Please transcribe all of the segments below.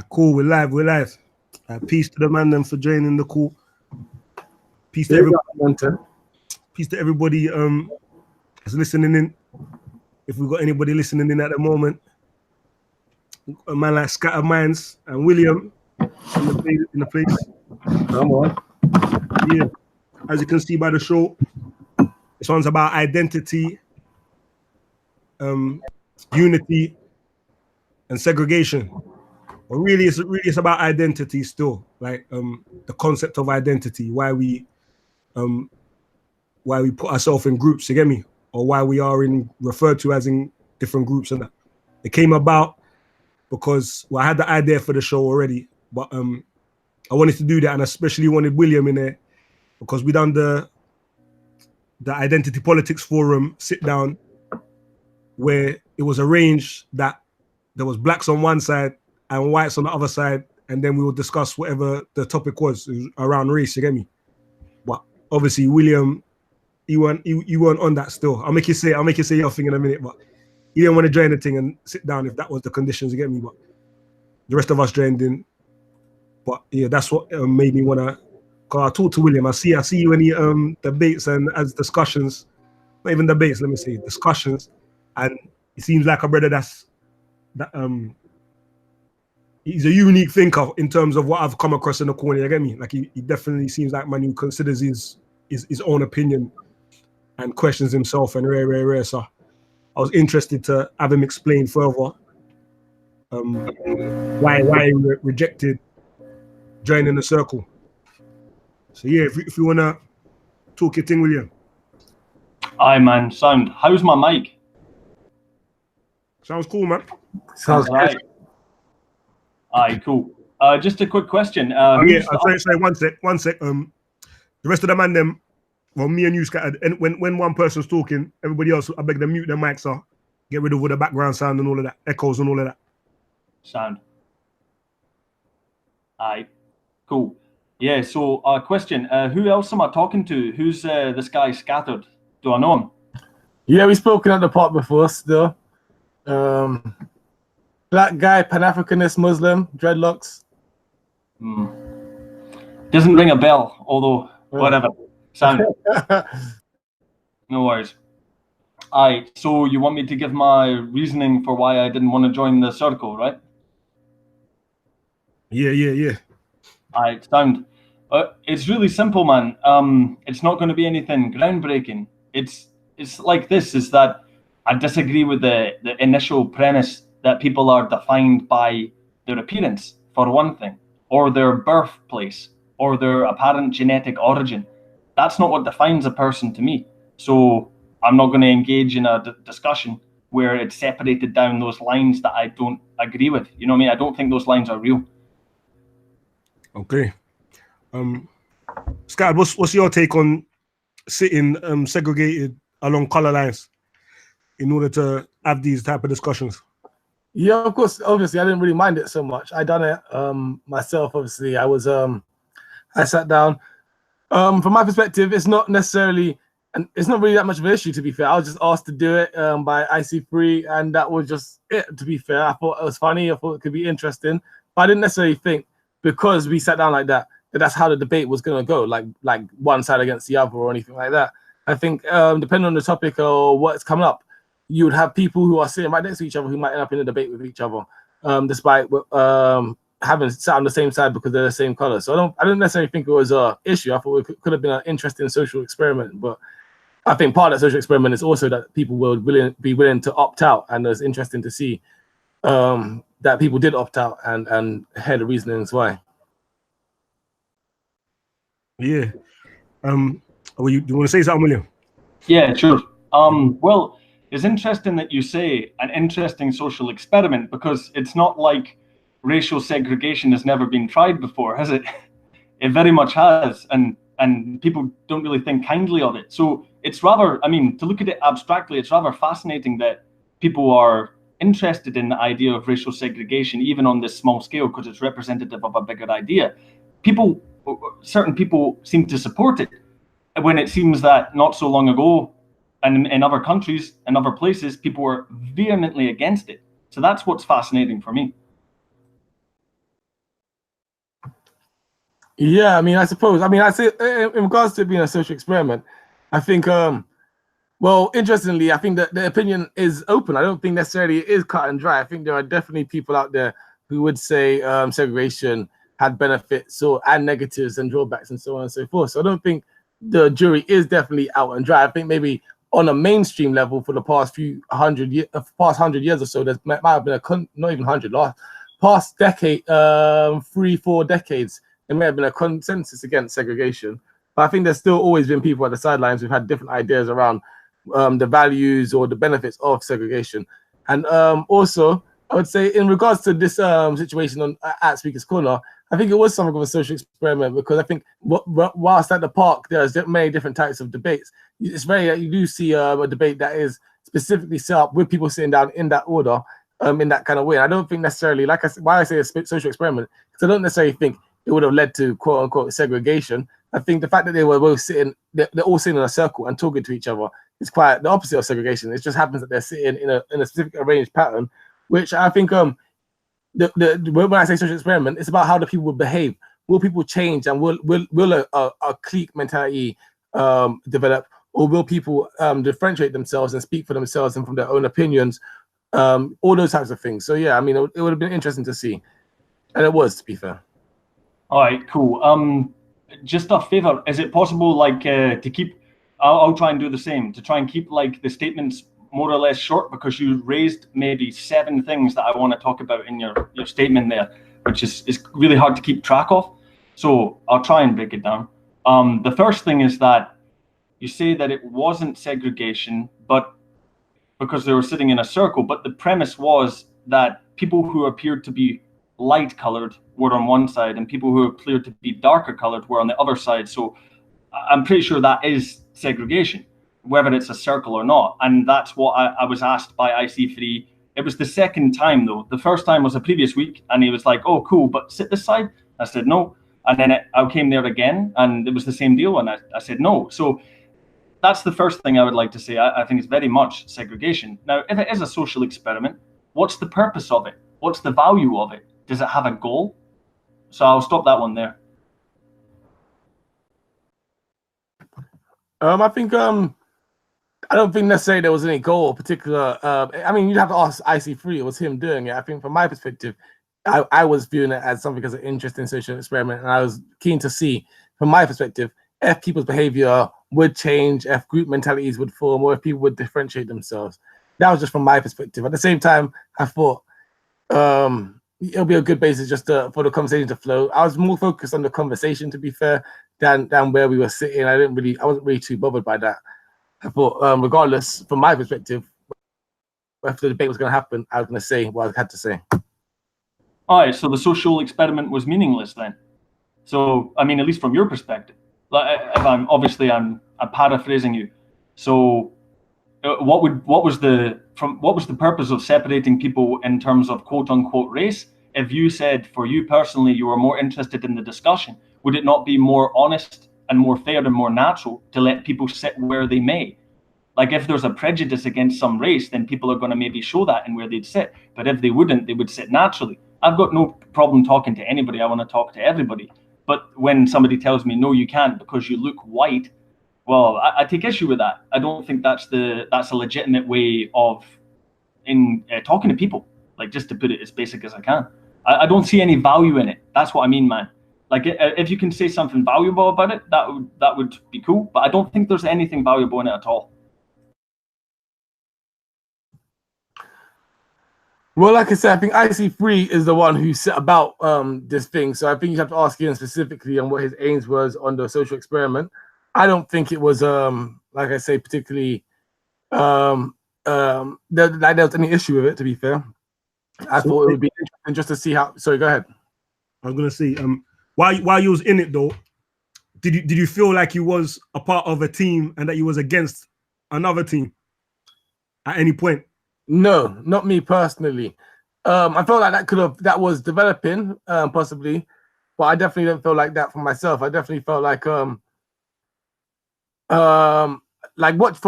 Cool, we're live. Peace to the man them for joining the call. Peace to everybody that's listening in. If we've got anybody listening in at the moment, a man like Scattered Minds and William in the place. Come on. Yeah, as you can see by the show, this one's about identity, unity, and segregation. But really, it's about identity still, like the concept of identity, why we put ourselves in groups, you get me, or why we are referred to as in different groups and that. It came about because I had the idea for the show already, but I wanted to do that, and especially wanted William in there because we done the Identity Politics Forum sit down where it was arranged that there was blacks on one side and whites on the other side, and then we will discuss whatever the topic was around race, you get me? But obviously, William, you weren't on that still. I'll make you say your thing in a minute, but you didn't want to join the thing and sit down if that was the conditions, you get me? But the rest of us joined in. But yeah, that's what made me want to, because I talked to William. I see you in the debates and as discussions, not even debates, let me say, discussions, and it seems like a brother he's a unique thinker in terms of what I've come across in the corner, you get me? Like he definitely seems like man who considers his own opinion and questions himself and rare. So I was interested to have him explain further why he rejected joining the circle. So yeah, if you wanna talk your thing, William. Aye man, sound. How's my mic? Sounds cool, man. Sounds right. Aye, cool. Just a quick question. Sorry, one sec. The rest of the man them, well, me and you Scattered, and when one person's talking, everybody else, I beg them mute their mics off, get rid of all the background sound and all of that, echoes and all of that. Sound. Aye, cool. Yeah, so question, who else am I talking to? Who's this guy Scattered? Do I know him? Yeah, we've spoken at the pot before still. Black guy, Pan-Africanist, Muslim, dreadlocks. Doesn't ring a bell, although whatever. Sound. No worries. Aye, so you want me to give my reasoning for why I didn't want to join the circle, right? Yeah. Aye, sound. It's really simple, man. It's not going to be anything groundbreaking. It's like this, is that I disagree with the initial premise that people are defined by their appearance, for one thing, or their birthplace, or their apparent genetic origin. That's not what defines a person to me. So I'm not going to engage in a discussion where it's separated down those lines that I don't agree with. You know what I mean? I don't think those lines are real. Okay. Scott, what's your take on sitting segregated along color lines in order to have these type of discussions? Yeah, of course. Obviously, I didn't really mind it so much. I done it myself. Obviously, I sat down. From my perspective, it's not necessarily, and it's not really that much of an issue. To be fair, I was just asked to do it by IC3, and that was just it. To be fair, I thought it was funny. I thought it could be interesting, but I didn't necessarily think because we sat down like that that's how the debate was going to go, like one side against the other or anything like that. I think depending on the topic or what's coming up, you would have people who are sitting right next to each other who might end up in a debate with each other, despite having sat on the same side because they're the same color. So I don't necessarily think it was an issue. I thought it could have been an interesting social experiment, but I think part of that social experiment is also that people will be willing to opt out, and it's interesting to see that people did opt out and hear the reasonings why. Yeah. Do you want to say something, William? Yeah, sure. Well, it's interesting that you say an interesting social experiment, because it's not like racial segregation has never been tried before, has it? It very much has, and people don't really think kindly of it. So it's rather, I mean, to look at it abstractly, it's rather fascinating that people are interested in the idea of racial segregation, even on this small scale, because it's representative of a bigger idea. Certain people seem to support it, when it seems that not so long ago, and in other countries and other places, people were vehemently against it. So that's what's fascinating for me. Yeah, I mean, I suppose. I mean, I say in regards to being a social experiment, I think well, interestingly, I think that the opinion is open. I don't think necessarily it is cut and dry. I think there are definitely people out there who would say segregation had benefits and negatives and drawbacks and so on and so forth. So I don't think the jury is definitely out and dry. I think maybe on a mainstream level for the past past 100 years or so, there might have been not even 100, past decade, 3-4 decades, there may have been a consensus against segregation. But I think there's still always been people at the sidelines who've had different ideas around the values or the benefits of segregation. And also, I would say in regards to this situation at Speaker's Corner, I think it was something of a social experiment, because I think whilst at the park, there's many different types of debates. It's you do see a debate that is specifically set up with people sitting down in that order, in that kind of way. And I don't think necessarily, like I said, why I say a social experiment, because I don't necessarily think it would have led to quote unquote segregation. I think the fact that they were both sitting, they're all sitting in a circle and talking to each other is quite the opposite of segregation. It just happens that they're sitting in a specific arranged pattern, which I think when I say social experiment, it's about how the people will behave. Will people change, and will a clique mentality develop, or will people differentiate themselves and speak for themselves and from their own opinions, all those types of things. So yeah, I mean, it would have been interesting to see, and it was, to be fair. All right, cool. Just a favor, is it possible, like, to keep? I'll try and do the same, to try and keep like the statements more or less short, because you raised maybe 7 things that I want to talk about in your statement there, which is really hard to keep track of. So I'll try and break it down. The first thing is that you say that it wasn't segregation, but because they were sitting in a circle, but the premise was that people who appeared to be light colored were on one side and people who appeared to be darker colored were on the other side. So I'm pretty sure that is segregation, whether it's a circle or not. And that's what I was asked by IC3. It was the second time though. The first time was a previous week, and he was like, oh, cool, but sit this side. I said no. And then I came there again and it was the same deal, and I said no. So that's the first thing I would like to say. I think it's very much segregation. Now, if it is a social experiment, what's the purpose of it? What's the value of it? Does it have a goal? So I'll stop that one there. I think I don't think necessarily there was any goal particular. I mean, you'd have to ask IC3. It was him doing it. I think from my perspective, I was viewing it as something as an interesting social experiment, and I was keen to see, from my perspective, if people's behavior would change, if group mentalities would form, or if people would differentiate themselves. That was just from my perspective. At the same time, I thought it'll be a good basis just for the conversation to flow. I was more focused on the conversation, to be fair, than where we were sitting. I wasn't really too bothered by that. I thought, regardless, from my perspective, if the debate was going to happen, I was going to say what I had to say. All right, so the social experiment was meaningless then. So, I mean, at least from your perspective, if I'm paraphrasing you. So, what was the purpose of separating people in terms of quote unquote race? If you said for you personally you were more interested in the discussion, would it not be more honest and more fair and more natural to let people sit where they may? Like, if there's a prejudice against some race, then people are going to maybe show that in where they'd sit. But if they wouldn't, they would sit naturally. I've got no problem talking to anybody. I want to talk to everybody. But when somebody tells me, no, you can't because you look white, well, I take issue with that. I don't think that's a legitimate way of talking to people. Like, just to put it as basic as I can. I don't see any value in it. That's what I mean, man. Like, if you can say something valuable about it, that would be cool. But I don't think there's anything valuable in it at all. Well, like I said, I think IC3 is the one who set about this thing. So I think you have to ask him specifically on what his aims was on the social experiment. I don't think it was, like I say, particularly that there was any issue with it, to be fair. I thought it would be interesting just to see how. Sorry, go ahead. I was gonna say, while you was in it though, did you feel like you was a part of a team and that you was against another team at any point? No, not me personally. I felt like that was developing, possibly, but I definitely didn't feel like that for myself. I definitely felt like from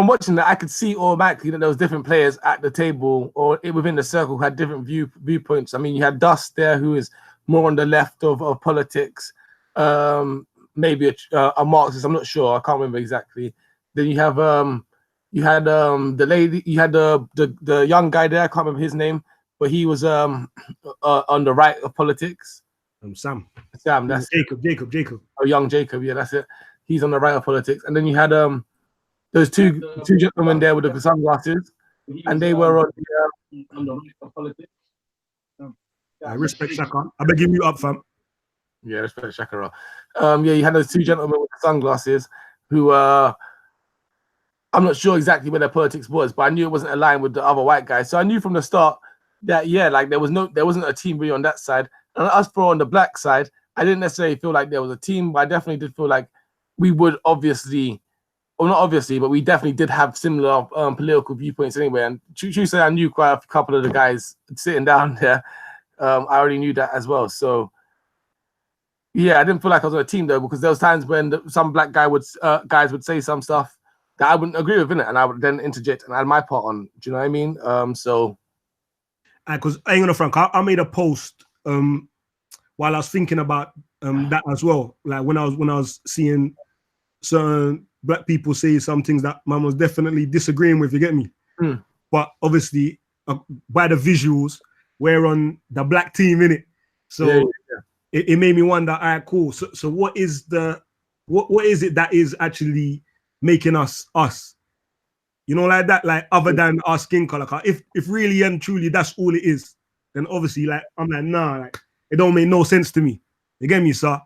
watching that, I could see automatically that there was different players at the table or within the circle who had different viewpoints. I mean, you had Dust there, who is more on the left of politics. maybe a Marxist. I'm not sure. I can't remember exactly. Then you have you had the lady. You had the young guy there. I can't remember his name, but he was on the right of politics. Sam. That's Jacob. Oh, young Jacob. Yeah, that's it. He's on the right of politics. And then you had those two gentlemen there with the sunglasses, and they were on the right of politics. I respect Shaka. I beg you up, fam. Yeah, respect Shakara. Yeah, you had those two gentlemen with the sunglasses who I'm not sure exactly where their politics was, but I knew it wasn't aligned with the other white guys. So I knew from the start that like there wasn't a team really on that side. And us four on the black side, I didn't necessarily feel like there was a team, but I definitely did feel like we would obviously, or not obviously, but we definitely did have similar political viewpoints anyway. And true say, I knew quite a couple of the guys sitting down there. I already knew that as well. So yeah, I didn't feel like I was on a team though, because there was times when some black guys would say some stuff that I wouldn't agree with, innit? And I would then interject and add my part on. Do you know what I mean? So because I ain't gonna front, I made a post while I was thinking about that as well. Like when I was seeing certain black people say some things that man was definitely disagreeing with, you get me? But obviously by the visuals, we're on the black team, innit? So it made me wonder, all right, cool. So what is it that is actually making us? You know, like that, like other than our skin color. If really and truly that's all it is, then obviously, like I'm like, nah, like it don't make no sense to me. You get me, sir?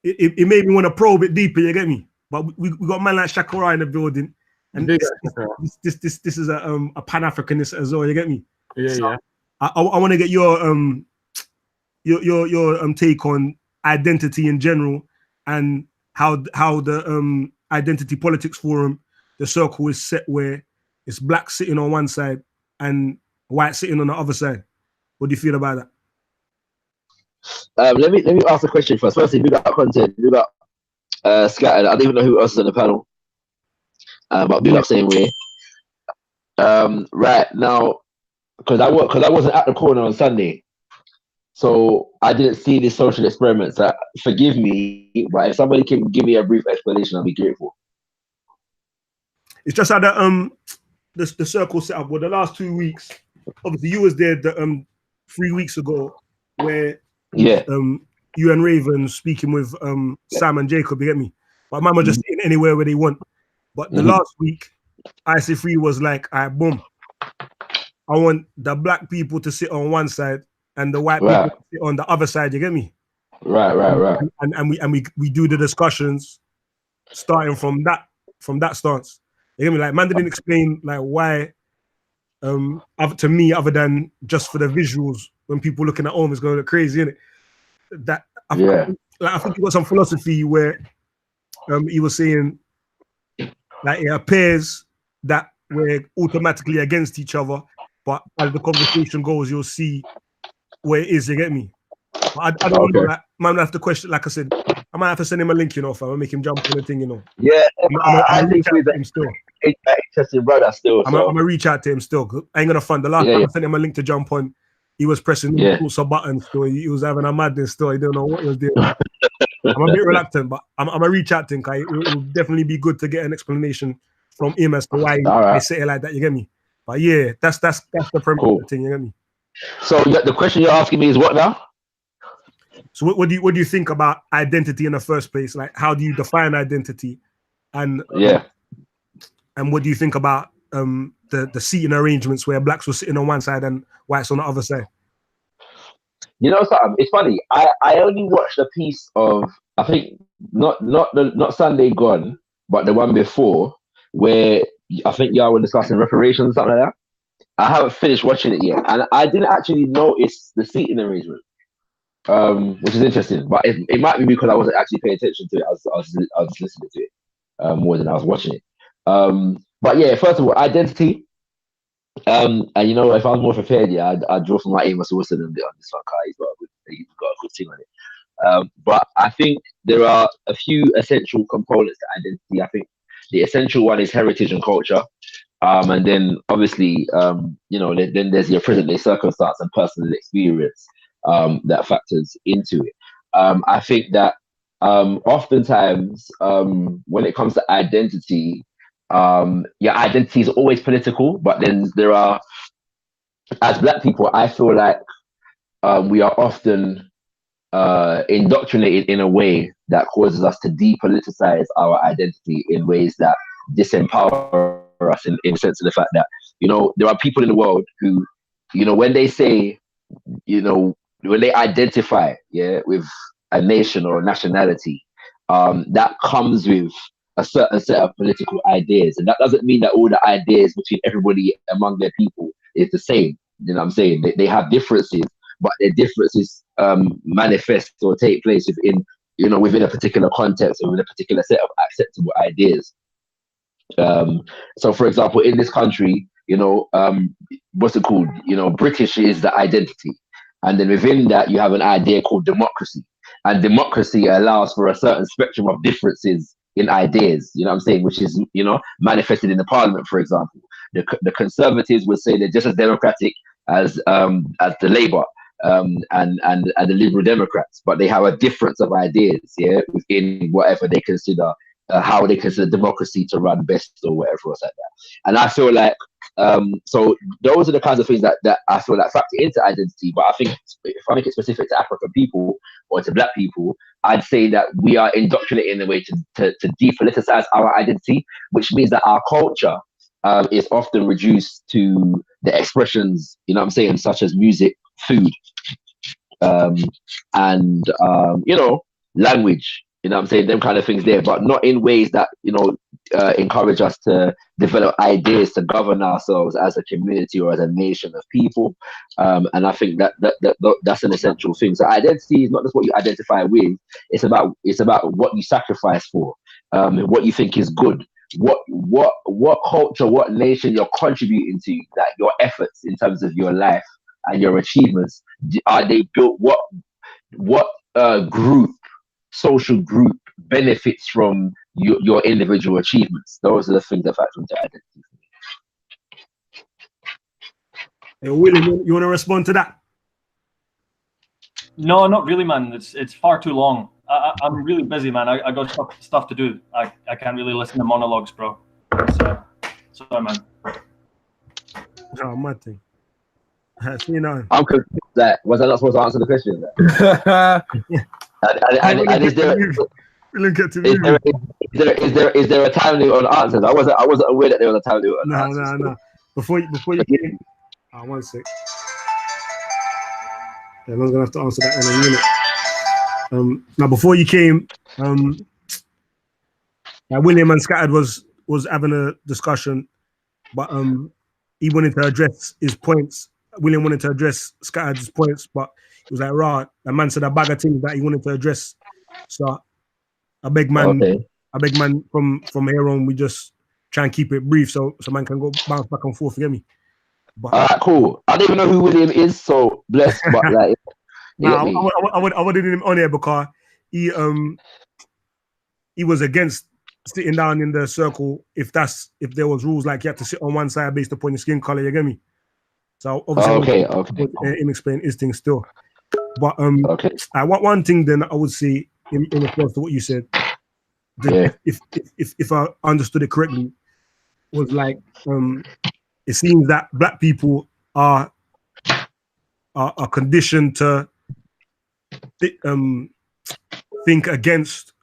It made me want to probe it deeper. You get me? But we got man like Shakara in the building, and this is a Pan-Africanist as well. You get me? Yeah, so yeah. I want to get your take on identity in general and how the Identity Politics Forum, the circle is set where it's black sitting on one side and white sitting on the other side. What do you feel about that? Let me ask a question first. Firstly, we got content, we got scattered. I don't even know who else is on the panel, but big up same way. Right now, because I wasn't at the corner on Sunday, so I didn't see this social experiment. So forgive me, but if somebody can give me a brief explanation, I'll be grateful. It's just how the circle set up. Well, the last 2 weeks, obviously you was there 3 weeks ago, where you and Raven speaking with Sam and Jacob. You get me? But man was just sitting anywhere where they want. But the last week, IC3 was like, all right, boom. I want the black people to sit on one side and the white people to sit on the other side. You get me? Right. And we do the discussions starting from that stance. You get me? Like man didn't explain like why to me, other than just for the visuals when people looking at home is going to look crazy, innit? That I think you got some philosophy where he was saying like it appears that we're automatically against each other, but as the conversation goes, you'll see where it is. You get me? But I don't know. Like, man, I have to question. Like I said, I might have to send him a link, you know, fam. I'll make him jump on the thing, you know. Yeah, I'm reach out to him still. Interesting brother still. I'm gonna reach out to him still. I ain't gonna fund. The last time I sent him a link to jump on, he was pressing all sorts of buttons. So he was having a madness still. He didn't know what he was doing. I'm a bit reluctant, but I'm gonna reach out to him. It will definitely be good to get an explanation from him as to why I say it like that. You get me? But yeah, that's the premise thing. You get me? So the question you're asking me is what now? So what do you think about identity in the first place? Like, how do you define identity? And and what do you think about the seating arrangements where blacks were sitting on one side and whites on the other side? You know something? It's funny. I only watched a piece of, I think not Sunday Gone, but the one before, where I think y'all were discussing reparations, something like that. I haven't finished watching it yet, and I didn't actually notice the seating arrangement, which is interesting. But it might be because I wasn't actually paying attention to it. I was listening to it more than I was watching it. But yeah, first of all, identity. And you know, if I was more prepared, I'd draw from my Amos Wilson on this one. He's got a good thing on it. But I think there are a few essential components to identity. I think the essential one is heritage and culture. And then obviously, you know, then there's your present day circumstance and personal experience that factors into it. I think that oftentimes when it comes to identity, your identity is always political, but then there are, as Black people, I feel like we are often indoctrinated in a way that causes us to depoliticize our identity in ways that disempower us in the sense of the fact that, there are people in the world who, when they say, when they identify, with a nation or a nationality, that comes with a certain set of political ideas. And that doesn't mean that all the ideas between everybody among their people is the same. You know what I'm saying? They have differences, but their differences manifest or take place within a particular context or within a particular set of acceptable ideas. So, for example, in this country, what's it called? British is the identity. And then within that, you have an idea called democracy. And democracy allows for a certain spectrum of differences in ideas, you know what I'm saying, which is, manifested in the parliament, for example. The Conservatives would say they're just as democratic as the Labour and the Liberal Democrats, but they have a difference of ideas, within whatever they consider, how they consider democracy to run best or whatever else like that. And I feel like, so those are the kinds of things that I feel like factor into identity. But I think if I make it specific to African people or to Black people, I'd say that we are indoctrinated in a way to depoliticize our identity, which means that our culture is often reduced to the expressions, such as music, food, and language. Them kind of things there, but not in ways that encourage us to develop ideas to govern ourselves as a community or as a nation of people. And I think that's an essential thing. So identity is not just what you identify with; it's about what you sacrifice for, what you think is good, what culture, what nation you're contributing to, that your efforts in terms of your life and your achievements, are they built? What social group benefits from your individual achievements? Those are the things that factor into identity. Hey, William, you want to respond to that? No, not really, man. It's far too long. I'm really busy, man. I got stuff to do. I can't really listen to monologues, bro. Sorry, man. Oh, my thing. I'm confused. Was I not supposed to answer the question? And is there a time limit on answers? I wasn't aware that there was a time limit on answers. No. Before you came, 1 sec. Yeah, I'm gonna have to answer that in a minute. Now before you came, William and Scattered was having a discussion, but he wanted to address his points. William wanted to address Scattered's points, but he was like, "Right." The man said a bag of things that he wanted to address. So I beg man, from here on, we just try and keep it brief, so man can go bounce back and forth. You get me? But, all right, cool. I don't even know who William is, so bless. But like, I wanted him on here because he was against sitting down in the circle if there was rules like you had to sit on one side based upon your skin color. You get me? So obviously, him explain his thing still. But one thing then I would say in response to what you said, if I understood it correctly, was like it seems that Black people are conditioned to think against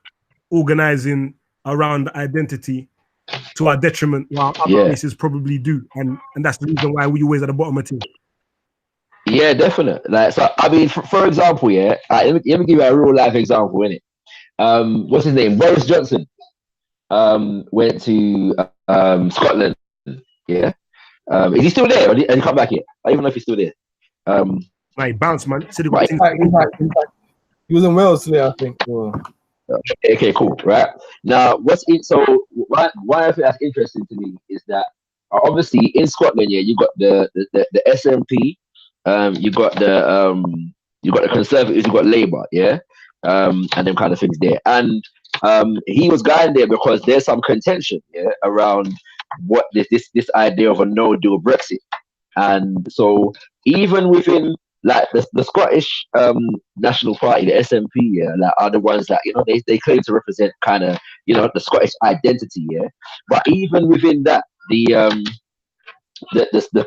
organizing around identity to our detriment, while other places probably do, and that's the reason why we always at the bottom of the team. Yeah, definitely. Like, so I mean, for example, let me give you a real life example, innit? What's his name? Boris Johnson went to Scotland. Yeah. Is he still there? Or has he come back yet? I don't even know if he's still there. He bounced, man. Said he was in Wales today, I think. Oh. Okay, cool. Right now, so one of the that's interesting to me is that obviously in Scotland, you got the SNP, you got the Conservatives, you got Labour, and them kind of things there. And he was going there because there's some contention, around what this idea of a no-deal Brexit. And so even within like the Scottish National Party, the SNP, yeah, like are the ones that they claim to represent kind of the Scottish identity, yeah. But even within that, the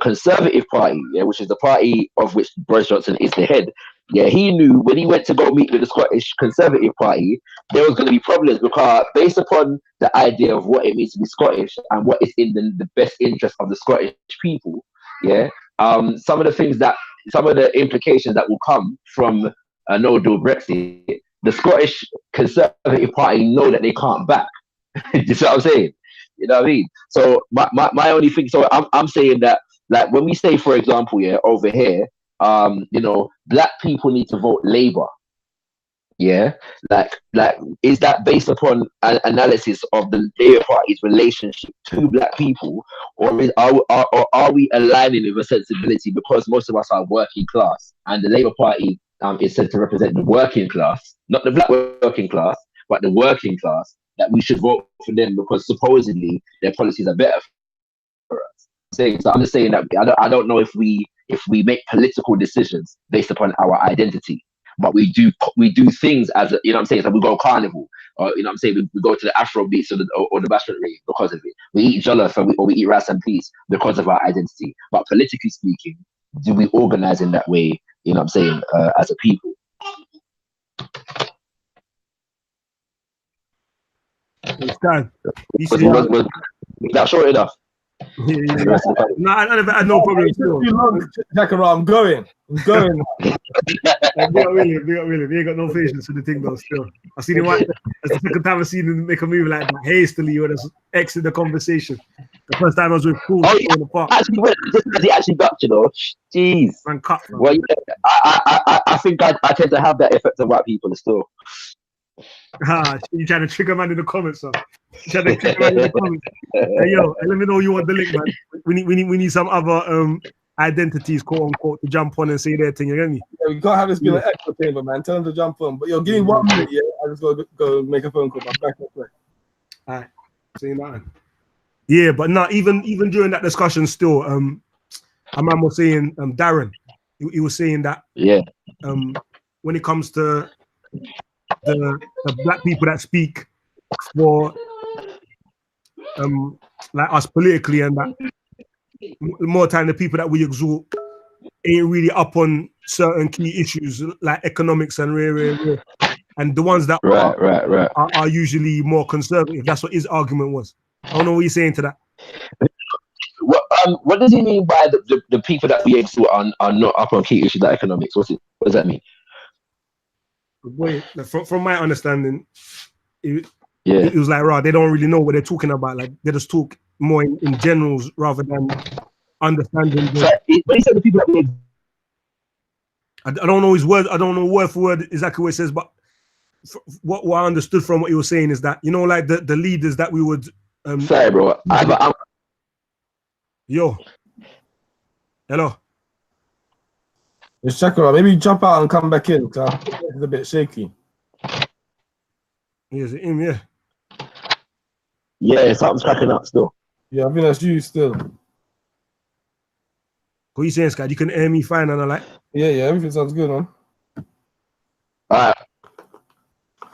Conservative Party, yeah, which is the party of which Boris Johnson is the head, yeah, he knew when he went to go meet with the Scottish Conservative Party, there was going to be problems because based upon the idea of what it means to be Scottish and what is in the best interest of the Scottish people, yeah, some of the implications that will come from a no-deal Brexit, the Scottish Conservative Party know that they can't back. You see what I'm saying? You know what I mean? So my only thing, so I'm saying that, like, when we say, for example, yeah, over here, black people need to vote Labour. Yeah, like is that based upon an analysis of the Labour Party's relationship to black people, or are we aligning with a sensibility because most of us are working class and the Labour Party is said to represent the working class, not the black working class, but the working class, that we should vote for them because supposedly their policies are better for us. So I'm just saying that I don't know if we make political decisions based upon our identity, but we do things as what I'm saying. So we go carnival, or what I'm saying, we go to the Afro beats or the bashment rave because of it. We eat jollof or we eat rice and peas because of our identity. But politically speaking, do we organize in that way? What I'm saying, as a people. It's time. Was that short enough? Yeah. No, I never had no problem. Too long, Jackaroo, I'm going. Big up William. He ain't got no patience for the thing though. Still, I seen him. That's the second time I seen him make a move like that hastily or just exit the conversation. The first time I was with Paul in the park. Actually, just as he actually ducked, jeez. Man, cut. Man. Well, I think I tend to have that effect on white people still. You trying to trigger man in the comments, son. Hey, yo, let me know you want the link, man. We need some other identities, quote unquote, to jump on and say their thing. You get me? Yeah, we can't have this be an echo chamber, man. Tell them to jump on. But yo, give me 1 minute, yeah. I just go make a phone call. I'm back up there. All right. See you now. Yeah, but not even during that discussion, still, a man was saying, Darren, he was saying that, when it comes to the black people that speak for like us politically, and that more time the people that we exalt ain't really up on certain key issues like economics and rare. And the ones that are usually more conservative. That's what his argument was. I don't know what you're saying to that. What does he mean by the people that we exalt are not up on key issues like economics? What does that mean? Wait, from my understanding, it was like, they don't really know what they're talking about. Like, they just talk more in generals rather than understanding. When he said the people that I don't know his word. I don't know word for word exactly what it says, but what I understood from what he was saying is that, like the leaders that we would. Sorry, bro. Yo. Hello. Just check it out. Maybe jump out and come back in because it's a bit shaky. Is it him? Yeah. Yeah, something's cracking up still. Yeah, I think that's you still. What are you saying, Scott? You can hear me fine, and I like. Yeah, everything sounds good, man. All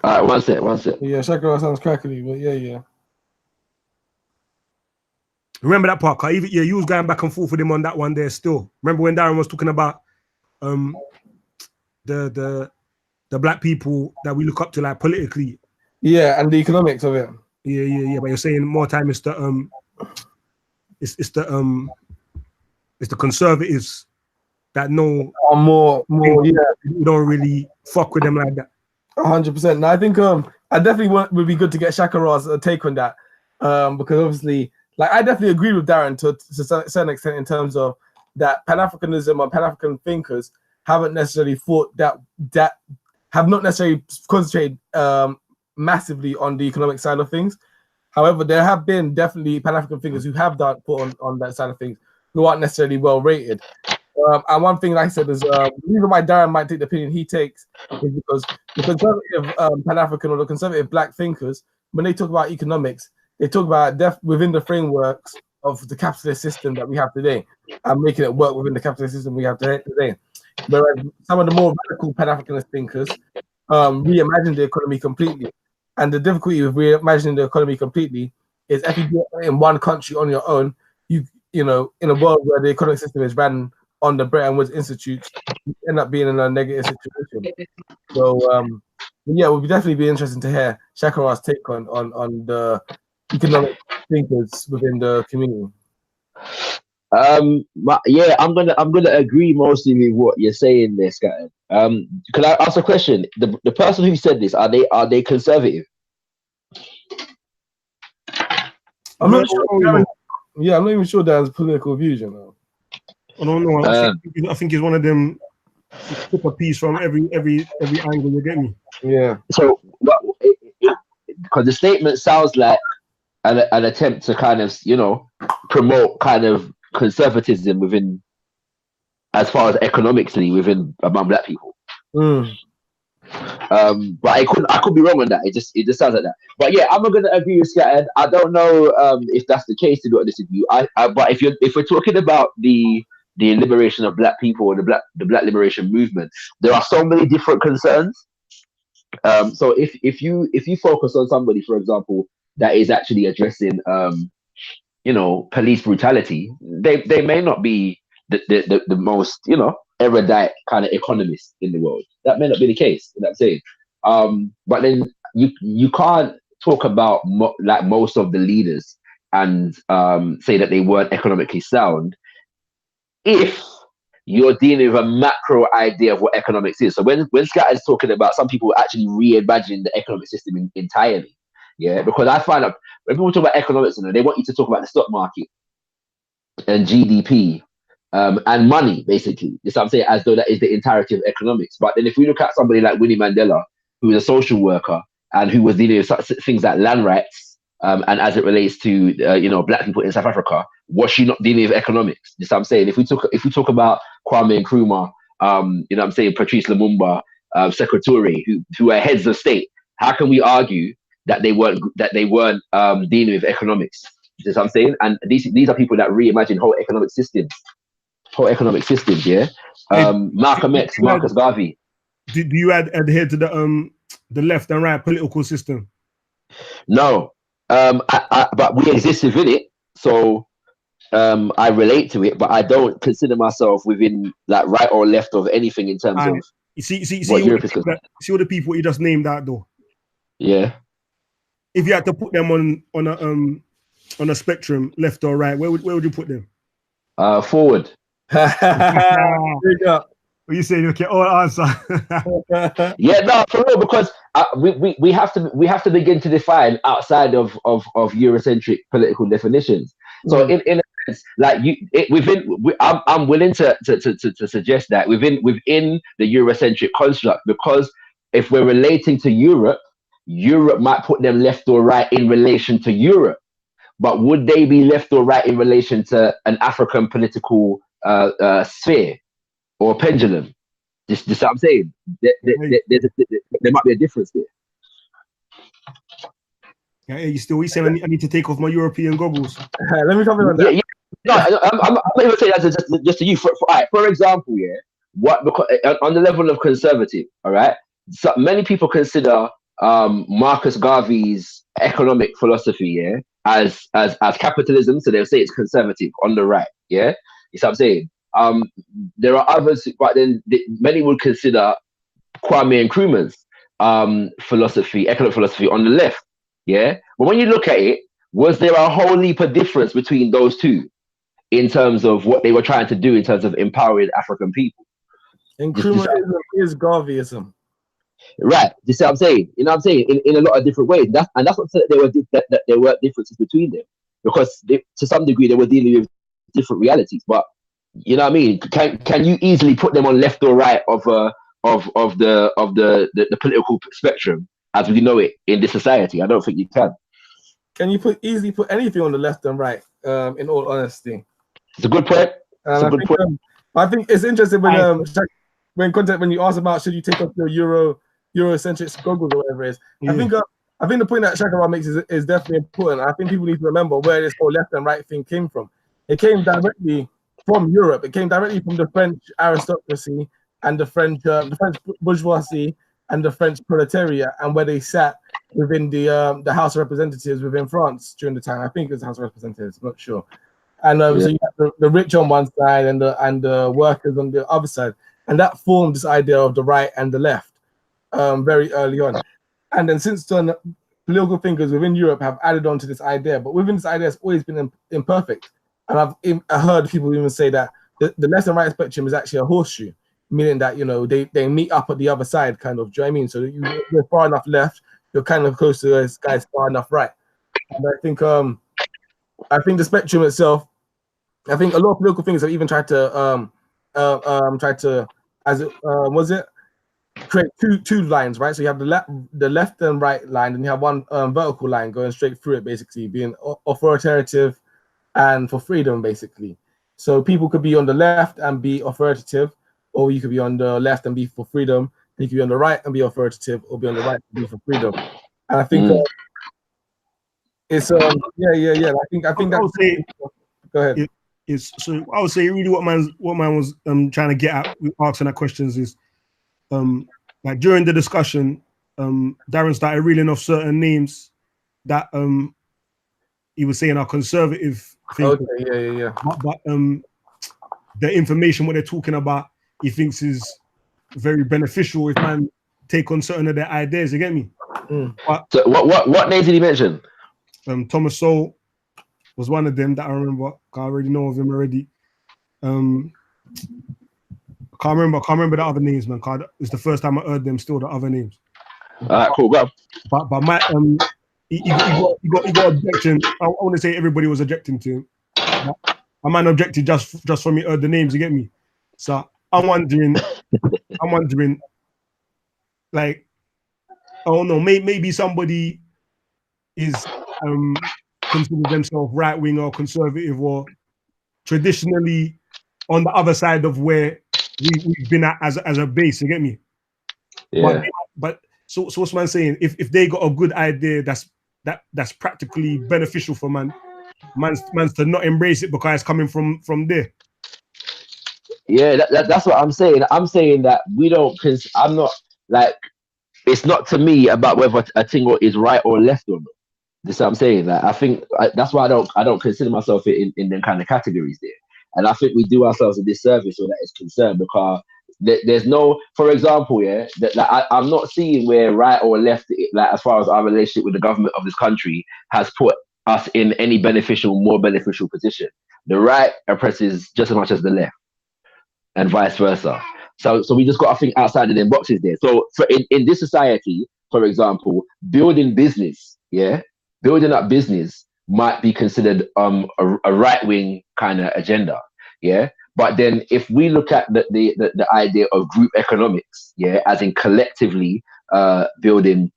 right, one sec. Yeah, Shakira sounds crackly, but yeah. Remember that part, Carl? You was going back and forth with him on that one there still. Remember when Darren was talking about the black people that we look up to, like, politically? Yeah, and the economics of it. Yeah. But you're saying more time it's the conservatives that know more. Yeah, you don't really fuck with them like that. 100%. Now I think I definitely would be good to get Shakira's take on that, because obviously, like, I definitely agree with Darren to a certain extent in terms of that Pan-Africanism or Pan-African thinkers haven't necessarily thought that have not necessarily concentrated massively on the economic side of things. However, there have been definitely Pan-African thinkers who have put on that side of things who aren't necessarily well rated. And one thing, like I said, is the reason why Darren might take the opinion he takes is because the conservative Pan-African or the conservative black thinkers, when they talk about economics, they talk about within the frameworks of the capitalist system that we have today and making it work within the capitalist system we have today. whereas some of the more radical Pan-Africanist thinkers reimagined the economy completely. And the difficulty with reimagining the economy completely is if you do it in one country on your own, you know, in a world where the economic system is ran on the Bretton Woods Institute, you end up being in a negative situation. So yeah, it would definitely be interesting to hear Shakara's take on the economic thinkers within the community. Yeah, I'm gonna agree mostly with what you're saying there, Scott. Can I ask a question? The person who said this, are they conservative? I'm not sure. Yeah, I'm not even sure that's political views, you know. I don't know. I think he's one of them. Took a piece from every angle. You get me? Yeah. So, because the statement sounds like an attempt to kind of, you know, promote kind of conservatism within, as far as economically within among black people. But I could be wrong on that. It just sounds like that. But yeah, I'm not gonna agree with Scattered. I don't know if that's the case, to be honest with you. But if we're talking about the liberation of black people or the black liberation movement, there are so many different concerns. So if you focus on somebody, for example, that is actually addressing you know, police brutality, they may not be the most, you know, erudite kind of economist in the world. That may not be the case. You know what I'm saying? But then you can't talk about like most of the leaders and say that they weren't economically sound if you're dealing with a macro idea of what economics is. So when Scott is talking about some people actually reimagining the economic system entirely, yeah, because I find out when people talk about economics, you know, they want you to talk about the stock market and GDP and money, basically. This I'm saying, as though that is the entirety of economics. But then if we look at somebody like Winnie Mandela, who is a social worker and who was dealing with such things like land rights, and as it relates to you know, black people in South Africa, was she not dealing with economics? This I'm saying. If we talk about Kwame Nkrumah, you know what I'm saying, Patrice Lumumba, Secretary, who are heads of state, how can we argue that they weren't dealing with economics? You know what I'm saying? And these are people that reimagine whole economic systems, yeah. Malcolm X, Marcus Garvey. Do you adhere to the left and right political system? No, but we exist within it, so I relate to it, but I don't consider myself within like right or left of anything in terms of. You see all the people you just named out though. Yeah. If you had to put them on a spectrum, left or right, where would you put them? Forward. What you saying? Okay, all answer. Yeah, no, for real, because we have to begin to define outside of Eurocentric political definitions. So in a sense, like I'm willing to suggest that within the Eurocentric construct, because if we're relating to Europe might put them left or right in relation to Europe, but would they be left or right in relation to an African political sphere or pendulum? This what I'm saying. There might be a difference there. Yeah, you saying I need to take off my European goggles? Let me comment on that. Yeah. No, I'm not even saying that just to you. For example, yeah, because on the level of conservative, all right. So many people consider Marcus Garvey's economic philosophy, yeah, as capitalism. So they'll say it's conservative on the right, yeah. You see what I'm saying? There are others, but then many would consider Kwame Nkrumah's economic philosophy on the left, yeah. But when you look at it, was there a whole heap of difference between those two in terms of what they were trying to do in terms of empowering African people? Nkrumahism is Garveyism. Right, you see what I'm saying? You know what I'm saying? In a lot of different ways. That's what there were differences between them, because to some degree they were dealing with different realities. But you know what I mean? Can you easily put them on left or right of the political spectrum as we know it in this society? I don't think you can. Can you easily put anything on the left and right? In all honesty, it's a good point. I think it's interesting when you ask about should you take off your Eurocentric goggles or whatever it is. Yeah. I think the point that Shakara makes is definitely important. I think people need to remember where this whole left and right thing came from. It came directly from Europe. It came directly from the French aristocracy and the French bourgeoisie and the French proletariat, and where they sat within the House of Representatives within France during the time. I think it was the House of Representatives, I'm not sure. And so you have the rich on one side and the workers on the other side, and that formed this idea of the right and the left very early on. And then since then, political thinkers within Europe have added on to this idea, but within this idea, it's always been imperfect. And I've heard people even say that the left and right spectrum is actually a horseshoe, meaning that, you know, they meet up at the other side, kind of. Do you know what I mean? So you're far enough left, you're kind of close to those guys far enough right. And I think the spectrum itself, I think a lot of political thinkers have even tried to create two lines, right? So you have the left and right line, and you have one vertical line going straight through it, basically being authoritative and for freedom, basically. So people could be on the left and be authoritative, or you could be on the left and be for freedom. And you could be on the right and be authoritative, or be on the right and be for freedom. And I think it's I think that. Go ahead. So I would say really what man was trying to get at with asking that questions is like during the discussion, Darren started reeling off certain names that he was saying are conservative things. Okay, yeah. But the information what they're talking about, he thinks is very beneficial if man take on certain of their ideas. You get me? But, so what names did he mention? Thomas Sowell was one of them that I remember. I already know of him already. I can't remember the other names, man. It's the first time I heard them. Still the other names. All right, cool. Go. But my he got objection. I want to say everybody was objecting to him. My man objected just from me heard the names. You get me? So I'm wondering, like, I don't know, maybe somebody is consider themselves right wing or conservative or traditionally on the other side of where we've been at as a base. You get me? Yeah. But so what's man saying? If they got a good idea that's practically beneficial for man's to not embrace it because it's coming from there. Yeah, that's what I'm saying. I'm saying that we don't, because I'm not like, it's not to me about whether a thing is right or left or not. This is what I'm saying. Like, I think that's why I don't consider myself in them kind of categories there. And I think we do ourselves a disservice where that is concerned, because there's no, for example, I'm not seeing where right or left, like as far as our relationship with the government of this country has put us in any more beneficial position. The right oppresses just as much as the left, and vice versa. So we just got to think outside of them boxes there. So in this society, for example, building up business might be considered a right-wing kind of agenda, yeah. But then if we look at the idea of group economics, yeah, as in collectively building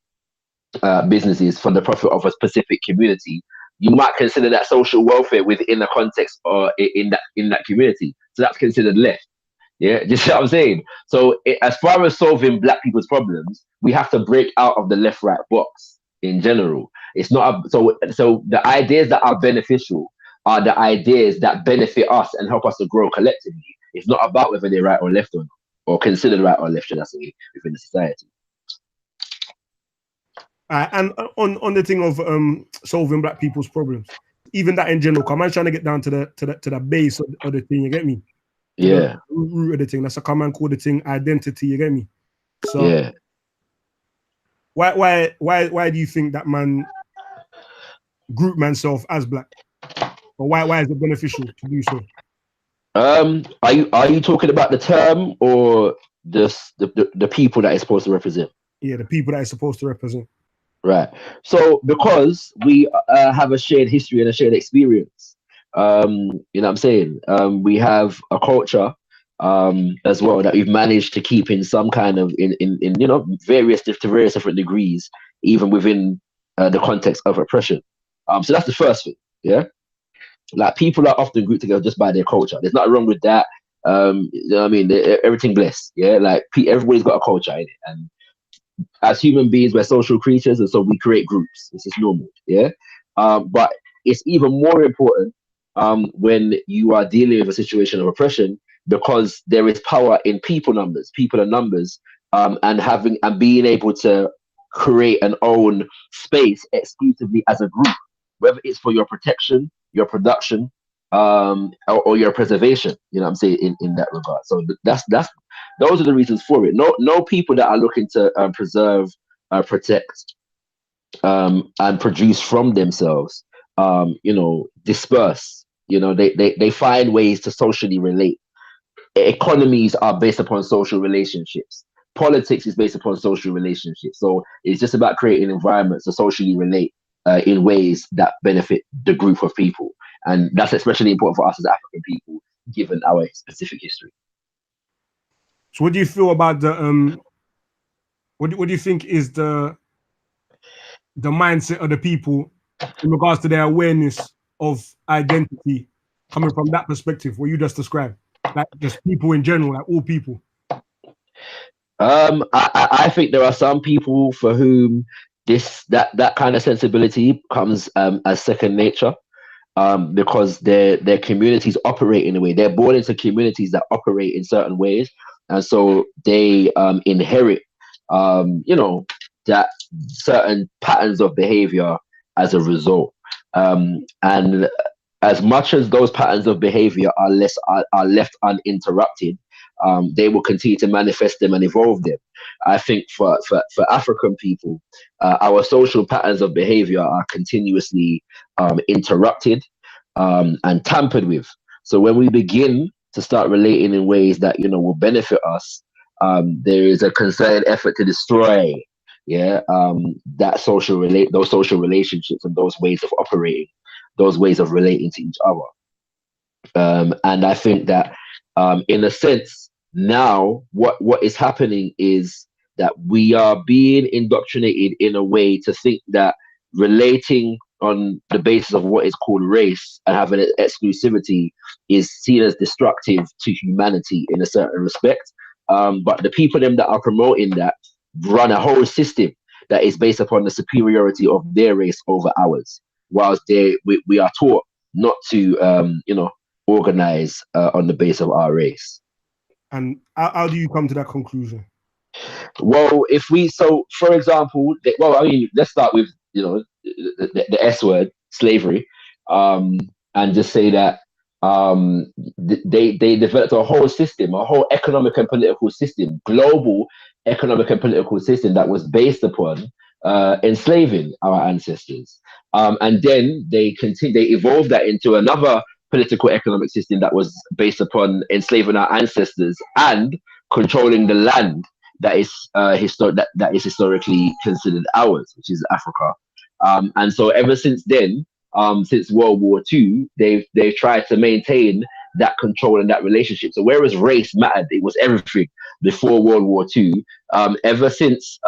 businesses for the profit of a specific community, you might consider that social welfare within the context or in that community. So that's considered left. Yeah, just what I'm saying. So as far as solving Black people's problems, we have to break out of the left-right box in general. It's not so the ideas that are beneficial are the ideas that benefit us and help us to grow collectively. It's not about whether they're right or left or not, or considered right or left, should I say, within the society. And on the thing of solving Black people's problems, even that in general, come on, trying to get down to the base of the thing. You get me? Yeah. The root of the thing. That's a common call the thing identity. You get me? So yeah. Why do you think that man group manself as Black? Or why is it beneficial to do so? Are you talking about the term or the people that it's supposed to represent? Yeah, the people that it's supposed to represent. Right. So because we have a shared history and a shared experience, you know what I'm saying? We have a culture as well that we've managed to keep in some kind of in you know various different degrees, even within the context of oppression. So that's the first thing. Yeah. Like people are often grouped together just by their culture. There's nothing wrong with that. You know what I mean? Everything blessed. Yeah. Like everybody's got a culture in it, and as human beings, we're social creatures, and so we create groups. This is normal. Yeah. But it's even more important when you are dealing with a situation of oppression because there is power in people and numbers, and being able to create and own space exclusively as a group, whether it's for your protection, your production, or your preservation. You know what I'm saying, in that regard. So that's those are the reasons for it. No people that are looking to preserve, protect, and produce from themselves, disperse. They find ways to socially relate. Economies are based upon social relationships. Politics is based upon social relationships. So it's just about creating environments to socially relate in ways that benefit the group of people. And that's especially important for us as African people, given our specific history. So what do you feel about the what do you think is the mindset of the people in regards to their awareness of identity, coming from that perspective, what you just described, like just people in general, like all people? I think there are some people for whom that kind of sensibility comes as second nature, because their communities operate in a way. They're born into communities that operate in certain ways, and so they inherit that certain patterns of behavior as a result. And as much as those patterns of behavior are left uninterrupted, they will continue to manifest them and evolve them. I think for African people, our social patterns of behavior are continuously interrupted and tampered with. So when we begin to start relating in ways that will benefit us, there is a concerted effort to destroy, those social relationships and those ways of operating, those ways of relating to each other. And I think that, in a sense, now what is happening is that we are being indoctrinated in a way to think that relating on the basis of what is called race and having an exclusivity is seen as destructive to humanity in a certain respect. But the people that are promoting that run a whole system that is based upon the superiority of their race over ours, whilst we are taught not to organize on the base of our race. And how do you come to that conclusion? Well, for example, let's start with the S word, slavery, and just say that they developed a whole system, a whole economic and political system, global economic and political system that was based upon enslaving our ancestors, and then they evolved that into another political economic system that was based upon enslaving our ancestors and controlling the land that is historically considered ours, which is Africa. And so ever since then, since World War II, they've tried to maintain that control and that relationship. So whereas race mattered, it was everything before World War II. Ever since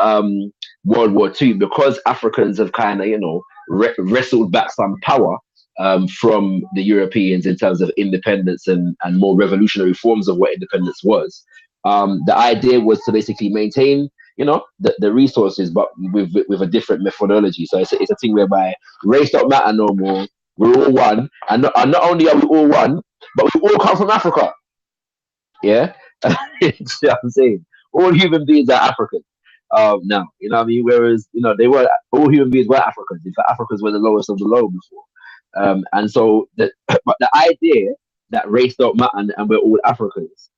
World War II, because Africans have kind of wrestled back some power from the Europeans in terms of independence and more revolutionary forms of what independence was. The idea was to basically maintain, the resources, but with a different methodology. So it's a thing whereby race don't matter no more. We're all one, and not only are we all one, but we all come from Africa. Yeah, you know what I'm saying? All human beings are African. Now, you know what I mean? Whereas, they were all human beings were Africans. In fact, Africans were the lowest of the low before. And so, but the idea that race don't matter and we're all Africans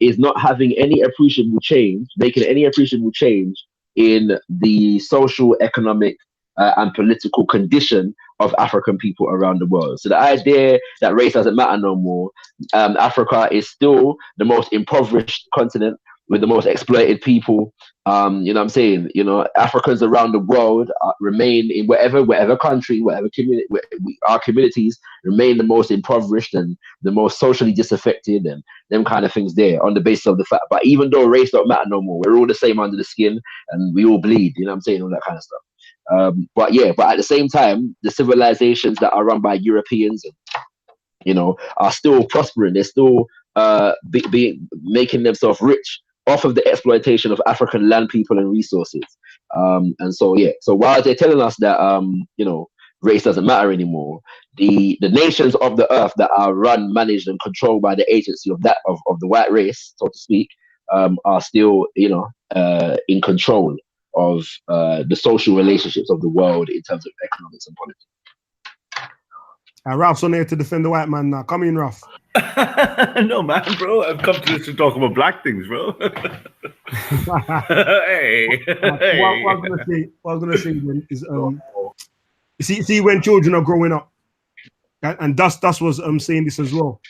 is not having any appreciable change, making any appreciable change in the social, economic, and political condition of African people around the world. So the idea that race doesn't matter no more, Africa is still the most impoverished continent with the most exploited people. You know what I'm saying? Africans around the world remain in whatever country, whatever community, our communities remain the most impoverished and the most socially disaffected and them kind of things there on the basis of the fact. But even though race don't matter no more, we're all the same under the skin and we all bleed, you know what I'm saying? All that kind of stuff. But at the same time, the civilizations that are run by Europeans, are still prospering. They're still making themselves rich off of the exploitation of African land, people, and resources. And so while they're telling us that, race doesn't matter anymore. The nations of the earth that are run, managed, and controlled by the agency of the white race, so to speak, are still, in control of the social relationships of the world in terms of economics and politics. Ralph's on here to defend the white man now. Come in, Ralph. No, man, bro. I've come to this to talk about black things, bro. Hey. What I was gonna say then is you see when children are growing up, and Dust was saying this as well.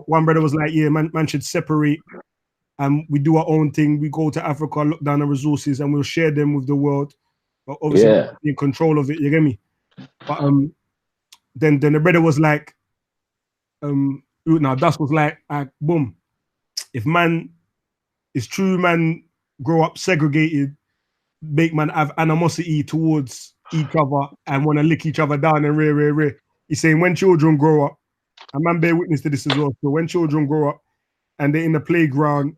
One brother was like, yeah, man should separate, and we do our own thing. We go to Africa, look down the resources, and we'll share them with the world. But obviously, in control of it, you get me? But then the brother was like, now Dust was like, boom, if man is true, man grow up segregated, make man have animosity towards each other and want to lick each other down and rare. He's saying when children grow up, and man bear witness to this as well. So when children grow up and they're in the playground,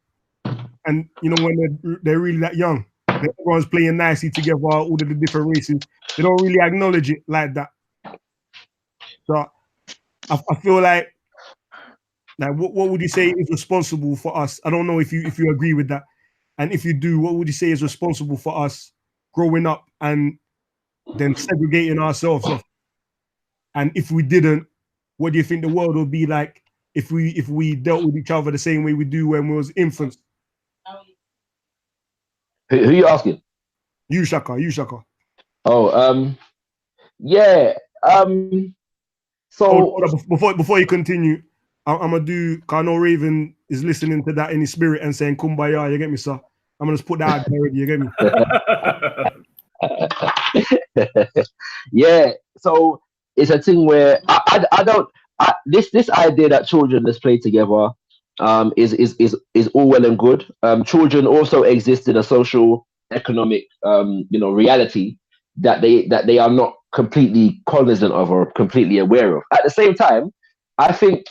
and when they're really that young, everyone's playing nicely together, all of the different races, they don't really acknowledge it like that. So I feel like what would you say is responsible for us? I don't know if you agree with that, and if you do, what would you say is responsible for us growing up and then segregating ourselves off? And if we didn't, what do you think the world would be like if we dealt with each other the same way we do when we was infants? Who you asking? You Shaka. Oh, yeah. So before you continue, I'm gonna do. Cause I know Raven is listening to that in his spirit and saying "Kumbaya." You get me, sir? I'm gonna just put that out there already. You get me? Yeah. So it's a thing where I don't. This idea that children let's play together is all well and good. Children also exist in a social, economic, reality that they are not completely cognizant of or completely aware of. At the same time, I think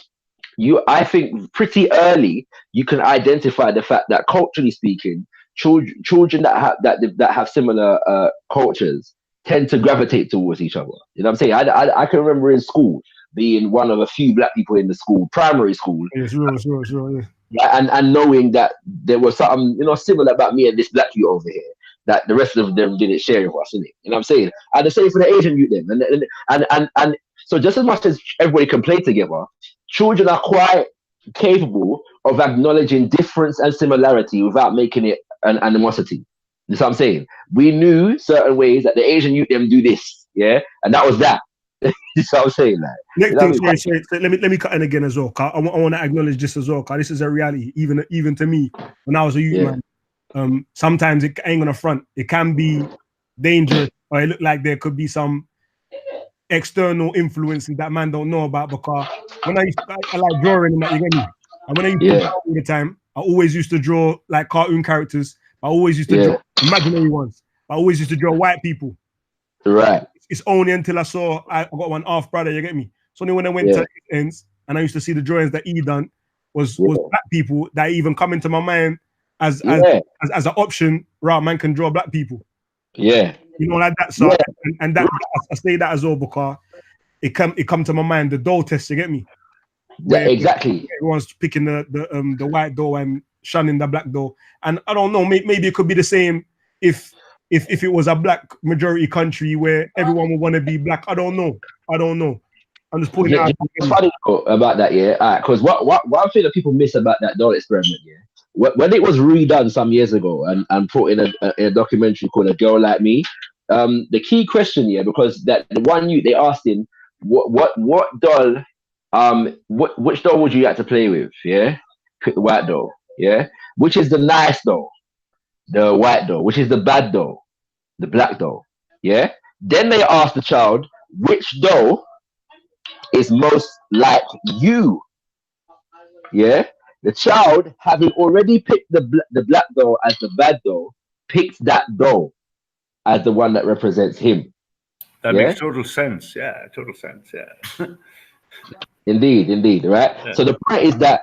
pretty early you can identify the fact that culturally speaking, children that have similar cultures tend to gravitate towards each other. You know what I'm saying? I can remember in school being one of a few black people in the school, primary school. Yeah, sure, yeah. And knowing that there was something, similar about me and this black youth over here that the rest of them didn't share with us, innit? You know what I'm saying? And the same for the Asian youth then. And so just as much as everybody can play together, children are quite capable of acknowledging difference and similarity without making it an animosity. You know what I'm saying? We knew certain ways that the Asian youth them do this, yeah? And that was that. You know what I'm saying? Next thing, sorry. Let me cut in again as well. I want to acknowledge this as well, because this is a reality. Even to me, when I was a youth man, sometimes it ain't gonna front. It can be dangerous, or it look like there could be some external influences that man don't know about. Because when I like drawing and that, you get me. And when I used to draw all the time, I always used to draw like cartoon characters. I always used to draw imaginary ones. I always used to draw white people. Right. It's only until I got one half brother, you get me? It's only when I went to ends and I used to see the drawings that he done was black people that even come into my mind as an option. Right, man can draw black people. Yeah. You know, like that. So and that I say that as well because it come to my mind, the dough test, you get me? Where exactly. Everyone's picking the white dough and shunning the black dough. And I don't know, maybe it could be the same if it was a black majority country where everyone would want to be black. I don't know. I'm just putting it out. Funny about that, because one thing that people miss about that doll experiment, when it was redone some years ago and put in a documentary called A Girl Like Me, the key question, because that the one they asked him, what doll, which doll would you like to play with? Yeah, pick the white doll. Yeah, which is the nice doll? The white doll. Which is the bad doll? The black doll. Yeah. Then they asked the child, which doll is most like you? Yeah. The child, having already picked the black doll as the bad doll, picked that doll as the one that represents him. That makes total sense. Yeah, total sense. Yeah. Indeed. Right. Yeah. So the point is that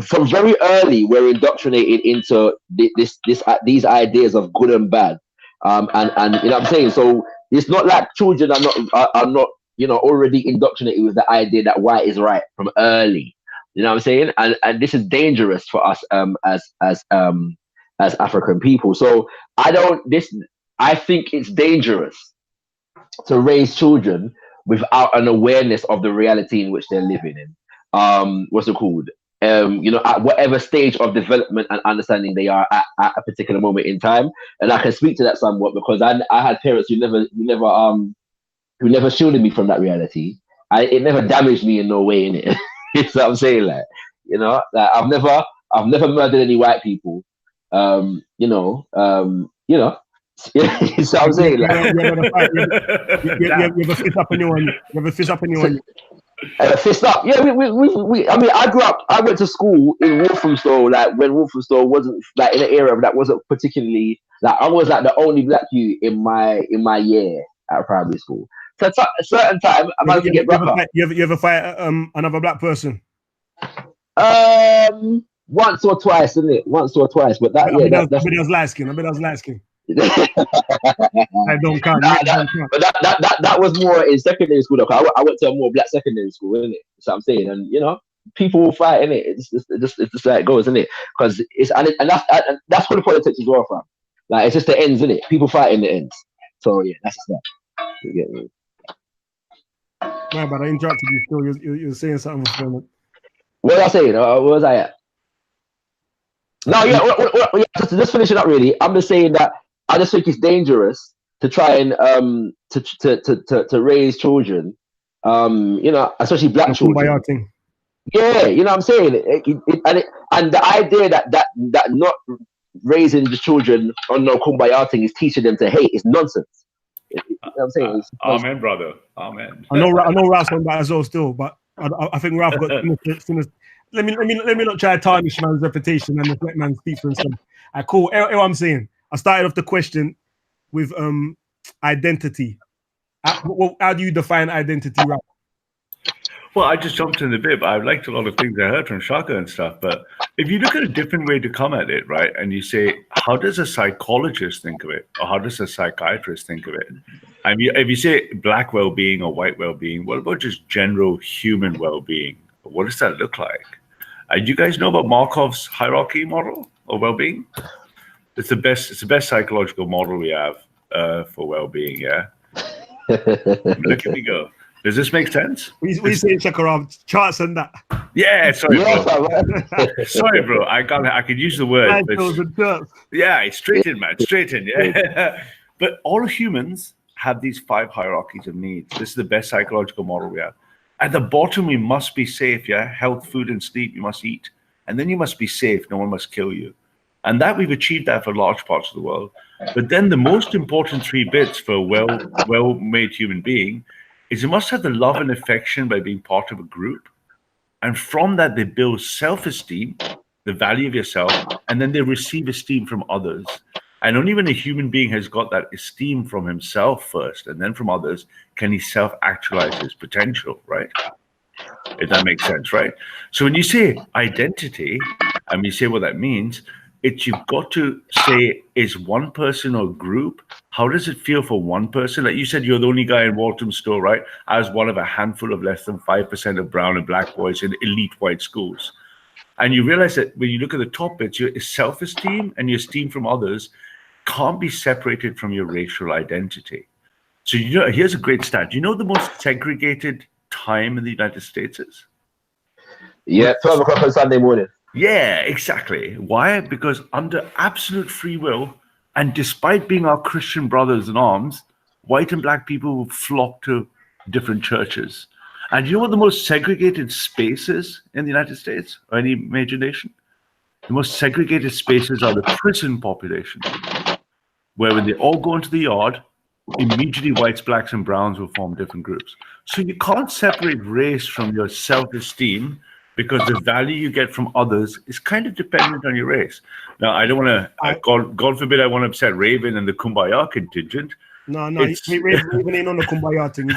from very early, we're indoctrinated into these ideas of good and bad, and you know what I'm saying. So It's not like children are not already indoctrinated with the idea that white is right from early. You know what I'm saying? And this is dangerous for us as African people. So I think it's dangerous to raise children without an awareness of the reality in which they're living in. What's it called? At whatever stage of development and understanding they are at a particular moment in time. And I can speak to that somewhat because I had parents who never shielded me from that reality. It never damaged me in no way in it. You know what I'm saying? Like I've never murdered any white people. You know what I'm saying? You have a fist up anyone. You have a fist up anyone. Fist up. Yeah, we I mean, I went to school in Walthamstow, like when Walthamstow wasn't like in an era that wasn't particularly like I was like the only black youth in my year at primary school. So at a certain time, I managed to get brought up. You ever fight another black person? Once or twice, isn't it? Once or twice, but that was light skin. I was light skin. I don't count. But that was more in secondary school though. I went to a more black secondary school, isn't it? That's what I'm saying. And people will fight, innit? It's just like it goes, isn't it? Because that's what the politics is all from. Like it's just the ends, isn't it? People fight in the ends. So yeah, that's just that. You get me? No, but I interrupted you. Still, you're saying something. What was I saying? Where was I at? No, yeah. Just finish it up. Really, I'm just saying that I just think it's dangerous to try and to raise children, especially black children. Yeah, you know what I'm saying. And the idea that not raising the children on no kumbaya thing is teaching them to hate is nonsense. You know what I'm saying? Amen, brother. Amen. I know Ralph's on that as well still, but I think Ralph got let me not try to tarnish man's reputation and let man speak for himself. Cool. What I'm saying. I started off the question with identity. How do you define identity, Ralph? Well, I just jumped in a bit, but I liked a lot of things I heard from Shaka and stuff. But if you look at a different way to come at it, right, and you say, how does a psychologist think of it? Or how does a psychiatrist think of it? I mean, if you say black well-being or white well-being, what about just general human well-being? What does that look like? Do you guys know about Markov's hierarchy model of well-being? It's the best psychological model we have for well-being, yeah? Look at me go. Does this make sense? We say check around charts and that. Yeah, sorry, bro. Sorry, bro. I could use the word. Yeah, it's straight in, man. Straight in, yeah. But all humans have these 5 hierarchies of needs. This is the best psychological model we have. At the bottom, we must be safe, yeah? Health, food, and sleep, you must eat. And then you must be safe. No one must kill you. And that we've achieved that for large parts of the world. But then the most important 3 bits for a well-made human being is you must have the love and affection by being part of a group. And from that, they build self-esteem, the value of yourself, and then they receive esteem from others. And only when a human being has got that esteem from himself first, and then from others, can he self-actualize his potential, right? If that makes sense, right? So when you say identity, and you say what that means, you've got to say, is one person or group, how does it feel for one person? Like you said, you're the only guy in Walthamstow, right? I was one of a handful of less than 5% of brown and black boys in elite white schools. And you realize that when you look at the top bits, your self-esteem and your esteem from others can't be separated from your racial identity. So here's a great stat. Do you know the most segregated time in the United States is? Yeah, 12 o'clock on Sunday morning. Yeah, exactly. Why? Because under absolute free will, and despite being our Christian brothers in arms, white and black people will flock to different churches. And you know what the most segregated space is in the United States or any major nation? The most segregated spaces are the prison population, where when they all go into the yard, immediately whites, blacks, and browns will form different groups. So you can't separate race from your self-esteem, because the value you get from others is kind of dependent on your race. Now, I don't want to, God forbid I want to upset Raven and the Kumbaya contingent. No, Raven ain't on the Kumbaya thing.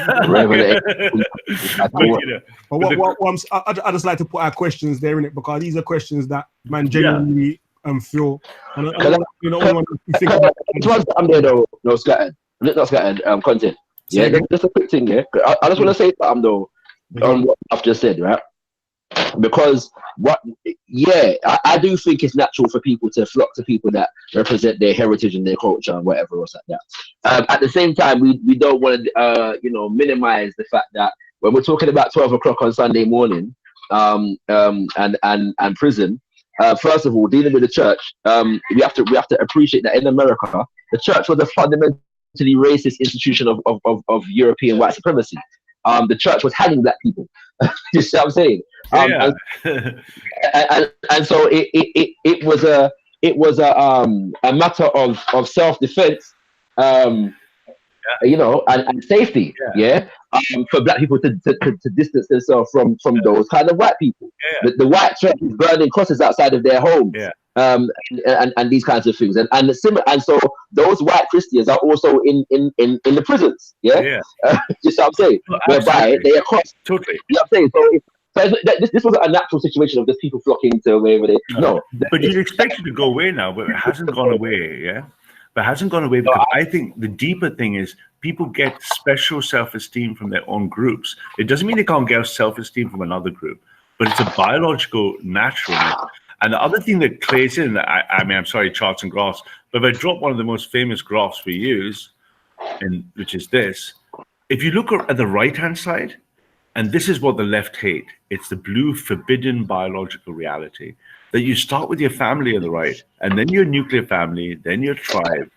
I just like to put our questions there in it, because these are questions that man genuinely feel. And you know, when you think about I'm there though, no, Scott. not scattered content. Yeah, just a quick thing. Yeah, I just want to say something though on what I've just said, right? Because I do think it's natural for people to flock to people that represent their heritage and their culture and whatever else like that. At the same time, we don't want to minimize the fact that when we're talking about 12 o'clock on Sunday morning, and prison. First of all, dealing with the church, we have to appreciate that in America, the church was a fundamentally racist institution of European white supremacy. The church was hanging black people. You see what I'm saying? And so it was a matter of self-defense, and safety. For black people to distance themselves from those kind of white people. The white church is burning crosses outside of their homes. And these kinds of things, and so those white Christians are also in the prisons. Just what I'm saying, whereby they are crossed. Totally. You know what I'm saying? So this wasn't a natural situation of just people flocking to wherever they. No, but you'd expect it to go away now, but it hasn't gone away. But it hasn't gone away because I think the deeper thing is people get special self-esteem from their own groups. It doesn't mean they can't get self-esteem from another group, but it's a biological naturalness. And the other thing that plays in, I mean, I'm sorry, charts and graphs, but if I drop one of the most famous graphs we use, which is this, if you look at the right-hand side, and this is what the left hate, it's the blue forbidden biological reality, that you start with your family on the right, and then your nuclear family, then your tribe,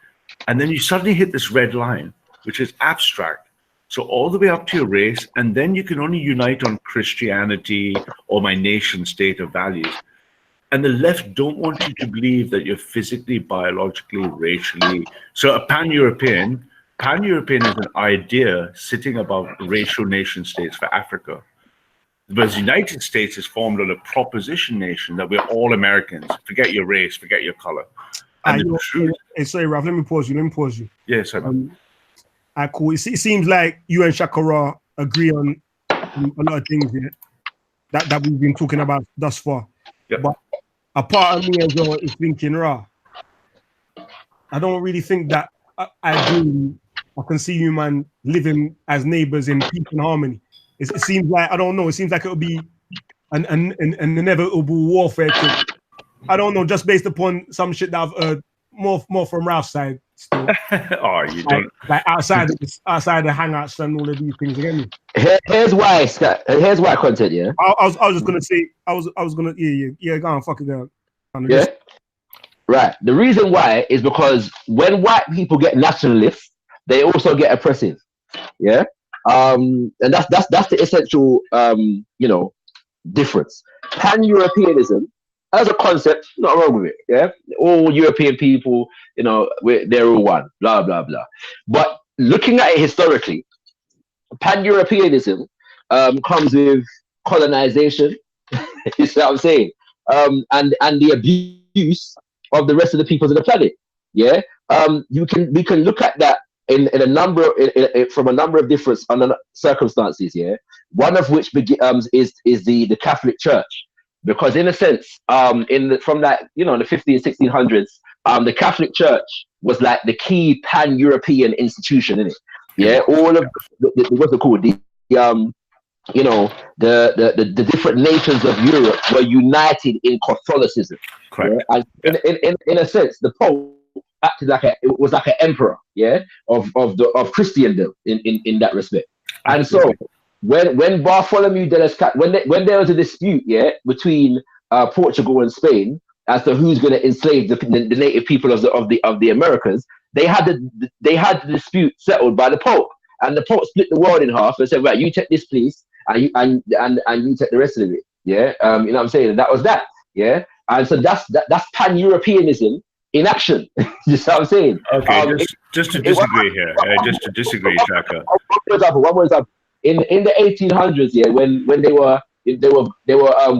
and then you suddenly hit this red line, which is abstract. So all the way up to your race, and then you can only unite on Christianity or my nation state of values. And the left don't want you to believe that you're physically, biologically, racially. So a pan-European is an idea sitting above racial nation states for Africa. Whereas the United States is formed on a proposition nation that we're all Americans. Forget your race, forget your color. And the truth. Hey, sorry, Ralph, let me pause you. Yes, sir. Cool. It seems like you and Shakara agree on a lot of things here that we've been talking about thus far. Yep. But a part of me as well is thinking, I don't really think that I can see you, man, living as neighbors in peace and harmony. It seems like, I don't know, it seems like it'll be an inevitable warfare thing. I don't know, just based upon some shit that I've heard more from Ralph's side still. You don't. Like outside the hangouts and all of these things again. Here's why, Scott. Here's why content, yeah. I was just gonna say, I was gonna go on, fuck it down. Yeah. Right. The reason why is because when white people get nationalists, they also get oppressive. Yeah. And that's the essential difference. Pan-Europeanism as a concept, not wrong with it. Yeah. All European people, they're all one. Blah blah blah. But looking at it historically, Pan-Europeanism comes with colonization. You see what I'm saying? And the abuse of the rest of the peoples of the planet. Yeah. We can look at that in a number from a number of different circumstances. Yeah. One of which is the Catholic Church, because in a sense, from the 1500s, 1600s, the Catholic Church was like the key pan-European institution, isn't it? Yeah. All of what's it called? The different nations of Europe were united in Catholicism. Correct. Yeah? And in a sense, the Pope acted like an emperor, yeah, of Christendom in that respect. And so when Bartholomew de las when there was a dispute, yeah, between Portugal and Spain as to who's going to enslave the native people of the Americas, they had the dispute settled by the Pope, and the Pope split the world in half and said, right, you take this piece, and you take the rest of it. Yeah, you know what I'm saying? And that was that. Yeah, and so that's pan-Europeanism in action. You see what I'm saying? Okay, just to disagree here. Just to disagree, Shaka. One more example. In the 1800s, yeah, when they were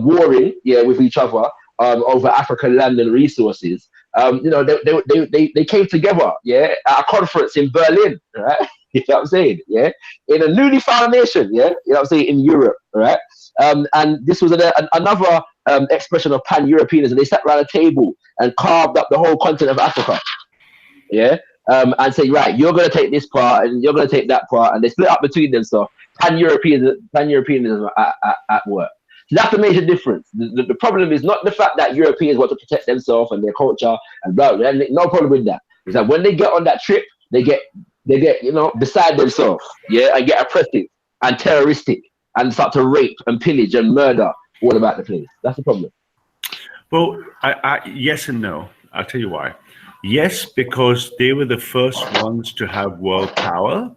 warring, yeah, with each other over African land and resources. They came together, yeah, at a conference in Berlin, right? You know what I'm saying? Yeah, in a newly found nation, yeah, you know what I'm saying, in Europe, right? And this was another expression of pan-Europeanism. They sat around a table and carved up the whole continent of Africa, yeah. and say, right, you're going to take this part and you're going to take that part, and they split up between themselves. Pan-Europeanism at work. So that's the major difference. The problem is not the fact that Europeans want to protect themselves and their culture and blah, blah, blah. No problem with that. It's that when they get on that trip, they get beside themselves, and get oppressive and terroristic and start to rape and pillage and murder all about the place. That's the problem. Well, yes and no. I'll tell you why. Yes, because they were the first ones to have world power.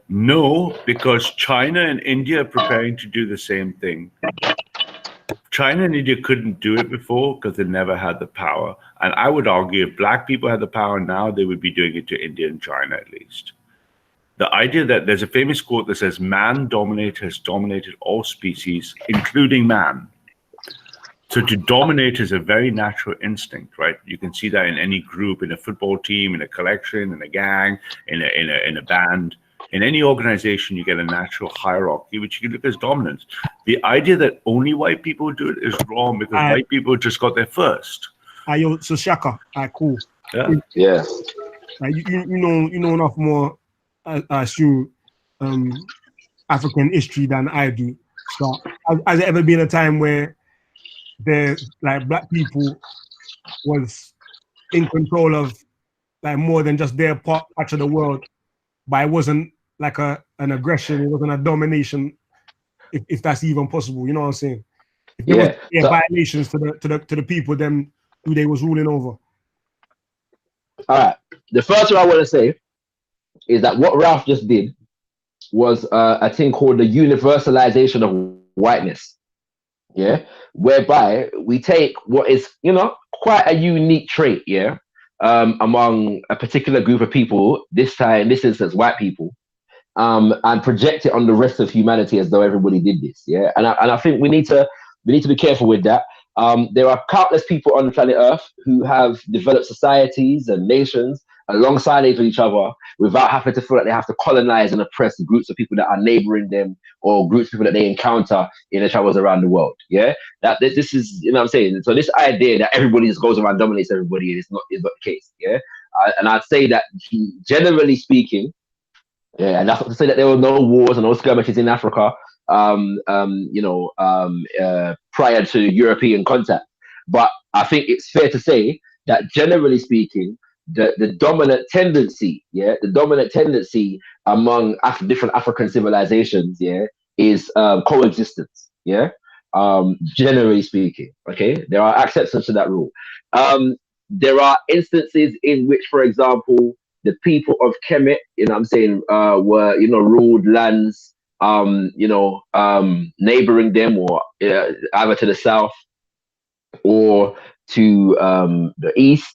No, because China and India are preparing to do the same thing. China and India couldn't do it before because they never had the power. And I would argue if black people had the power now, they would be doing it to India and China at least. The idea that there's a famous quote that says, man has dominated all species, including man. So to dominate is a very natural instinct, right? You can see that in any group, in a football team, in a collection, in a gang, in a band. In any organization, you get a natural hierarchy, which you can look as dominance. The idea that only white people do it is wrong because white people just got there first. So Shaka, cool. Yeah. Yeah. You know enough more, I assume, African history than I do. So has there ever been a time where black people was in control of more than just their part of the world, but it wasn't like an aggression, it wasn't a domination, if that's even possible, you know what I'm saying? If there was violations to the people them who they was ruling over. All right. The first thing I want to say is that what Ralph just did was a thing called the universalization of whiteness. Yeah, whereby we take what is, quite a unique trait, among a particular group of people, this instance, white people, and project it on the rest of humanity as though everybody did this, and I think we need to be careful with that. There are countless people on the planet Earth who have developed societies and nations alongside each other without having to feel like they have to colonize and oppress groups of people that are neighboring them or groups of people that they encounter in their travels around the world. That this is, what I'm saying. So this idea that everybody just goes around and dominates everybody is not the case. And I'd say that generally speaking, and that's not to say that there were no wars and no skirmishes in Africa, prior to European contact. But I think it's fair to say that generally speaking, the dominant tendency among different African civilizations, is coexistence. Generally speaking, okay, there are exceptions to that rule. There are instances in which, for example, the people of Kemet, were ruled lands, neighboring them, or either to the south or to the east.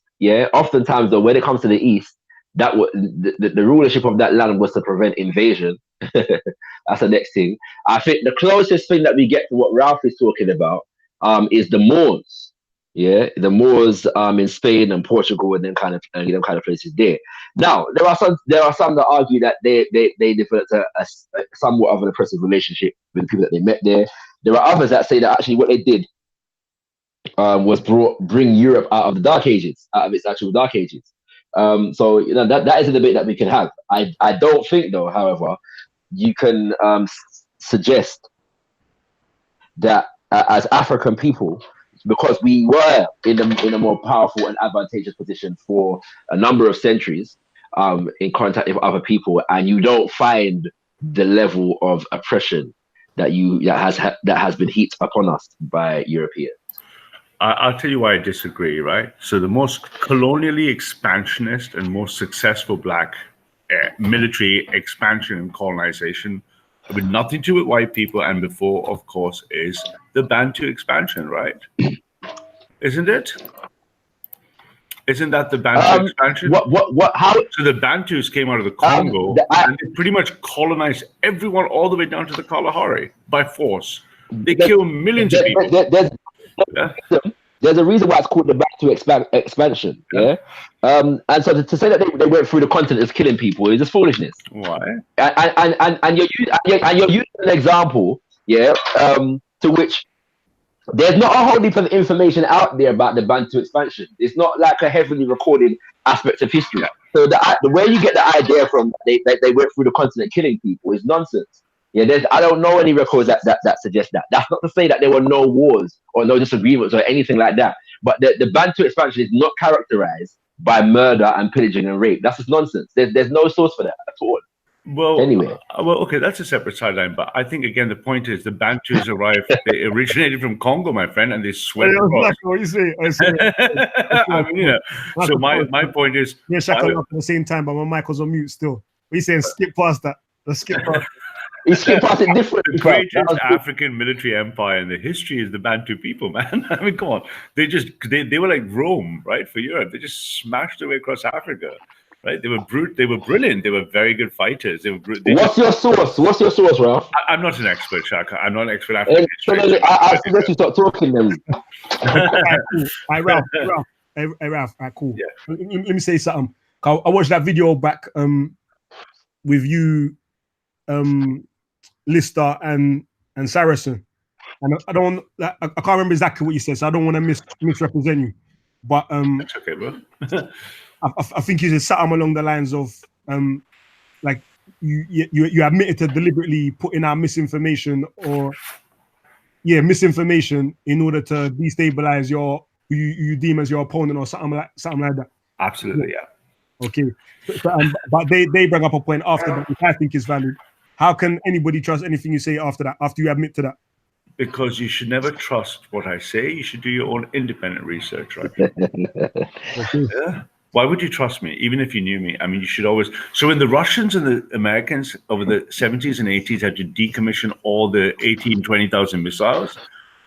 Oftentimes though, when it comes to the east, that the rulership of that land was to prevent invasion. That's the next thing. I think the closest thing that we get to what Ralph is talking about is the Moors. The Moors in Spain and Portugal and them kind of places there. Now there are some that argue that they developed a somewhat of an oppressive relationship with the people that they met there. There are others that say that actually what they did was bring Europe out of the Dark Ages, out of its actual Dark Ages. So that is a debate that we can have. I don't think though, however, you can suggest that as African people, because we were in a more powerful and advantageous position for a number of centuries, in contact with other people, and you don't find the level of oppression that has been heaped upon us by Europeans. I'll tell you why I disagree, right? So the most colonially expansionist and most successful black military expansion and colonization with nothing to do with white people, and before, of course, is the Bantu expansion, right? Isn't it? Isn't that the Bantu expansion? How? So the Bantus came out of the Congo and they pretty much colonized everyone all the way down to the Kalahari by force. They killed millions of people. There's a reason why it's called the Bantu expansion. And so to say that they went through the continent is killing people is just foolishness. Why? And you're using an example, to which there's not a whole heap of information out there about the Bantu expansion. It's not like a heavily recorded aspects of history. So the way you get the idea from they went through the continent killing people is nonsense. Yeah, I don't know any records that suggest that. That's not to say that there were no wars or no disagreements or anything like that. But the Bantu expansion is not characterized by murder and pillaging and rape. That's just nonsense. There's no source for that at all. Well, anyway, okay, that's a separate sideline. But I think again, the point is the Bantus arrived. They originated from Congo, my friend, and they swept across. What you say? I mean, so my point is, yeah, Shaka at the same time, but my mic was on mute still. What you saying? Skip past that. Let's skip past. He skipped past it different. The greatest African military empire in the history is the Bantu people, man. I mean, come on. They were like Rome, right, for Europe. They just smashed their way across Africa. Right, they were brilliant. They were very good fighters. What's your source? What's your source, Ralph? I'm not an expert, Shaka. I'm not an expert African history. I suggest you start talking then. Hey, Ralph. Hey, Ralph. All right, cool. Yeah. Let me say something. I watched that video back with you, Lister and Saracen, and I don't. I can't remember exactly what you said, so I don't want to misrepresent you. But that's okay, bro. I think you said something along the lines of like you admitted to deliberately putting out misinformation in order to destabilize who you deem as your opponent or something like that. Absolutely, yeah. Okay, but they bring up a point after that which I think is valid. How can anybody trust anything you say after that? After you admit to that? Because you should never trust what I say. You should do your own independent research, right? Okay. Yeah. Why would you trust me, even if you knew me? I mean, you should always. So when the Russians and the Americans over the 70s and 80s had to decommission all the 20,000 missiles,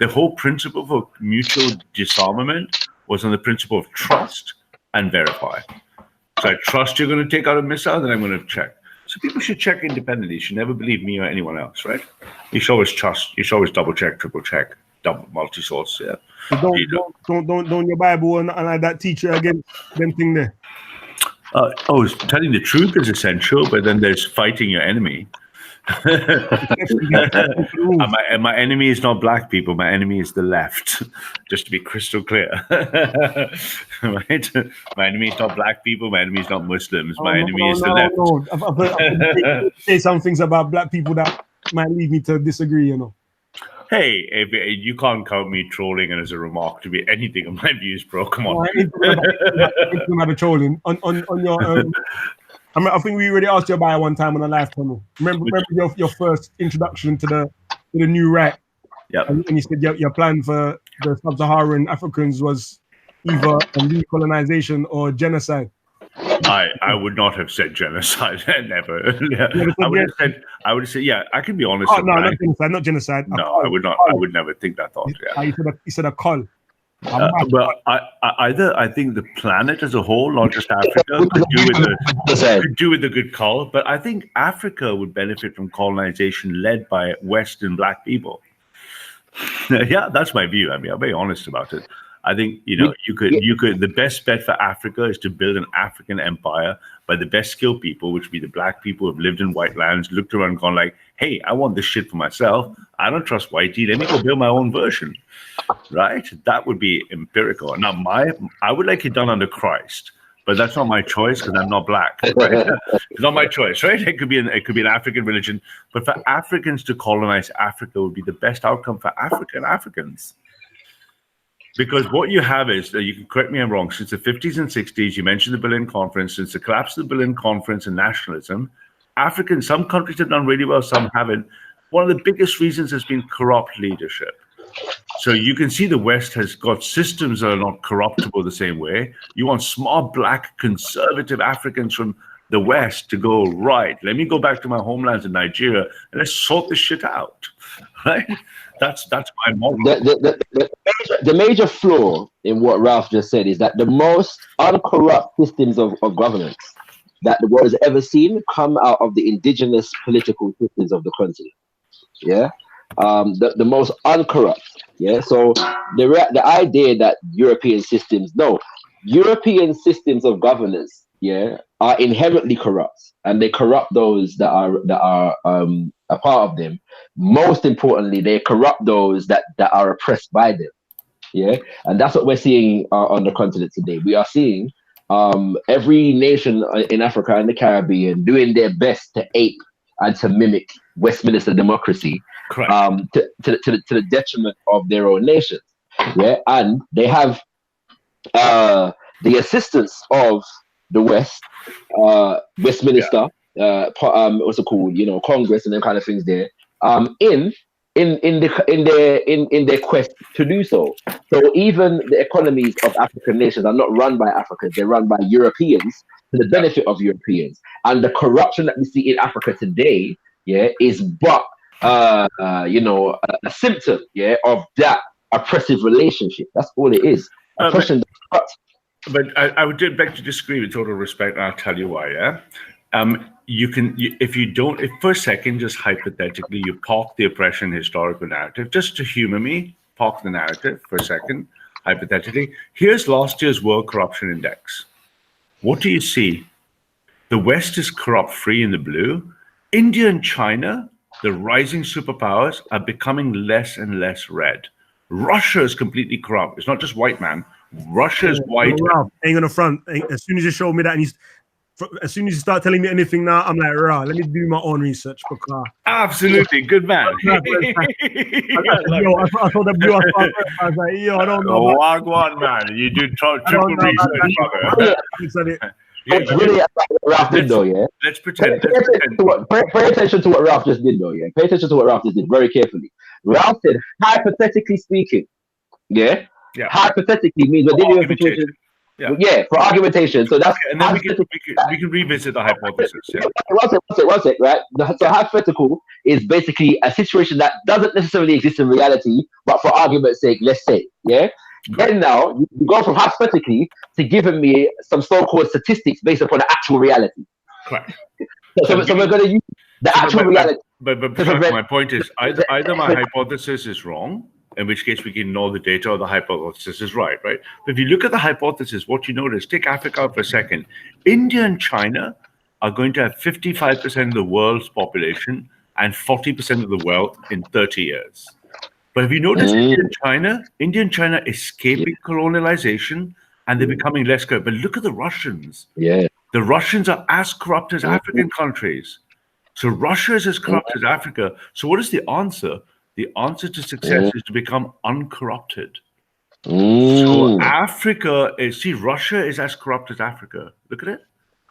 the whole principle for mutual disarmament was on the principle of trust and verify. So I trust you're going to take out a missile, then I'm going to check. So people should check independently. You should never believe me or anyone else, right? You should always trust. You should always double check, triple check, double multi-source. Yeah. So don't your Bible and like that teacher again them thing there. Telling the truth is essential, but then there's fighting your enemy. and my enemy is not black people. My enemy is the left. Just to be crystal clear, right? My enemy is not black people. My enemy is not Muslims. My enemy is the left. No. I've say some things about black people that might lead me to disagree. You know. Hey, you can't count me trolling and as a remark to be anything of my views, bro. Come on. Not trolling on your. I think we already asked you about it one time on a live panel. Remember your first introduction to the new right? Yeah. And you said your plan for the sub-Saharan Africans was either recolonization or genocide. I would not have said genocide. Never. Yeah. I would have said, yeah, I can be honest. Oh, no, not genocide. No, I would not. I would never think that thought. Yeah. You said a call. But I think the planet as a whole, not just Africa, could do with a good call. But I think Africa would benefit from colonization led by Western black people. Yeah, that's my view. I mean, I'm very honest about it. I think you could. The best bet for Africa is to build an African empire by the best skilled people, which would be the black people who have lived in white lands, looked around, and gone like, "Hey, I want this shit for myself. I don't trust whitey. Let me go build my own version." Right? That would be empirical. Now, I would like it done under Christ, but that's not my choice because I'm not black. Right? It's not my choice, right? It could be an African religion, but for Africans to colonize Africa would be the best outcome for Africans. Because what you have is, you can correct me if I'm wrong, since the 50s and 60s, you mentioned the Berlin Conference, since the collapse of the Berlin Conference and nationalism, some countries have done really well, some haven't. One of the biggest reasons has been corrupt leadership. So you can see the West has got systems that are not corruptible the same way. You want smart, black, conservative Africans from the West to go, right, let me go back to my homelands in Nigeria and let's sort this shit out, right? That's my model. The major flaw in what Ralph just said is that the most uncorrupt systems of governance that the world has ever seen come out of the indigenous political systems of the continent. Yeah, the most uncorrupt. Yeah, so the idea that European systems of governance, yeah, are inherently corrupt, and they corrupt those that are a part of them. Most importantly, they corrupt those that are oppressed by them. Yeah, and that's what we're seeing on the continent today. We are seeing every nation in Africa and the Caribbean doing their best to ape and to mimic Westminster democracy, to the detriment of their own nations. Yeah, and they have the assistance of the West, Westminster, what's it called? You know, Congress and them kind of things there. In their quest to do so. So even the economies of African nations are not run by Africans; they're run by Europeans to the benefit of Europeans. And the corruption that we see in Africa today, is but you know, a symptom, of that oppressive relationship. That's all it is. Oppression. But I would beg to disagree with total respect, and I'll tell you why. Yeah. If for a second, just hypothetically, you park the oppression historical narrative, just to humor me, park the narrative for a second, hypothetically. Here's last year's World Corruption Index. What do you see? The West is corrupt free in the blue. India and China, the rising superpowers, are becoming less and less red. Russia is completely corrupt. It's not just white man. Russia is white. Hang on the front. As soon as you show me that, and as soon as you start telling me anything now, I'm like, rah, let me do my own research. Because absolutely, good man. I thought that blew us up. I was like, yo, I don't know. Wagwan, man. You do triple research, brother. It's really Ralph did, though, yeah? Let's pretend. Pay attention to what Ralph just did, though, yeah? Pay attention to what Ralph just did very carefully. Ralph said, hypothetically speaking, yeah? Hypothetically means we're dealing with a situation. Yeah, for argumentation. So that's and then we can revisit the hypothesis. Yeah. One sec, right? So hypothetical is basically a situation that doesn't necessarily exist in reality, but for argument's sake, let's say, yeah. Then now you go from hypothetically to giving me some so-called statistics based upon the actual reality. Correct. So we're going to use the actual reality. But my point is either my hypothesis is wrong, in which case we can ignore the data, or the hypothesis is right? But if you look at the hypothesis, what you notice, take Africa out for a second. India and China are going to have 55% of the world's population and 40% of the wealth in 30 years. But have you noticed India and China escaping colonialization, and they're becoming less corrupt? But look at the Russians. Yeah. The Russians are as corrupt as African countries. So Russia is as corrupt as Africa. So what is the answer? The answer to success is to become uncorrupted. So Africa Russia is as corrupt as Africa. Look at it.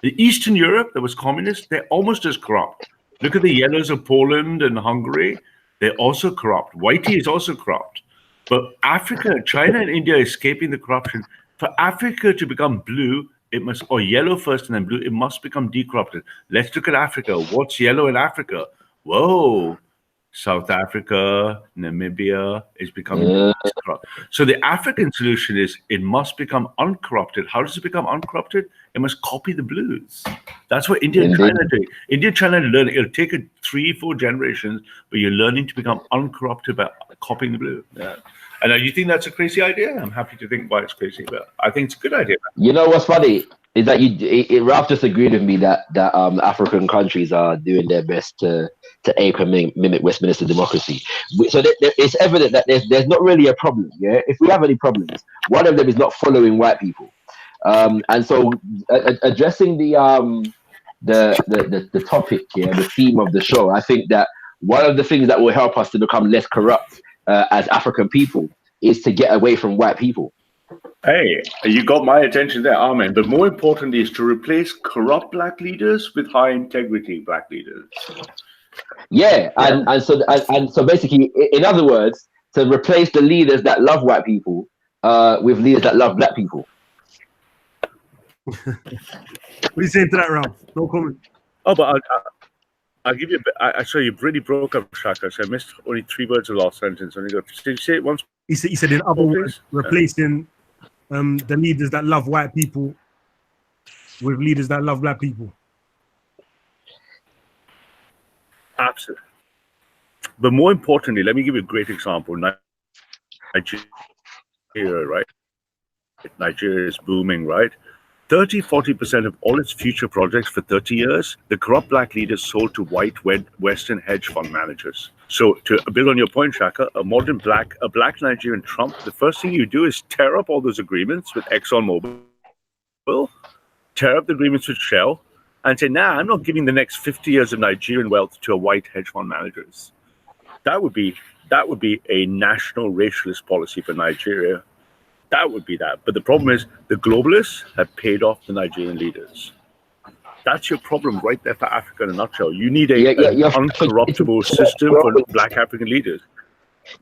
The Eastern Europe that was communist, they're almost as corrupt. Look at the yellows of Poland and Hungary. They're also corrupt. Whitey is also corrupt. But Africa, China and India are escaping the corruption. For Africa to become blue, it must, or yellow first and then blue, it must become decorrupted. Let's look at Africa. What's yellow in Africa? Whoa. South Africa, Namibia is becoming corrupt. So the African solution is it must become uncorrupted. How does it become uncorrupted? It must copy the blues. That's what India and China do. India and China learn. It'll take 3-4 generations, but you're learning to become uncorrupted by copying the blue. Yeah. And you think that's a crazy idea? I'm happy to think why it's crazy, but I think it's a good idea. You know what's funny is that Ralph just agreed with me that African countries are doing their best to ape and mimic Westminster democracy. So it's evident that there's not really a problem. Yeah, if we have any problems, one of them is not following white people. And so addressing the topic here, the theme of the show, I think that one of the things that will help us to become less corrupt as African people is to get away from white people. Hey, you got my attention there, amen. But more importantly is to replace corrupt black leaders with high integrity black leaders. Yeah, and so basically, in other words, to replace the leaders that love white people with leaders that love black people. What are you saying to that, Ralph? No comment. Oh, but I'll give you. I saw you really broke up, Shaka. So I missed only 3 words of the last sentence. Did you say it once? He said in other words, replacing the leaders that love white people with leaders that love black people. Absolutely. But more importantly, let me give you a great example. Nigeria, right? Nigeria is booming, right? 30-40% of all its future projects for 30 years, the corrupt black leaders sold to white Western hedge fund managers. So to build on your point, Shaka, a black Nigerian Trump, the first thing you do is tear up all those agreements with ExxonMobil tear up the agreements with Shell, and say, nah, I'm not giving the next 50 years of Nigerian wealth to a white hedge fund managers. That would be a national racialist policy for Nigeria. That would be that. But the problem is the globalists have paid off the Nigerian leaders. That's your problem right there for Africa in a nutshell. You need an uncorruptible system for black African leaders.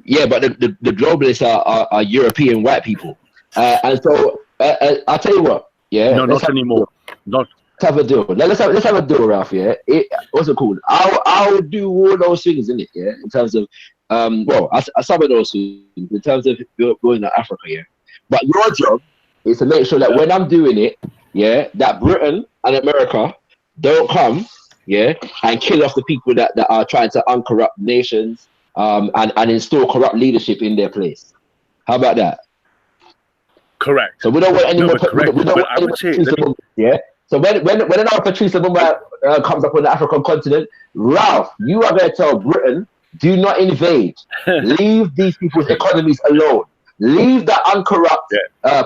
Yeah, but the globalists are European white people. And so I'll tell you what. Yeah, no, not anymore. Let's have a deal. Let's have a deal, Ralph. Yeah, what's it called? I'll do all those things in it. Yeah, in terms of some of those things in terms of going to Africa. Yeah, but your job is to make sure that when I'm doing it, yeah, that Britain and America don't come, yeah, and kill off the people that are trying to uncorrupt nations, and install corrupt leadership in their place. How about that? Correct. So we don't want anyone. Yeah. So when our Patrice Lumumba comes up on the African continent, Ralph, you are going to tell Britain, do not invade. Leave these people's economies alone. Leave the uncorrupt,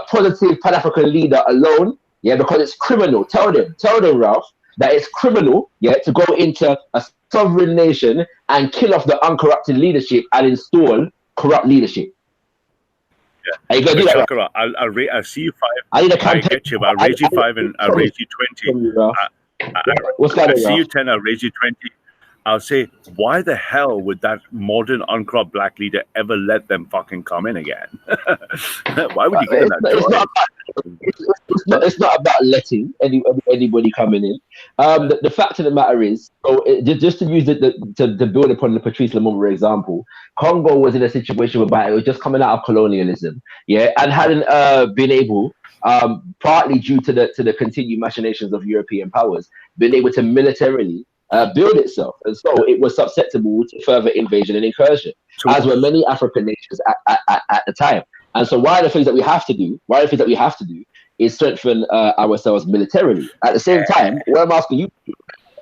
positive Pan-African leader alone. Yeah, because it's criminal. Tell them, Ralph, that it's criminal. Yeah, to go into a sovereign nation and kill off the uncorrupted leadership and install corrupt leadership. Yeah. Are you gonna do that? Shakara, I'll see you 5. I need a I'll get you. I'll raise you 5 and I'll raise you 20. What's that? I'll see you 10. I'll raise you 20. I'll say, why the hell would that modern uncorrupt black leader ever let them fucking come in again? Why would you get that? It's not about letting anybody coming in. The fact of the matter is, just to use to build upon the Patrice Lumumba example, Congo was in a situation whereby it was just coming out of colonialism, yeah, and hadn't been able, partly due to the continued machinations of European powers, been able to militarily build itself, and so it was susceptible to further invasion and incursion, as were many African nations at the time. And so one of the things that we have to do is strengthen ourselves militarily. At the same time, what I'm asking you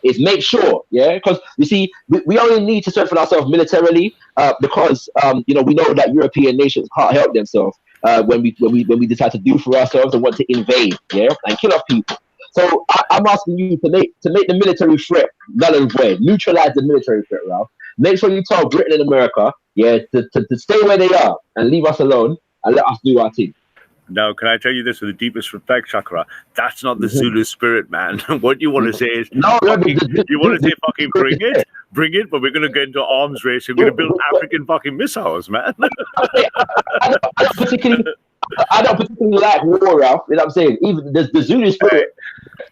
is make sure, yeah, because you see, we only need to strengthen ourselves militarily because we know that European nations can't help themselves when we decide to do for ourselves and want to invade, yeah, and kill off people. So I'm asking you to make the military threat null and void, neutralize the military threat, Ralph. Make sure you tell Britain and America, yeah, to stay where they are and leave us alone and let us do our thing. Now, can I tell you this with the deepest respect, Chakra? That's not the Zulu spirit, man. What you want to say is, you want to say fucking bring it, but we're going to get into arms race. We're going to build African fucking missiles, man. I don't particularly like war, Ralph. You know what I'm saying? Even the Zulu spirit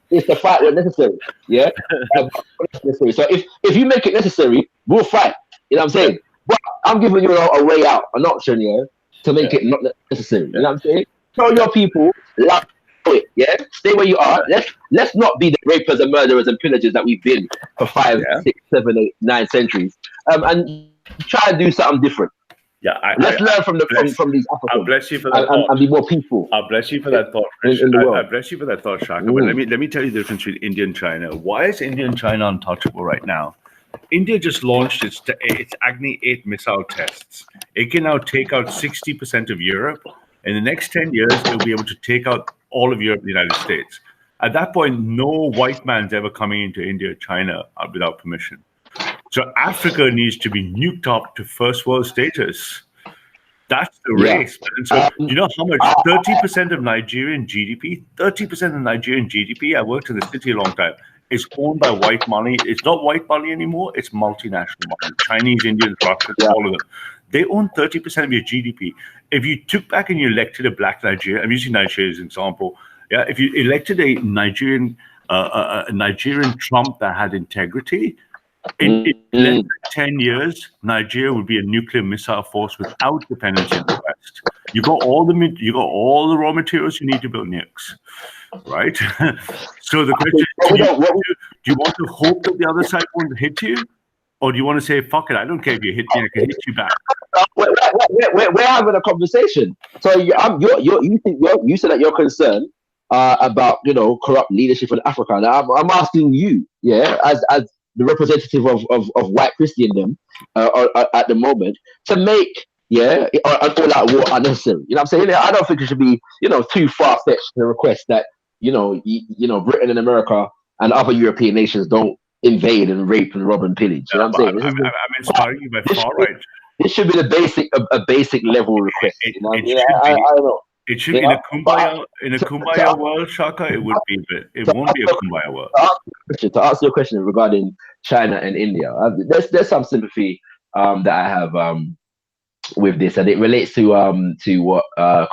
is to fight when necessary. Yeah. So if you make it necessary, we'll fight. You know what I'm saying? But I'm giving you a way out, an option, yeah, to make it not necessary. You know what I'm saying? Tell your people, love it, yeah. Stay where you are. Let's not be the rapers and murderers and pillagers that we've been for 5, 6, 7, 8, 9 centuries. And try and do something different. Yeah, let's learn from these Africans. I'll bless you for that and be more peaceful. I'll bless you for that thought. I bless you for that thought, Shaka. But let me tell you the difference between India and China. Why is India and China untouchable right now? India just launched its Agni 8 missile tests. It can now take out 60% of Europe. In the next 10 years, it'll be able to take out all of Europe, the United States. At that point, no white man's ever coming into India or China without permission. So Africa needs to be nuked up to first world status. That's the race. And so you know how much? 30% of Nigerian GDP, 30% of Nigerian GDP, I worked in the city a long time, is owned by white money. It's not white money anymore. It's multinational money. Chinese, Indians, Russians, all of them. They own 30% of your GDP. If you took back and you elected a black Nigerian, I'm using Nigeria as an example. Yeah, if you elected a Nigerian Trump that had integrity, in less than 10 years, Nigeria would be a nuclear missile force without dependency on the West. You got all the raw materials you need to build nukes, right? So the question is, do you want to hope that the other side won't hit you? Or do you want to say, fuck it, I don't care if you hit me, I can hit you back? We're having a conversation. So you said that you're concerned about corrupt leadership in Africa. Now I'm asking you, yeah, as the representative of white Christendom at the moment, to make an all-out war unnecessary. You know what I'm saying? I don't think it should be too far-fetched to request that Britain and America and other European nations don't invade and rape and rob and pillage. You know what I'm saying? I'm inspiring you by far right. This should be a basic level request. It don't know. It should be in a kumbaya world, Shaka. It would be, but it won't be a kumbaya world. To answer your question regarding China and India, there's some sympathy that I have with this, and it relates to what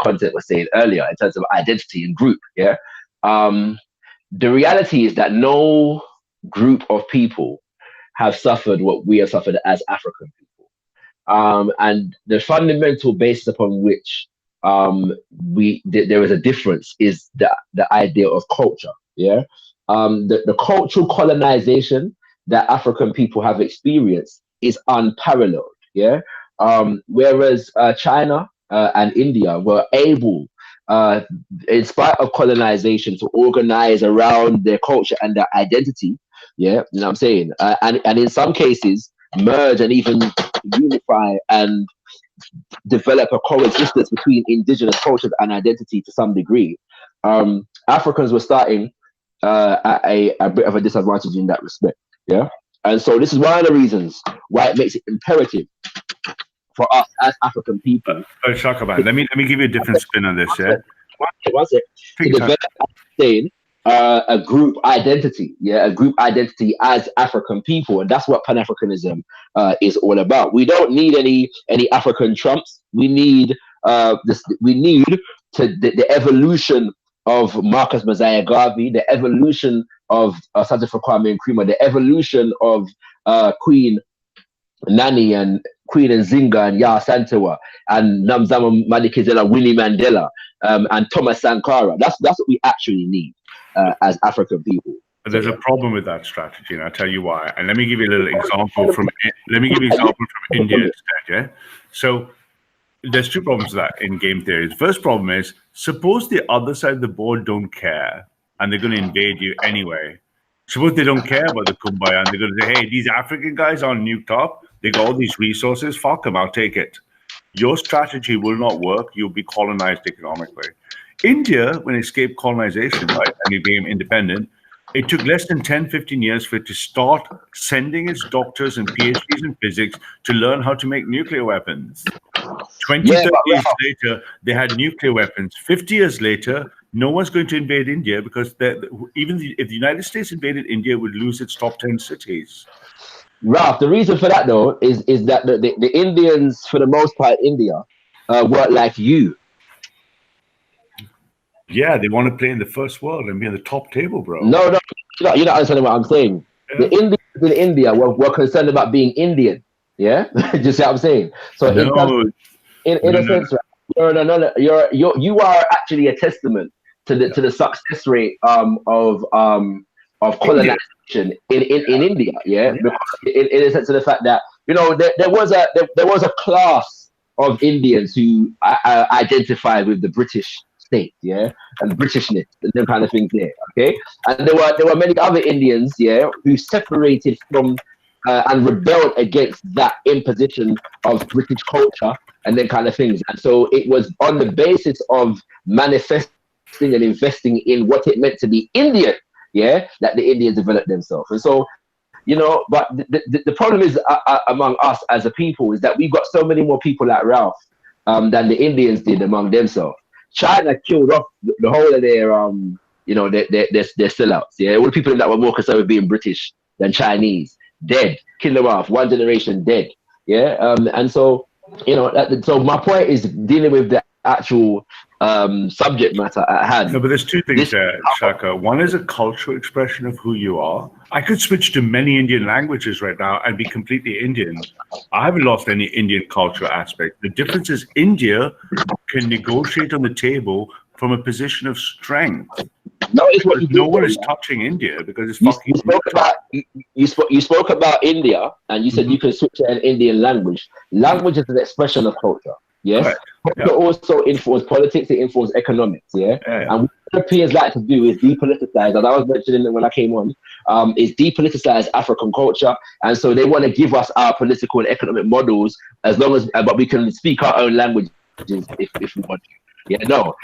Content was saying earlier in terms of identity and group. Yeah, the reality is that no group of people have suffered what we have suffered as African people, and the fundamental basis upon which there is a difference is the idea of culture. Yeah, the cultural colonization that African people have experienced is unparalleled. Yeah, whereas China and India were able, in spite of colonization, to organize around their culture and their identity. Yeah, you know what I'm saying, and in some cases merge and even unify and develop a coexistence between indigenous cultures and identity to some degree. Africans were starting at a bit of a disadvantage in that respect. Yeah, and so this is one of the reasons why it makes it imperative for us as African people. Shaka, man, let me give you a different spin on this. Yeah, one sec. To develop, a group identity, a group identity as African people, and that's what Pan-Africanism is all about. We don't need any African Trumps. We need the evolution of Marcus Mosiah Garvey, the evolution of Santa Kwame Nkrumah, the evolution of Queen Nani and Queen Nzinga and Yaa Santewa and Namzama Madikizela, Winnie Mandela, and Thomas Sankara. That's what we actually need as African people. But there's a problem with that strategy, and I'll tell you why. And let me give you a little example from India instead. Yeah. So there's two problems with that in game theory. The first problem is, suppose the other side of the board don't care and they're going to invade you anyway. Suppose they don't care about the kumbaya and they're going to say, hey, these African guys aren't nuked up. They got all these resources. Fuck them. I'll take it. Your strategy will not work. You'll be colonized economically. India, when it escaped colonization, right, and it became independent, it took less than 10, 15 years for it to start sending its doctors and PhDs in physics to learn how to make nuclear weapons. 20, 30 years later, they had nuclear weapons. 50 years later, no one's going to invade India because if the United States invaded India, it would lose its top 10 cities. Ralph, the reason for that, though, is that the Indians, for the most part, India, weren't like you. Yeah, they want to play in the first world and be in the top table, bro. No, you're not understanding what I'm saying. Yeah. The Indians in India were concerned about being Indian. Yeah, just see what I'm saying. So in a sense, no, you are actually a testament to the success rate of colonization in India. Yeah, because in a sense of the fact that there was a class of Indians who identified with the British state, and Britishness and them kind of things there, okay? And there were many other Indians, who separated from and rebelled against that imposition of British culture and then kind of things. And so it was on the basis of manifesting and investing in what it meant to be Indian, that the Indians developed themselves. And so, but the problem is among us as a people is that we've got so many more people like Ralph than the Indians did among themselves. China killed off the whole of their sellouts. Yeah, all the people that were more concerned with being British than Chinese, dead, killed them off. One generation dead. Yeah, and so so my point is dealing with the actual subject matter at hand. No, but there's two things there, Shaka. One is a cultural expression of who you are. I could switch to many Indian languages right now and be completely Indian. I haven't lost any Indian cultural aspect. The difference is India can negotiate on the table from a position of strength. No, it's what no one is touching India because it's fucking. You spoke about India and you said you can switch to an Indian language. Language is an expression of culture. Yes, it also influence politics, it influence economics, and what Europeans like to do is depoliticize, as I was mentioning when I came on, is depoliticize African culture, and so they want to give us our political and economic models as long as, but we can speak our own languages if we want to. Yeah, no.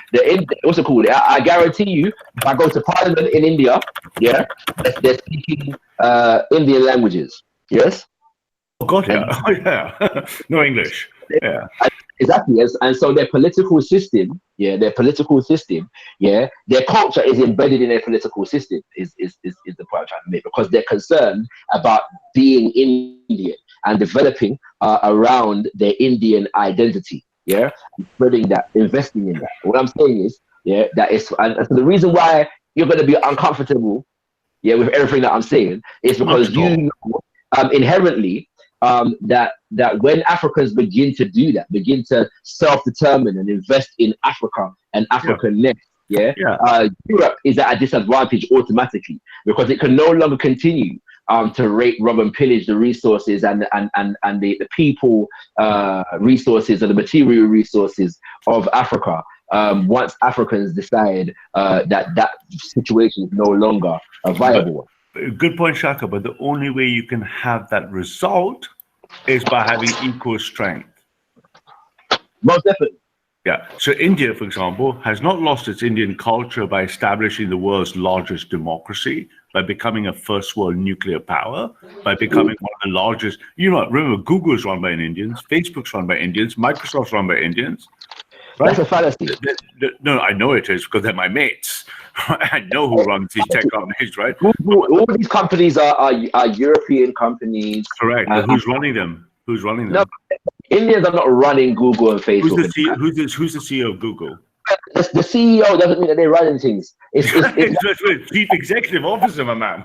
What's it called? I guarantee you, if I go to Parliament in India, yeah, they're speaking Indian languages. Yes. Oh God, yeah, oh, yeah. No English. Yeah. Exactly. Yes. And so their political system, their culture is embedded in their political system. Is the point I'm trying to make, because they're concerned about being Indian and developing around their Indian identity. Yeah, spreading that, investing in that. What I'm saying is, that is, and so the reason why you're going to be uncomfortable, with everything that I'm saying, is because you know, inherently, that when Africans begin to do that, begin to self-determine and invest in Africa and African next, Europe is at a disadvantage automatically, because it can no longer continue to rape, rob, and pillage the resources and the people resources and the material resources of Africa. Once Africans decide that situation is no longer a viable one. Good point, Shaka, but the only way you can have that result is by having equal strength. Most definitely. Yeah. So India, for example, has not lost its Indian culture by establishing the world's largest democracy, by becoming a first world nuclear power, by becoming one of the largest. Remember, Google's run by Indians, Facebook's run by Indians, Microsoft's run by Indians. Right? That's a fallacy. No, I know it is, because they're my mates. I know who runs these tech companies, right? All these companies are European companies. Correct. Who's running them? Who's running them? No, Indians are not running Google and Facebook. Who's the CEO of Google? The CEO doesn't mean that they're running things. It's Chief Executive Officer, my man.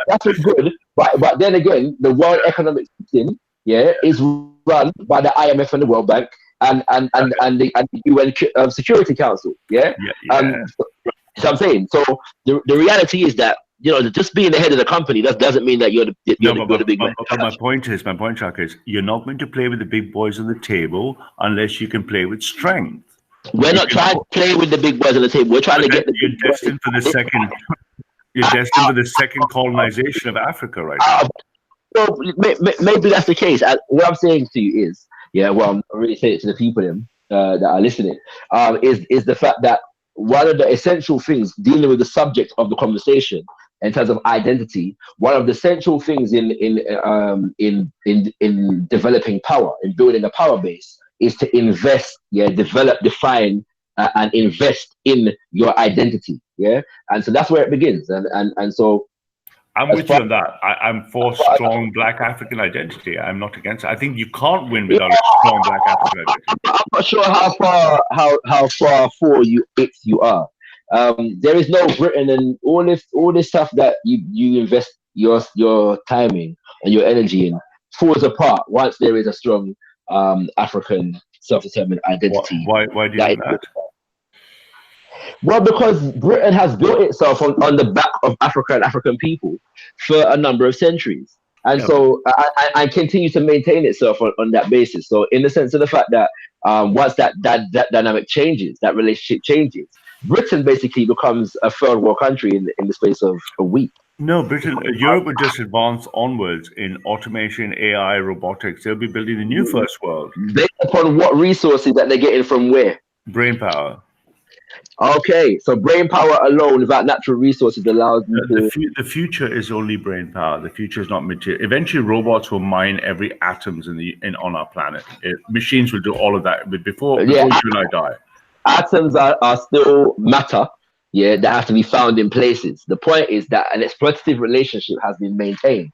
That's good. But then again, the World Economic System, is run by the IMF and the World Bank and the UN Security Council. So I'm saying, so the reality is that, just being the head of the company, that doesn't mean that you're the big man. But my point, Chuck, is you're not going to play with the big boys on the table unless you can play with strength. We're not trying to play with the big boys on the table. We're trying to get You're destined for the second. You're destined for the second colonization of Africa, right now. So maybe that's the case. What I'm saying to you is, I'm really saying it to the people that are listening, is the fact that one of the essential things dealing with the subject of the conversation in terms of identity, one of the essential things in developing power, in building a power base, is to invest, develop, define, and invest in your identity. And so that's where it begins. And so I'm with you on that. I'm for strong Black African identity. I'm not against it. I think you can't win without a strong Black African identity. I'm not sure how far for you are. There is no Britain, and all this stuff that you invest your timing and your energy in falls apart once there is a strong African self-determined identity. Why do you think that? Well, because Britain has built itself on the back of Africa and African people for a number of centuries. And so I continue to maintain itself on that basis. So in the sense of the fact that once that dynamic changes, that relationship changes, Britain basically becomes a third world country in the space of a week. No, Europe would just advance onwards in automation, AI, robotics. They'll be building the new first world. Based upon what resources that they're getting from where? Brain power. Okay, so brain power alone without natural resources allows you to... The future is only brain power. The future is not material. Eventually, robots will mine every atoms on our planet. Machines will do all of that. But before you and I die. Atoms are still matter, that have to be found in places. The point is that an exploitative relationship has been maintained,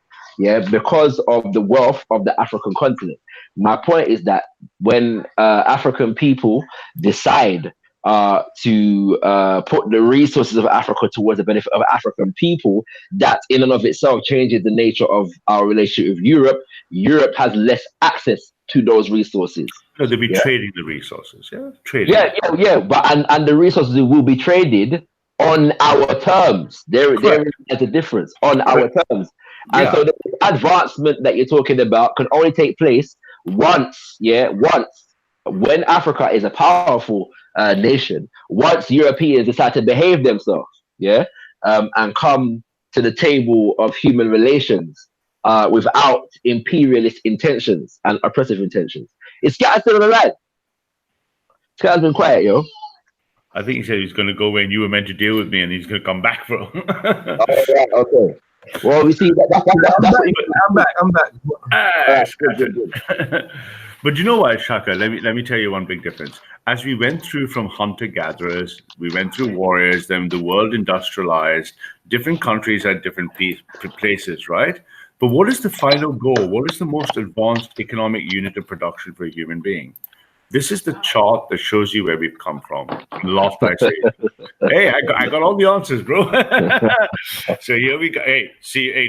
because of the wealth of the African continent. My point is that when African people decide to put the resources of Africa towards the benefit of African people, that in and of itself changes the nature of our relationship with Europe. Europe has less access to those resources. No, they'll be trading the resources. Trading. But and the resources will be traded on our terms. There is a difference on our terms. And so the advancement that you're talking about can only take place once when Africa is a powerful nation, once Europeans decide to behave themselves, and come to the table of human relations without imperialist intentions and oppressive intentions. It's scattered still on the line. Scott's been quiet, yo. I think he said he's going to go away and you were meant to deal with me and he's going to come back, bro. Oh, right, okay. Well, we see that's I'm back. But you know what, Shaka? Let me tell you one big difference. As we went through from hunter-gatherers, we went through warriors, then the world industrialized, different countries had different places, right? But what is the final goal? What is the most advanced economic unit of production for a human being? This is the chart that shows you where we've come from. Last I say, hey, I got all the answers, bro. So here we go. Hey,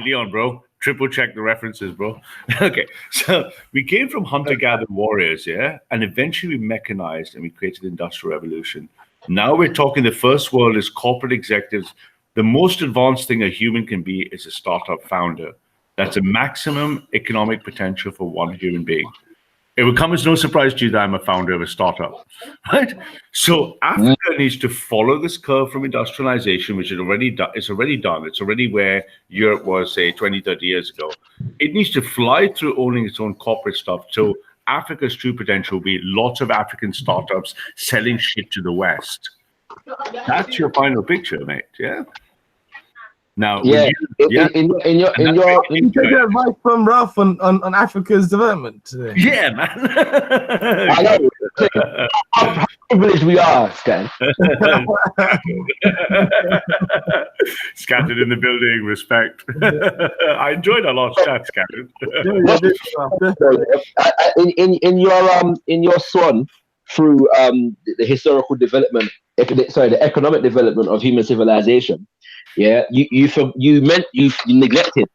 Leon, bro. Triple check the references, bro. Okay, so we came from hunter-gatherer warriors, yeah, and eventually we mechanized and we created the Industrial Revolution. Now we're talking the first world is corporate executives. The most advanced thing a human can be is a startup founder. That's a maximum economic potential for one human being. It would come as no surprise to you that I'm a founder of a startup, right? So Africa needs to follow this curve from industrialization, which is already done. It's already done. It's already where Europe was, say, 20, 30 years ago. It needs to fly through owning its own corporate stuff. So Africa's true potential will be lots of African startups selling shit to the West. That's your final picture, mate. Yeah. Now, in your You take advice from Ralph on Africa's development today. Yeah, man. I know how privileged we are, Scan. Scattered in the building, respect. I enjoyed our last chat, Scattered. In your swan through the historical development, the economic development of human civilization. Yeah, you neglected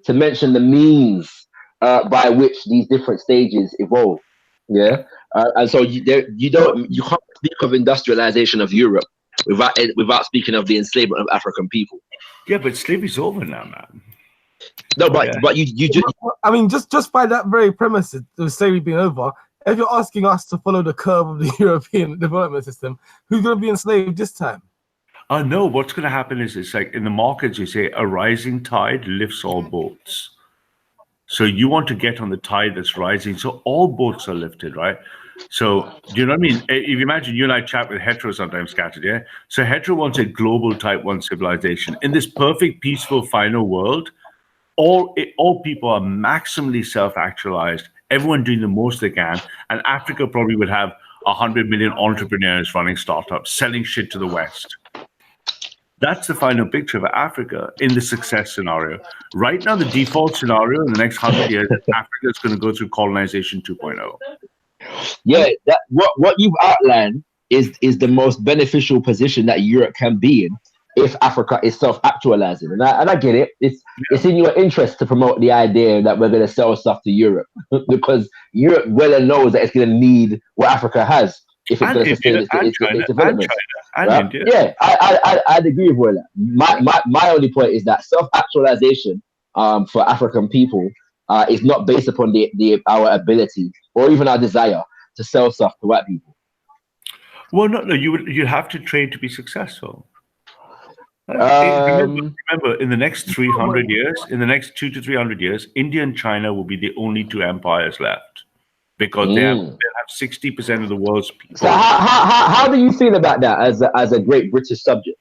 to mention the means by which these different stages evolve. Yeah, and so you can't speak of industrialization of Europe without speaking of the enslavement of African people. Yeah, but slavery's over now, man. No, but you just. I mean, just by that very premise, the slavery being over. If you're asking us to follow the curve of the European development system, who's going to be enslaved this time? No, what's going to happen is it's like in the markets, you say a rising tide lifts all boats. So you want to get on the tide that's rising. So all boats are lifted, right? So do you know what I mean? If you imagine you and I chat with Hetero sometimes, Scattered, yeah? So Hetero wants a global type 1 civilization. In this perfect, peaceful, final world, all people are maximally self-actualized, everyone doing the most they can. And Africa probably would have 100 million entrepreneurs running startups, selling shit to the West. That's the final picture of Africa in the success scenario. Right now, the default scenario in the next 100 years, Africa is going to go through colonization 2.0. Yeah, what you've outlined is the most beneficial position that Europe can be in if Africa is self-actualizing. And I get it. It's in your interest to promote the idea that we're going to sell stuff to Europe because Europe well knows that it's going to need what Africa has if it's going to sustain its development. Right? Yeah, I'd agree with all that. My only point is that self-actualization for African people is not based upon our ability or even our desire to sell stuff to white people. Well, no, you have to trade to be successful. Remember, in the next 300 years, in the next 200 to 300 years, India and China will be the only two empires left because they have 60% of the world's people. So how do you feel about that as a great British subject?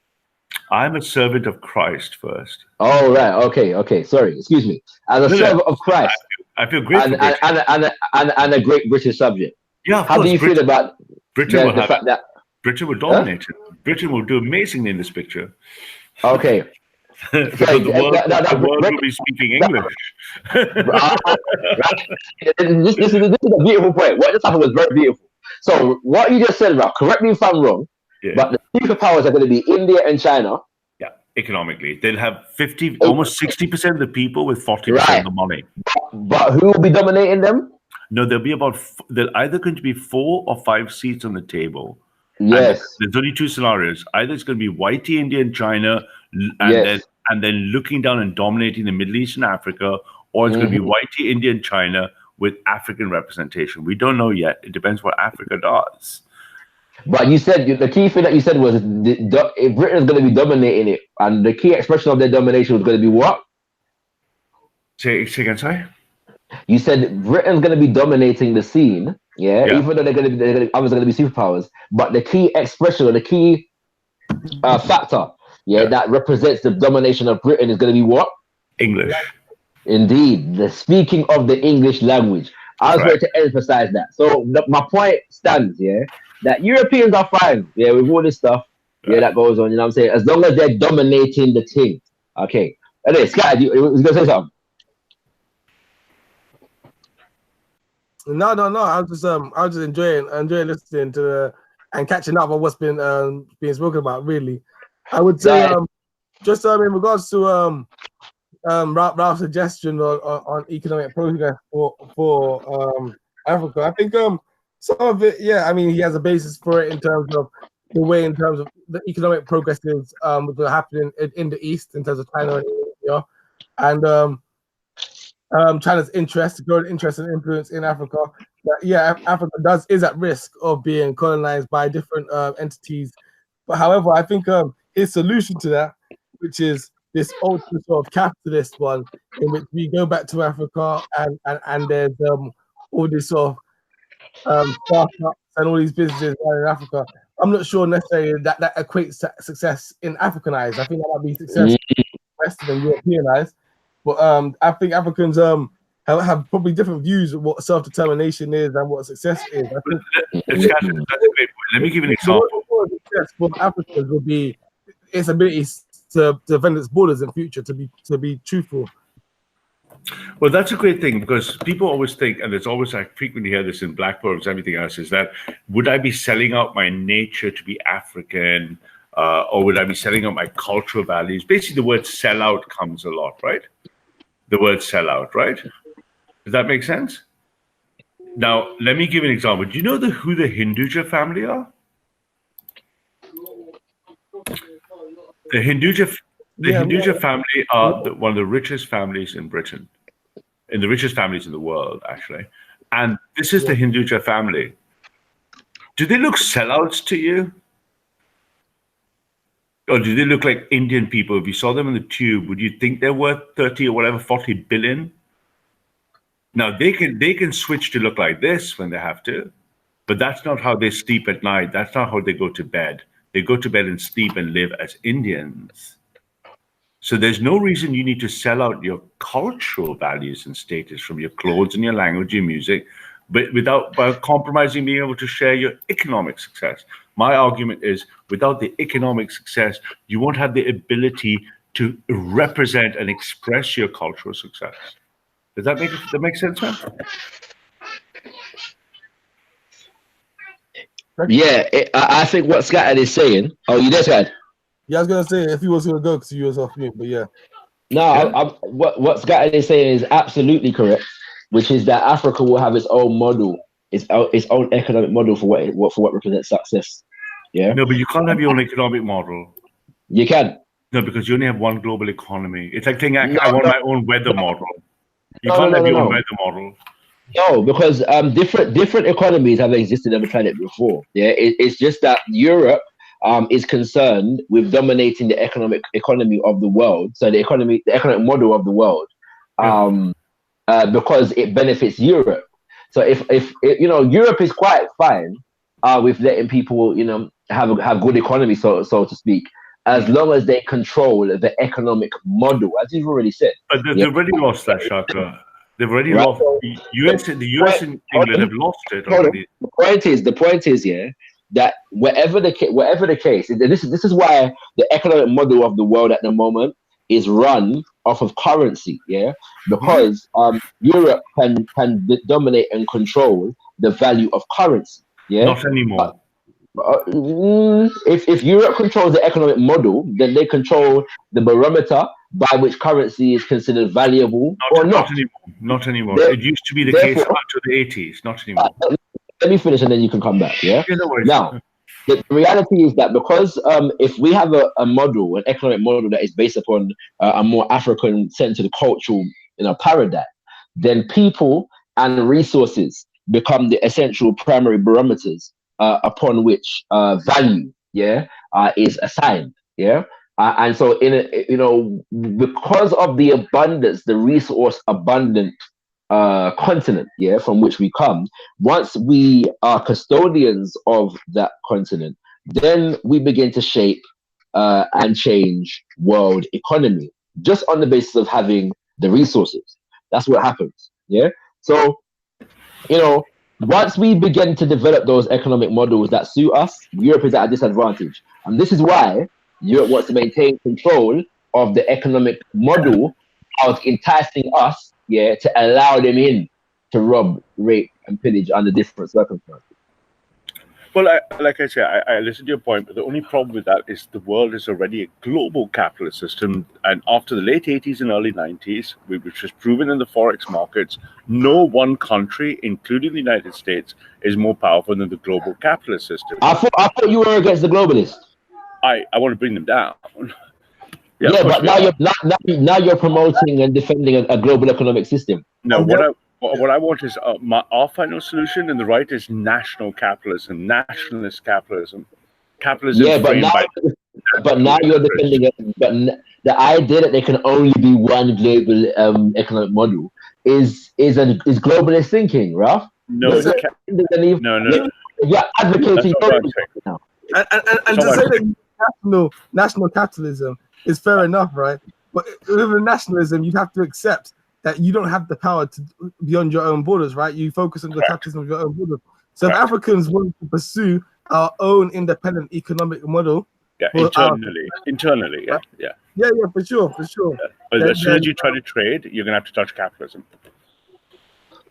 I'm a servant of Christ first. Oh, right. Okay. Sorry. Excuse me. As a servant of Christ. I feel great and a great British subject. Yeah, how do you feel about Britain the fact that Britain will dominate it? Britain will do amazingly in this picture. Okay. Because the world will be speaking English. This is a beautiful point. What just happened was very beautiful. So what you just said, Ralph, correct me if I'm wrong, but the superpowers are going to be India and China. Yeah, economically. They'll have almost 60% of the people with 40% of the money. But who will be dominating them? No, there'll either going to be 4 or 5 seats on the table. Yes. And there's only 2 scenarios. Either it's going to be whitey India and China, and then looking down and dominating the Middle East and Africa, or it's going to be whitey India and China with African representation. We don't know yet. It depends what Africa does. But you said the key thing that you said was if Britain is going to be dominating it, and the key expression of their domination was going to be what? Say again, sorry? You said Britain's going to be dominating the scene, Yeah, even though others are going to be superpowers, but the key expression or the key factor, that represents the domination of Britain is going to be what? English. Indeed, the speaking of the English language. I was going to emphasize that. So my point stands, that Europeans are fine, with all this stuff, that goes on. You know what I'm saying? As long as they're dominating the thing. Okay. Anyway, Scott, you was going to say something? No. I was just enjoying listening to and catching up on what's been being spoken about. Really, I would say just in regards to Ralph's suggestion on economic progress for Africa. I think some of it, I mean, he has a basis for it in terms of the way, in terms of the economic progresses that are happening in the East, in terms of China and India, and China's growing interest and influence in Africa. That, Africa is at risk of being colonized by different entities. But however, I think his solution to that, which is this ultra sort of capitalist one, in which we go back to Africa and there's all this sort of startups and all these businesses in Africa. I'm not sure necessarily that equates to success in Africanized. I think that might be success in Western and Europeanized. But I think Africans have probably different views of what self-determination is and what success is. I think that's a great point. Let me give you an example. Success for Africans would be its ability to defend its borders in future, to be truthful. Well, that's a great thing, because people always think, and it's always, I frequently hear this in Black Poems, everything else, is that would I be selling out my nature to be African, or would I be selling out my cultural values? Basically, the word sell out comes a lot, right? The word sell out, right? Does that make sense? Now, let me give you an example. Do you know who the Hinduja family are? The Hinduja family are one of the richest families in Britain, and the richest families in the world, actually. And this is the Hinduja family. Do they look sellouts to you? Or do they look like Indian people? If you saw them in the tube, would you think they're worth 30 or whatever, 40 billion? Now, they can switch to look like this when they have to, but that's not how they sleep at night. That's not how they go to bed. They go to bed and sleep and live as Indians. So there's no reason you need to sell out your cultural values and status from your clothes and your language, your music, but without compromising being able to share your economic success. My argument is, without the economic success, you won't have the ability to represent and express your cultural success. Does that make sense, man? Yeah, I think what Scattered is saying. Oh, you there, Scattered? Yeah, I was gonna say if he was gonna go because you was off mute, but yeah. No, what Scattered is saying is absolutely correct, which is that Africa will have its own model, its own economic model for what represents success. Yeah. No, but you can't have your own economic model. You can. No, because you only have one global economy. It's like saying I want my own weather model. You can't have your own weather model. No, because different economies have existed on the planet before. Yeah, it's just that Europe is concerned with dominating the economy of the world. So the economic model of the world, because it benefits Europe. So if Europe is quite fine with letting people have good economy, so to speak, as long as they control the economic model, as you've already said. But they've already lost that, Shaka. They've already lost. The US and England have lost it already. The point is, that whatever the case, this is why the economic model of the world at the moment is run off of currency, because Europe can dominate and control the value of currency, Not anymore. If Europe controls the economic model, then they control the barometer by which currency is considered valuable or not. Not anymore. It used to be the case up to the 80s. Not anymore. Let me finish and then you can come back. Yeah. No worries. Now, the reality is that because if we have a model, an economic model that is based upon a more African-centered cultural paradigm, then people and resources become the essential primary barometers upon which value is assigned. And so because of the abundance, the resource abundant continent, yeah, from which we come, once we are custodians of that continent, then we begin to shape and change world economy just on the basis of having the resources. That's what happens. Yeah. So, once we begin to develop those economic models that suit us, Europe is at a disadvantage. And this is why Europe wants to maintain control of the economic model of enticing us, yeah, to allow them in to rob, rape, and pillage under different circumstances. Well, like I said, I listen to your point, but the only problem with that is the world is already a global capitalist system. And after the late 80s and early 90s, which was proven in the Forex markets, no one country, including the United States, is more powerful than the global capitalist system. I thought you were against the globalists. I want to bring them down. Yeah, but now you're promoting and defending a global economic system. No, what I want is our final solution, and the right is national capitalism, nationalist capitalism. Capitalism. Yeah, but now you're defending it. But the idea that there can only be one global economic model is globalist thinking, Ralph. No, no. You're advocating now. And to say that national capitalism is fair enough, right? But with nationalism, you'd have to accept that you don't have the power to beyond your own borders, right? You focus on the capitalism of your own borders. So if Africans want to pursue our own independent economic model, internally, yeah, for sure. Yeah. But as soon as you try to trade, you're gonna have to touch capitalism.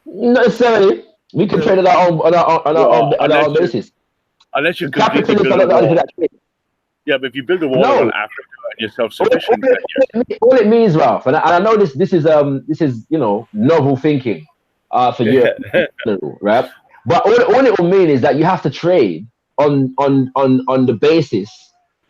Not necessarily. We can trade on our own basis. Unless you completely build a wall. Yeah, but if you build a wall on Africa and you're self-sufficient, all it means, Ralph, and I know this is novel thinking for Europe, right? But all it will mean is that you have to trade on the basis,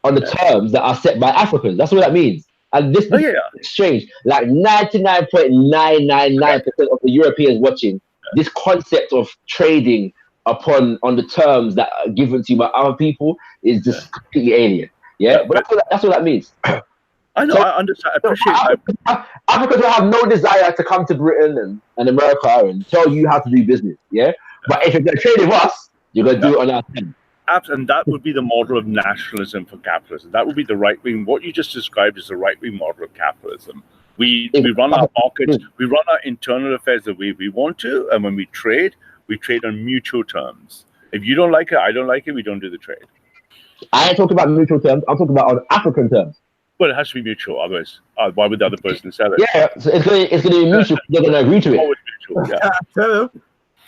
on the terms that are set by Africans. That's what that means. And this exchange, like 99.999% of the Europeans watching this concept of trading on the terms that are given to you by other people is just completely alien. Yeah, but that's what that means. I know, I understand. I appreciate that. Africans will have no desire to come to Britain and America and tell you how to do business. Yeah, but if you're going to trade with us, you're going to do it on our terms. And that would be the model of nationalism for capitalism. That would be the right wing. What you just described is the right wing model of capitalism. We run our markets, we run our internal affairs the way we want to, and when we trade on mutual terms. If you don't like it, I don't like it, we don't do the trade. I ain't talking about mutual terms, I'm talking about on African terms. Well, it has to be mutual, otherwise, why would the other person sell it? Yeah, so it's going to be mutual. They're going to agree to it. Always mutual, yeah.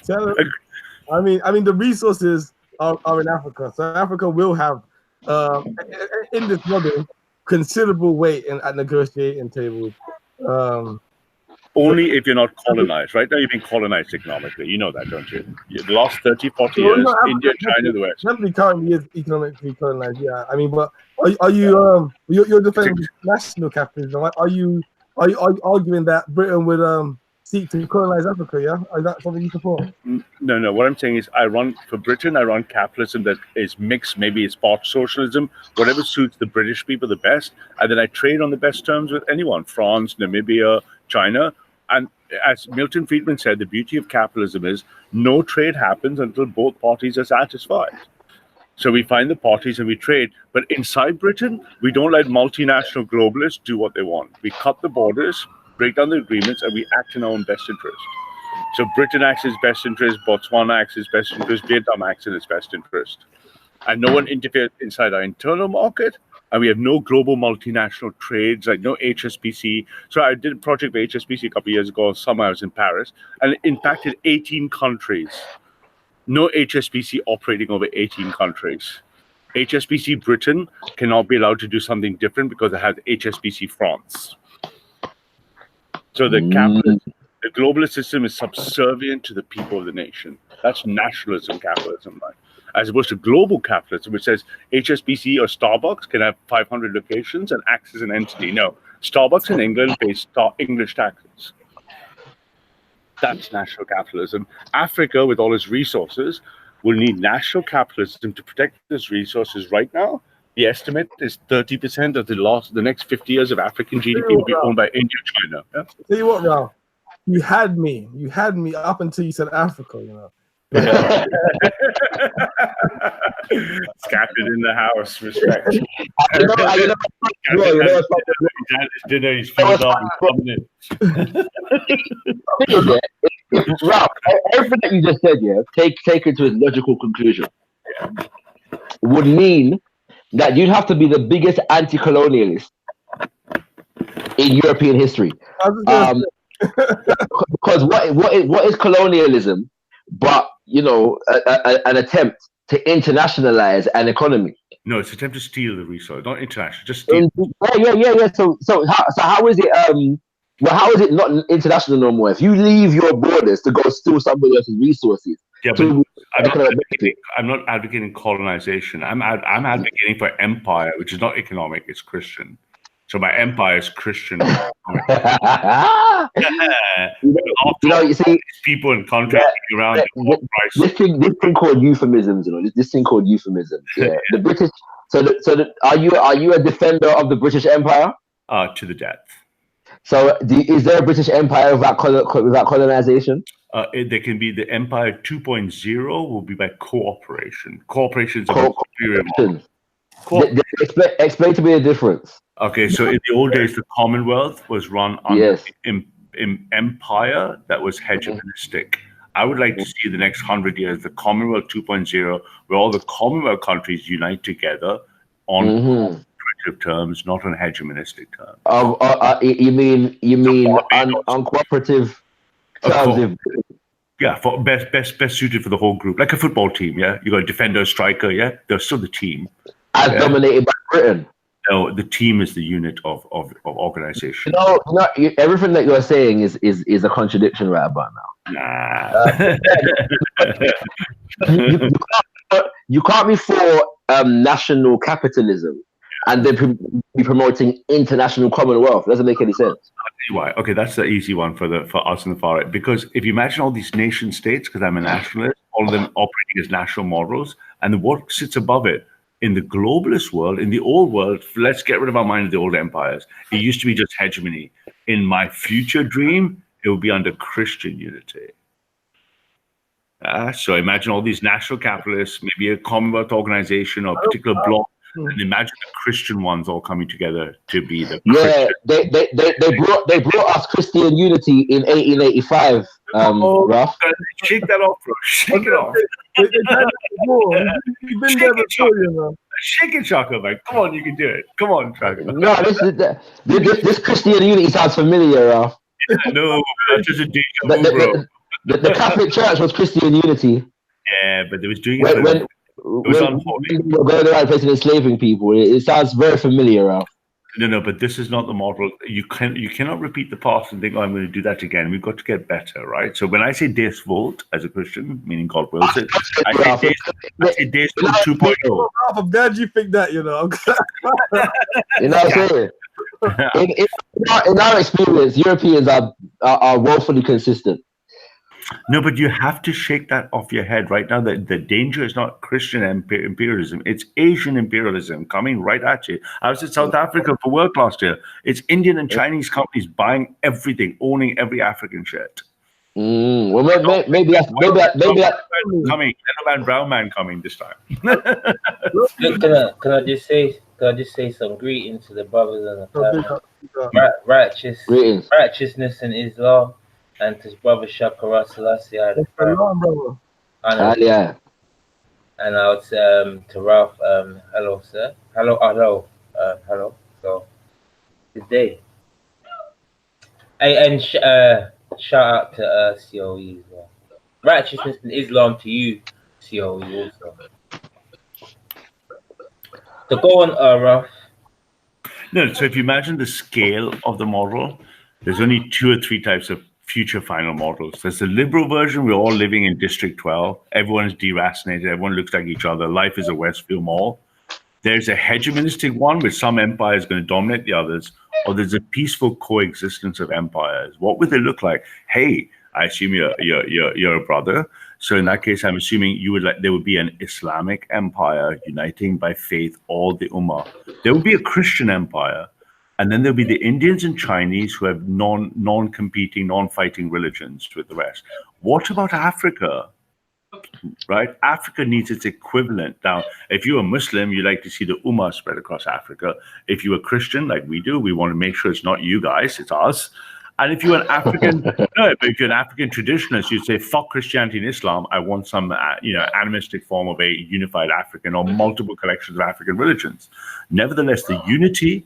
Tell him. I mean, the resources are in Africa, so Africa will have, in this model, considerable weight at negotiating tables. Only if you're not colonized. Right now, you've been colonized economically. You know that, don't you? The last 30, 40 years, India, China, the West. Germany currently is economically colonized, yeah. I mean, but are you you're defending national capitalism? Are you arguing that Britain would seek to colonize Africa? Yeah, is that something you support? No. What I'm saying is, I run capitalism that is mixed. Maybe it's part socialism, whatever suits the British people the best, and then I trade on the best terms with anyone: France, Namibia, China. And as Milton Friedman said, the beauty of capitalism is no trade happens until both parties are satisfied. So we find the parties and we trade. But inside Britain, we don't let multinational globalists do what they want. We cut the borders, break down the agreements, and we act in our own best interest. So Britain acts in its best interest, Botswana acts in its best interest, Vietnam acts in its best interest. And no one interferes inside our internal market. And we have no global multinational trades, like no HSBC. So I did a project with HSBC a couple of years ago. Summer I was in Paris, and it impacted 18 countries. No HSBC operating over 18 countries. HSBC Britain cannot be allowed to do something different because it has HSBC France. So the globalist system is subservient to the people of the nation. That's nationalism capitalism, right? As opposed to global capitalism, which says HSBC or Starbucks can have 500 locations and acts as an entity. No, Starbucks in England pays English taxes. That's national capitalism. Africa, with all its resources, will need national capitalism to protect its resources. Right now, the estimate is 30% of the next 50 years of African GDP will be owned by India, China. Yeah? Tell you what, Ralph. You had me up until you said Africa, you know. Scattered in the house, respect. Dinner, he's filled up. Ralph, everything that you just said, take it to its logical conclusion, would mean that you'd have to be the biggest anti-colonialist in European history. Because what is colonialism but an attempt to internationalize an economy? No, it's an attempt to steal the resource, not international, just steal. Yeah. So how is it how is it not international no more? If you leave your borders to go steal somebody else's resources, I'm not advocating colonization. I'm advocating for empire, which is not economic; it's Christian. So my empire is Christian. You see, people in contracting around this thing called euphemisms. This thing called euphemisms. Yeah, the British. Are you a defender of the British Empire? To the death. So, is there a British Empire without colonization? There can be the Empire 2.0 will be by cooperation. Cooperation is Explain to me the difference. Okay, so in the old days, the Commonwealth was run under empire that was hegemonistic. I would like to see the next 100 years the Commonwealth 2.0, where all the Commonwealth countries unite together on cooperative terms, not on hegemonistic terms. You mean on cooperative terms? Yeah, for best suited for the whole group, like a football team. Yeah, you got a defender, a striker. Yeah, they're still the team. As dominated by Britain. No, the team is the unit of organization. Everything that you're saying is a contradiction right about now. Nah. You can't be for national capitalism and then be promoting international commonwealth. It doesn't make any sense. I'll tell you why. Okay, that's the easy one for us in the far right. Because if you imagine all these nation states, because I'm a nationalist, all of them operating as national models, and what sits above it. In the globalist world, in the old world, let's get rid of our mind of the old empires. It used to be just hegemony. In my future dream, it will be under Christian unity. So imagine all these national capitalists, maybe a Commonwealth organization or a particular bloc, and imagine the Christian ones all coming together to be the Christian. They brought us Christian unity in 1885. Ralph, shake that off, bro. Shake it off. Shake it, Chaka, man. Come on, you can do it. Come on, Chaka. No, this Christian unity sounds familiar, Ralph. Yeah, no, that's just a deja vu, bro. The Catholic Church was Christian unity. Yeah, but they was doing it when it was unholy. Going around place and enslaving people. It sounds very familiar, Ralph. No, but this is not the model. You cannot repeat the past and think, I'm going to do that again. We've got to get better, right? So when I say Deus Vult as a Christian, meaning God wills it, I say Deus Vult 2.0. I'm glad you picked that, You know what I'm saying? In our experience, Europeans are woefully consistent. No, but you have to shake that off your head right now. The danger is not Christian imperialism. It's Asian imperialism coming right at you. I was in South Africa for work last year. It's Indian and Chinese companies buying everything, owning every African shit. Well, maybe that's coming. Brown man coming this time. Can I just say some greetings to the brothers and the family. Righteousness in Islam. And to his brother Shakara Selassie. And I would say to Ralph, hello, sir. Hello. So, good day. And shout out to COE as well. Righteousness in Islam to you, COE also. So go on, Ralph. No, so if you imagine the scale of the model, there's only 2 or 3 types of future final models. There's the liberal version. We're all living in District 12. Everyone is deracinated. Everyone looks like each other. Life is a Westfield Mall. There's a hegemonistic one where some empire is going to dominate the others, or there's a peaceful coexistence of empires. What would they look like? Hey, I assume you're a brother. So in that case, I'm assuming there would be an Islamic empire uniting by faith all the Ummah. There would be a Christian empire. And then there'll be the Indians and Chinese who have non-competing, non-fighting religions with the rest. What about Africa? Right? Africa needs its equivalent. Now, if you're a Muslim, you like to see the Ummah spread across Africa. If you're a Christian, like we do, we want to make sure it's not you guys, it's us. And if you're an African, but if you're an African traditionalist, you'd say, fuck Christianity and Islam. I want some, animistic form of a unified African or multiple collections of African religions. Nevertheless, the unity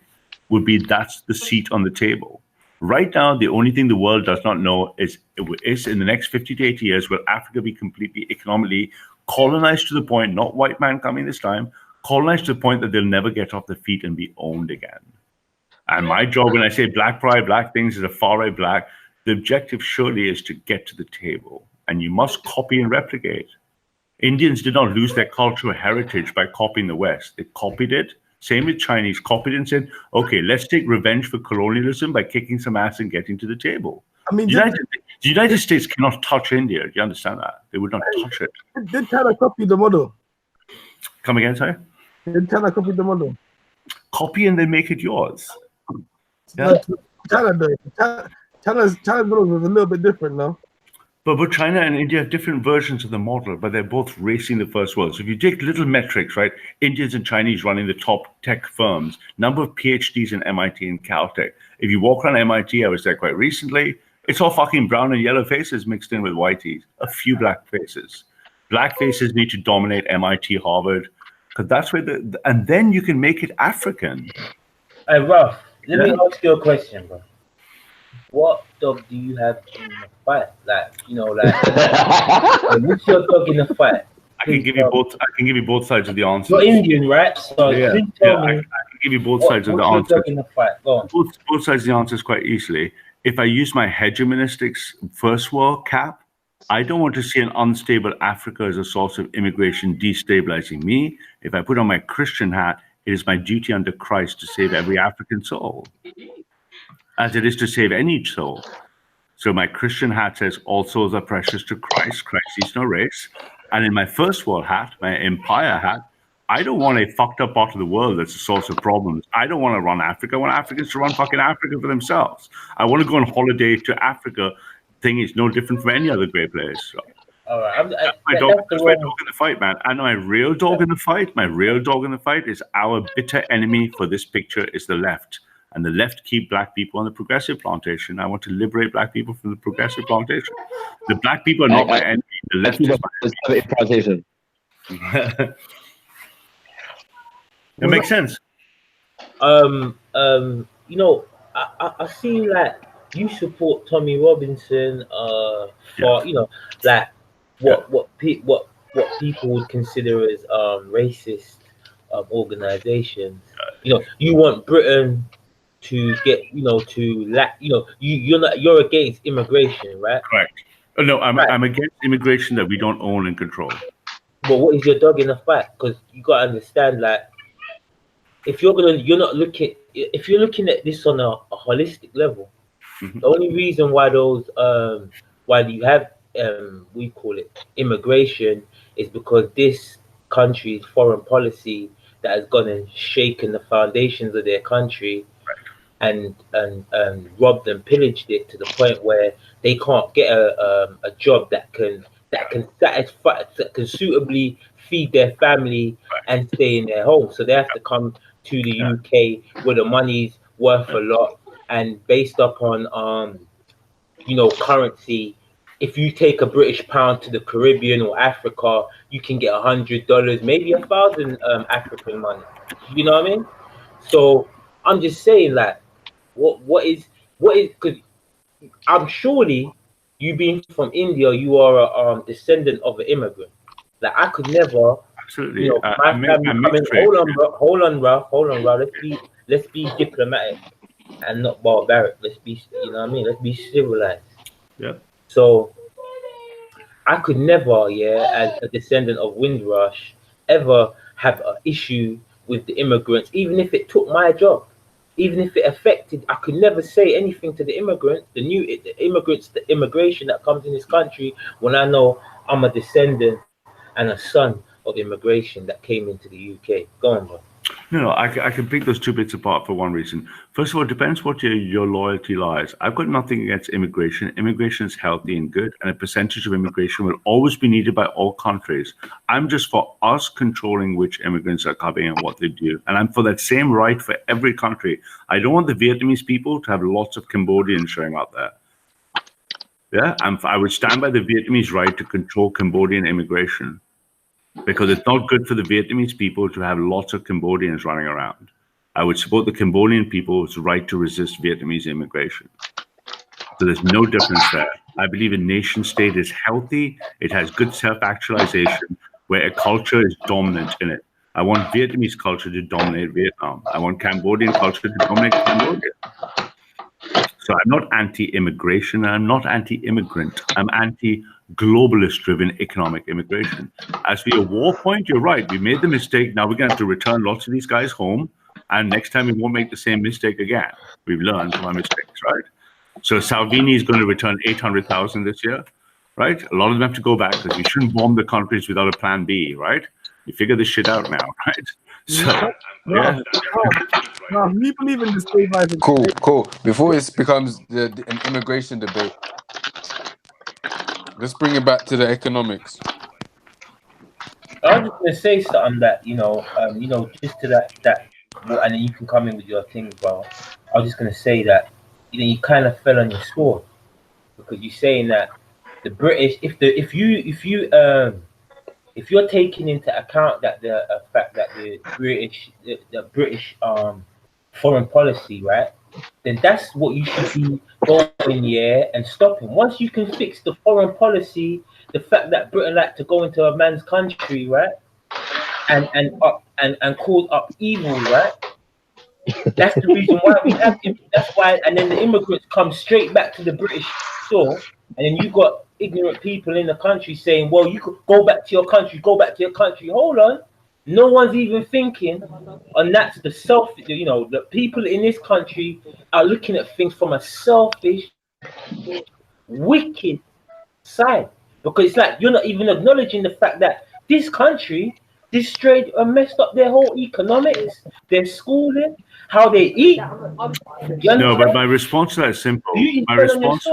would be that's the seat on the table. Right now, the only thing the world does not know is in the next 50 to 80 years, will Africa be completely economically colonized to the point, not white man coming this time, colonized to the point that they'll never get off their feet and be owned again. And my job, when I say black pride, black things is a far right black, the objective surely is to get to the table. And you must copy and replicate. Indians did not lose their cultural heritage by copying the West. They copied it. Same with Chinese, copied it and said, okay, let's take revenge for colonialism by kicking some ass and getting to the table. I mean, the United States cannot touch India. Do you understand that? They would not touch it. Did China copy the model? Come again, sorry? Did China copy the model? Copy and then make it yours. Yeah. China's model was a little bit different now. But China and India have different versions of the model, but they're both racing the first world. So if you take little metrics, right, Indians and Chinese running the top tech firms, number of PhDs in MIT and Caltech. If you walk around MIT, I was there quite recently, it's all fucking brown and yellow faces mixed in with whiteys, a few black faces. Black faces need to dominate MIT, Harvard, because that's where and then you can make it African. Hey, Ralph, let me ask you a question, bro. What dog do you have in the fight? What's your dog in the fight? I can give you both. I can give you both sides of the answer. You're Indian, right? So I can give you both sides of the answer. Dog in the fight? Go on. Both sides of the answers quite easily. If I use my hegemonistics first world cap, I don't want to see an unstable Africa as a source of immigration destabilizing me. If I put on my Christian hat, it is my duty under Christ to save every African soul, as it is to save any soul. So my Christian hat says all souls are precious to Christ. Christ sees no race. And in my first world hat, my empire hat, I don't want a fucked up part of the world that's a source of problems. I don't want to run Africa. I want Africans to run fucking Africa for themselves. I want to go on holiday to Africa. Thing is no different from any other great place. So. All right. That's my dog in the fight, man. And my real dog in the fight is our bitter enemy for this picture is the left. And the left keep black people on the progressive plantation. I want to liberate black people from the progressive plantation. The black people are not my enemy. The left is my enemy. Plantation. It makes sense. I see like you support Tommy Robinson for what people would consider as racist organizations. You want Britain to get you're against immigration, right? Correct. No, I'm against immigration that we don't own and control. But what is your dog in the fight? Because you gotta understand, like, if you're looking at this on a holistic level, the only reason why why you have we call it immigration is because this country's foreign policy that has gone and shaken the foundations of their country and robbed and pillaged it to the point where they can't get a job that can satisfy, that can suitably feed their family and stay in their home. So they have to come to the UK where the money's worth a lot, and based upon currency. If you take a British pound to the Caribbean or Africa, you can get $100, maybe 1,000 African money. You know what I mean? So I'm just saying, like, what is because I'm surely you being from India, you are a descendant of an immigrant. Like, I could never. Absolutely. My family. Hold on, Ralph. Let's be diplomatic and not barbaric. Let's be, you know what I mean? Let's be civilized. Yeah. So I could never, as a descendant of Windrush, ever have an issue with the immigrants, even if it took my job, even if it affected. I could never say anything to the immigrants, the immigration that comes in this country, when I know I'm a descendant and a son of immigration that came into the UK. Go on, bro. No, I can pick those two bits apart for one reason. First of all, it depends what your loyalty lies. I've got nothing against immigration. Immigration is healthy and good, and a percentage of immigration will always be needed by all countries. I'm just for us controlling which immigrants are coming and what they do. And I'm for that same right for every country. I don't want the Vietnamese people to have lots of Cambodians showing up there. Yeah, I would stand by the Vietnamese right to control Cambodian immigration, because it's not good for the Vietnamese people to have lots of Cambodians running around. I would support the Cambodian people's right to resist Vietnamese immigration. So there's no difference there. I believe a nation state is healthy. It has good self-actualization where a culture is dominant in it. I want Vietnamese culture to dominate Vietnam. I want Cambodian culture to dominate Cambodia. So I'm not anti-immigration. I'm not anti-immigrant. I'm anti-globalist-driven economic immigration. As for your war point, you're right. We made the mistake. Now we're going to have to return lots of these guys home. And next time we won't make the same mistake again. We've learned from our mistakes, right? So Salvini is going to return 800,000 this year, right? A lot of them have to go back because we shouldn't bomb the countries without a plan B, right? You figure this shit out now, right? So, yeah. No, me believe in the state by the Cool. Before it becomes an immigration debate, let's bring it back to the economics. I was just gonna say something that just to that, and then you can come in with your things, bro. I was just gonna say that you kind of fell on your sword because you're saying that the British, if you're taking into account that the fact that the British foreign policy, right? Then that's what you should be going and stopping. Once you can fix the foreign policy, the fact that Britain like to go into a man's country, right, and cause up evil, right? That's the reason why we have it. That's why, and then the immigrants come straight back to the British shore, and then you got ignorant people in the country saying, "Well, you could go back to your country, go back to your country." Hold on. No one's even thinking, and that's the people in this country are looking at things from a selfish, wicked side, because it's like you're not even acknowledging the fact that this country destroyed and messed up their whole economics, their schooling, how they eat. No, but my response to that is simple. My response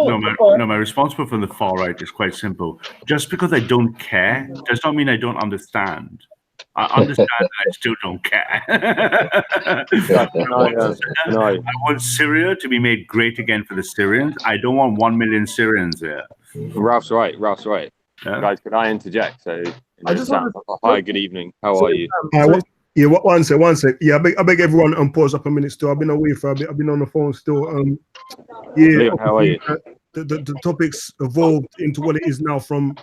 from the far right is quite simple. Just because I don't care does not mean I don't understand. I understand that I still don't care. I want Syria to be made great again for the Syrians. I don't want 1 million Syrians there. Ralph's right. Yeah. Guys, could I interject? So, hi, good evening. How are you? One sec. Yeah, I beg everyone pause up a minute still. I've been away for a bit. I've been on the phone still. Leon, how are you? The topics evolved into what it is now from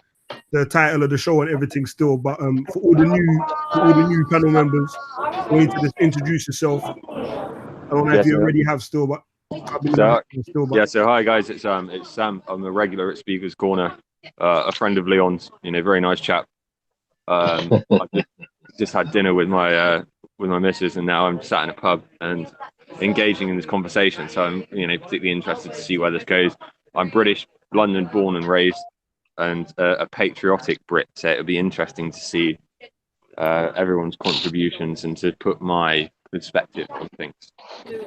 the title of the show and everything still. But for all the new panel members, you need to just introduce yourself. I don't know if you already have still, but So hi guys, it's Sam. I'm a regular at Speaker's Corner, a friend of Leon's. Very nice chap. I just had dinner with my missus, and now I'm sat in a pub and engaging in this conversation. So I'm particularly interested to see where this goes. I'm British, London born and raised, and a patriotic Brit. So it'll be interesting to see everyone's contributions and to put my perspective on things.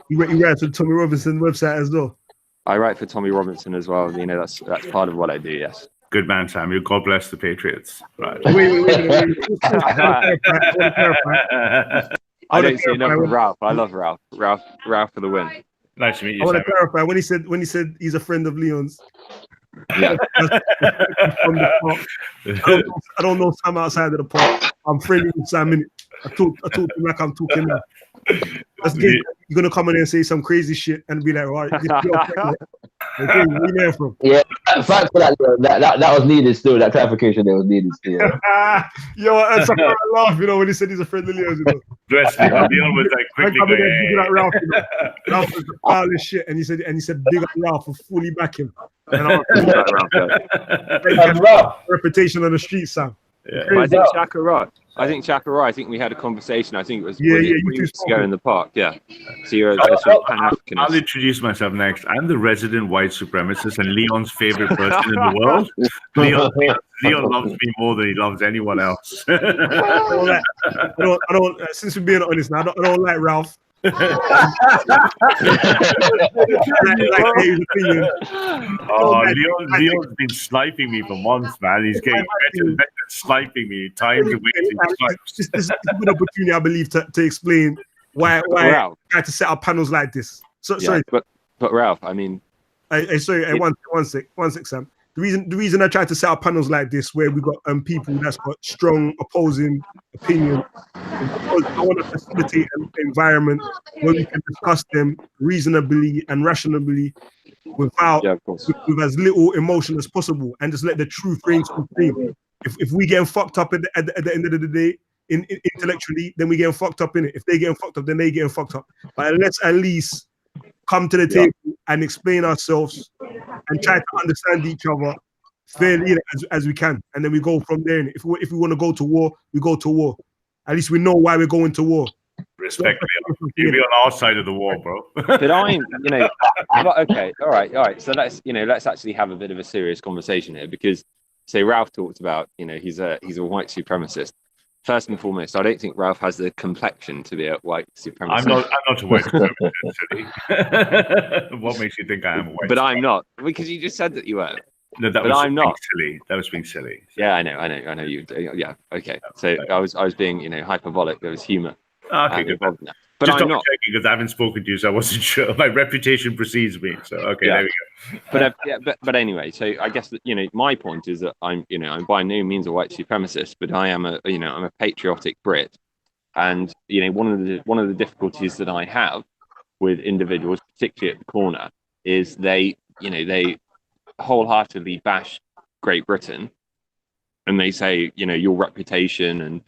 You write for Tommy Robinson website as well? I write for Tommy Robinson as well. That's part of what I do. Yes. Good man, Samuel. God bless the Patriots. Right. Wait. I don't see enough of Ralph. I love Ralph. Ralph for the win. Nice to meet you. I want to clarify when he said he's a friend of Leon's. Yeah. From the park. I don't know Sam outside of the park. I'm friendly with Sam in it. I talk to him like I'm talking now. You're gonna come in and say some crazy shit and be like, right, okay, where you there from? Yeah, thanks for that. That was needed still. That clarification there was needed still. That's I laugh, when he said he's a friend of Leon's. Leon was like quickly going, Ralph, Ralph was the wildest shit, and he said big up Ralph for fully back him. And Ralph, reputation on the street, Sam. But I think Chakara. I think we had a conversation. I think it was 3 weeks ago in the park. Yeah. So you're a sort of Pan-Africanist. I'll introduce myself next. I'm the resident white supremacist and Leon's favorite person in the world. Leon loves me more than he loves anyone else. I don't. Since we're being honest, now, I don't like Ralph. Oh, Leon's been sniping me for months, man. He's getting better and better at sniping me. Time to wait. This is a good opportunity, I believe, to explain why I try to set up panels like this. Sorry, but Ralph, I mean, one sec, Sam. The reason I try to set up panels like this, where we've got people that's got strong opposing opinion, because I want to facilitate an environment where we can discuss them reasonably and rationally, without with as little emotion as possible, and just let the truth reign supreme. If we getting fucked up at the end of the day, intellectually, then we getting fucked up in it. If they getting fucked up, then they getting fucked up. But let's at least come to the table and explain ourselves and try to understand each other fairly as we can, and then we go from there. And if we want to go to war, we go to war. At least we know why we're going to war. Respect me. You'll be on our side of the war, bro. But I'm, okay, all right. So let's actually have a bit of a serious conversation here, because say Ralph talked about, he's a white supremacist. First and foremost, I don't think Ralph has the complexion to be a white supremacist. I'm not a white supremacist. What makes you think I am a white? But I'm not, because you just said that you were. No, I'm not. Silly. That was being silly. Yeah, I know. You. Yeah, okay. So I was being, hyperbolic. There was humour. Okay, good. But just I'm not, because I haven't spoken to you, so I wasn't sure. My reputation precedes me. So there we go. But anyway, so I guess that my point is that I'm by no means a white supremacist, but I am I'm a patriotic Brit, and one of the difficulties that I have with individuals, particularly at the corner, is they wholeheartedly bash Great Britain, and they say your reputation and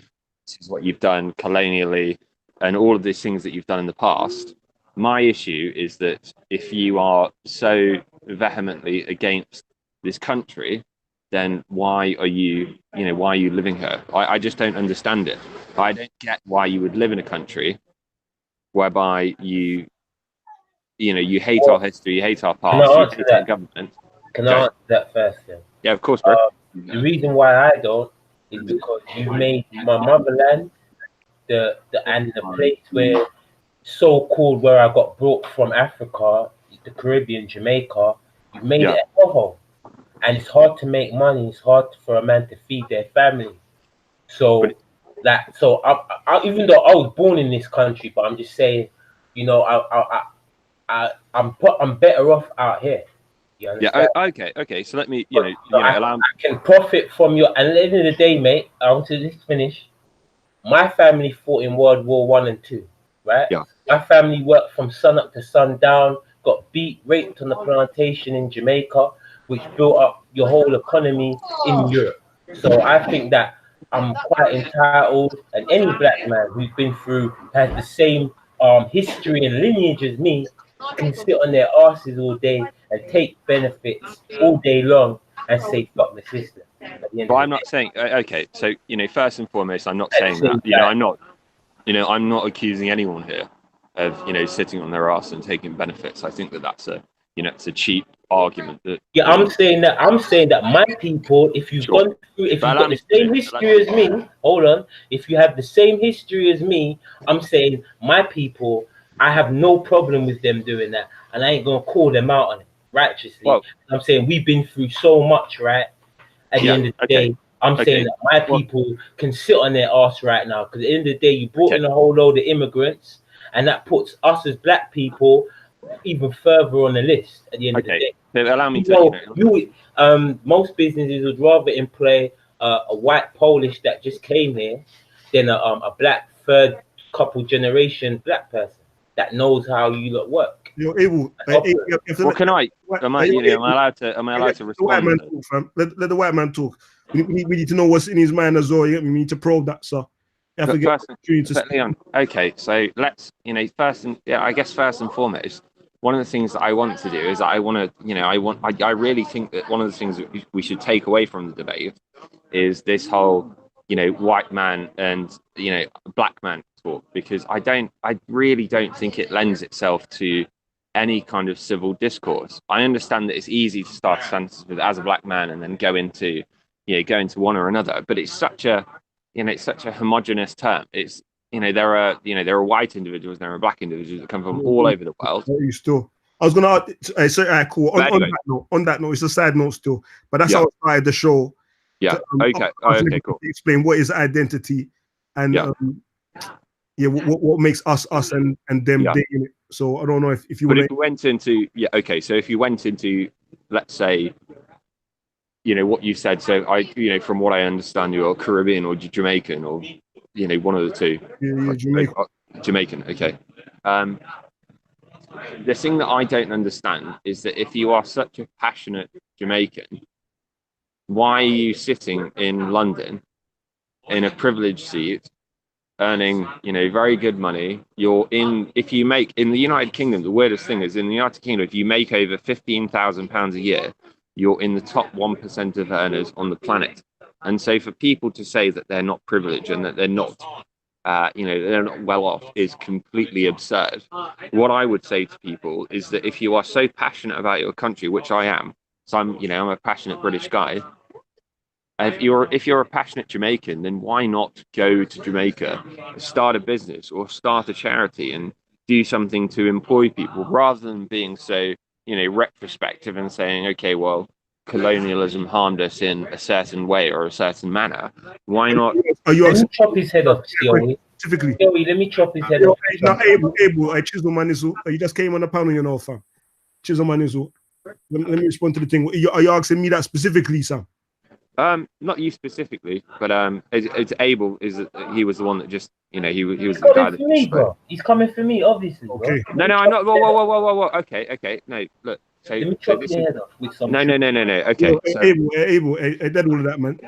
this is what you've done colonially and all of these things that you've done in the past. My issue is that if you are so vehemently against this country, then why are you living here? I just don't understand it. I don't get why you would live in a country whereby you hate our history, you hate our past, you hate our government. Can I answer that first then? Yeah, of course, bro. The reason why I don't is because you've made my motherland the place where so-called where I got brought from Africa, the Caribbean, Jamaica, you've made it a hellhole. And it's hard to make money, it's hard for a man to feed their family. So I even though I was born in this country, but I'm just saying, I'm better off out here. Yeah. Okay. So let me, I can profit from your. And at the end of the day, mate, I want to just finish. My family fought in World War I and II, right? Yeah. My family worked from sun up to sundown, got beat, raped on the plantation in Jamaica, which built up your whole economy in Europe. So I think that I'm quite entitled, and any black man who's been through has the same history and lineage as me can sit on their asses all day and take benefits all day long and say fuck the system. But I'm not saying okay. So first and foremost, I'm not saying that. I'm not accusing anyone here of sitting on their ass and taking benefits. I think that's a cheap argument. I'm saying that my people, if you've gone through, if you've got the same history as me, hold on. If you have the same history as me, I'm saying my people, I have no problem with them doing that, and I ain't gonna call them out on it righteously. Well, I'm saying we've been through so much, right? At the end of the day, I'm saying that my people can sit on their ass right now, because at the end of the day, you brought in a whole load of immigrants, and that puts us as black people even further on the list at the end of the day. So allow me to. Most businesses would rather employ a white Polish that just came here than a black third couple generation black person that knows how you lot work. You're able. Well, can I? Am I allowed to respond? Let the white man talk. We need to know what's in his mind as well. We need to probe that, so. Okay, so let's first and foremost, one of the things that I want to do is I really think that one of the things that we should take away from the debate is this whole white man and black man talk, because I really don't think it lends itself to any kind of civil discourse. I understand that it's easy to start a sentence with "as a black man" and then go into one or another, but it's such a homogenous term. It's there are white individuals, there are black individuals that come from all over the world. I was gonna say, cool. On that note, it's a side note still, but that's how I started the show. Yeah. Okay. Cool. Explain what is identity, and what makes us and them they in it. So I don't know if you. But if you went into so if you went into, let's say, what you said. So from what I understand, you're Caribbean or Jamaican or one of the two. Yeah, Jamaican. Jamaican. Okay. The thing that I don't understand is that if you are such a passionate Jamaican, why are you sitting in London in a privileged seat, earning very good money? If you make in the United Kingdom, the weirdest thing is in the United Kingdom, if you make over £15,000 a year, you're in the top 1% of earners on the planet. And so for people to say that they're not privileged and that they're not they're not well off is completely absurd. What I would say to people is that if you are so passionate about your country, which I am, so I'm a passionate British guy. If you're a passionate Jamaican, then why not go to Jamaica, start a business or start a charity and do something to employ people, rather than being so retrospective and saying, okay, well, colonialism harmed us in a certain way or a certain manner. Why not? Let me chop his head off, specifically. Let me chop his head off. Now, Abel, Chisel Manizu, you just came on the panel, fam. Chisel Manizu. Let me respond to the thing. Are you asking me that specifically, Sam? Not you specifically, but it's Abel. He was the one that just he was the guy that. He's coming for me, obviously. Okay. Bro. No, I'm not. Whoa. Okay. No, look. So, let me chop your head off with some. No. Okay. So, Abel, I did all of that, man.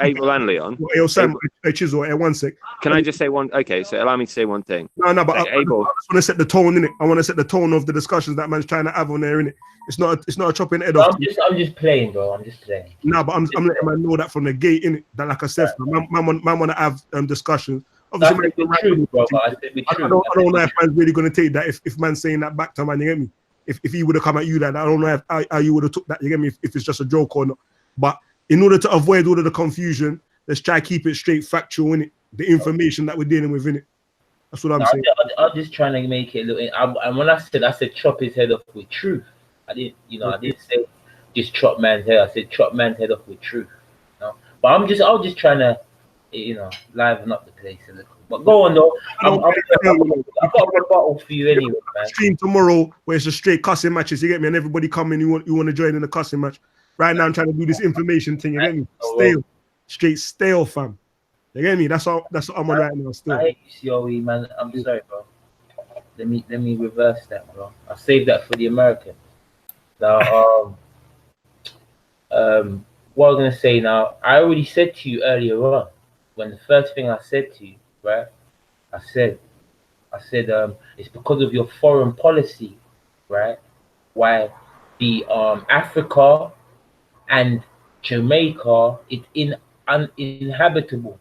Abel and Leon. Yo, Sam, Chisel, 1 sec. Can I just say one? Okay, so allow me to say one thing. No, but Abel. I just want to set the tone in it. I want to set the tone of the discussions that man's trying to have on there, in it. It's not a chopping head off. I'm just playing, bro. I'm just playing. No, but I'm letting man know that from the gate, in it. That, like I said, man want to have discussions. Obviously, true, bro, I don't know if man's really gonna take that. If man's saying that back to man, you get me? If he would have come at you like that, I don't know how you would have took that. You get me? If it's just a joke or not. But in order to avoid all of the confusion, let's try to keep it straight, factual in it. The information that we're dealing with in it. That's what I'm saying. I'm just trying to make it look. And when I said chop his head off with truth. I didn't say just chop man's head. I said chop man's head off with truth. But I was just trying to, liven up the place a little. But go on though. I've got a rebuttal for you anyway, man. Stream tomorrow where it's a straight cussing matches. You get me? And everybody coming. You want to join in the cussing match. Right now I'm trying to do this information thing. You get me? Stale, straight stale, fam. You get me? That's what I'm on right now. Still. I hate you, COE, man. I'm sorry, bro. Let me reverse that, bro. I saved that for the Americans. Now, what I'm gonna say now, I already said to you earlier on, when the first thing I said to you, right? I said, it's because of your foreign policy, right? Why the Africa and Jamaica is uninhabitable,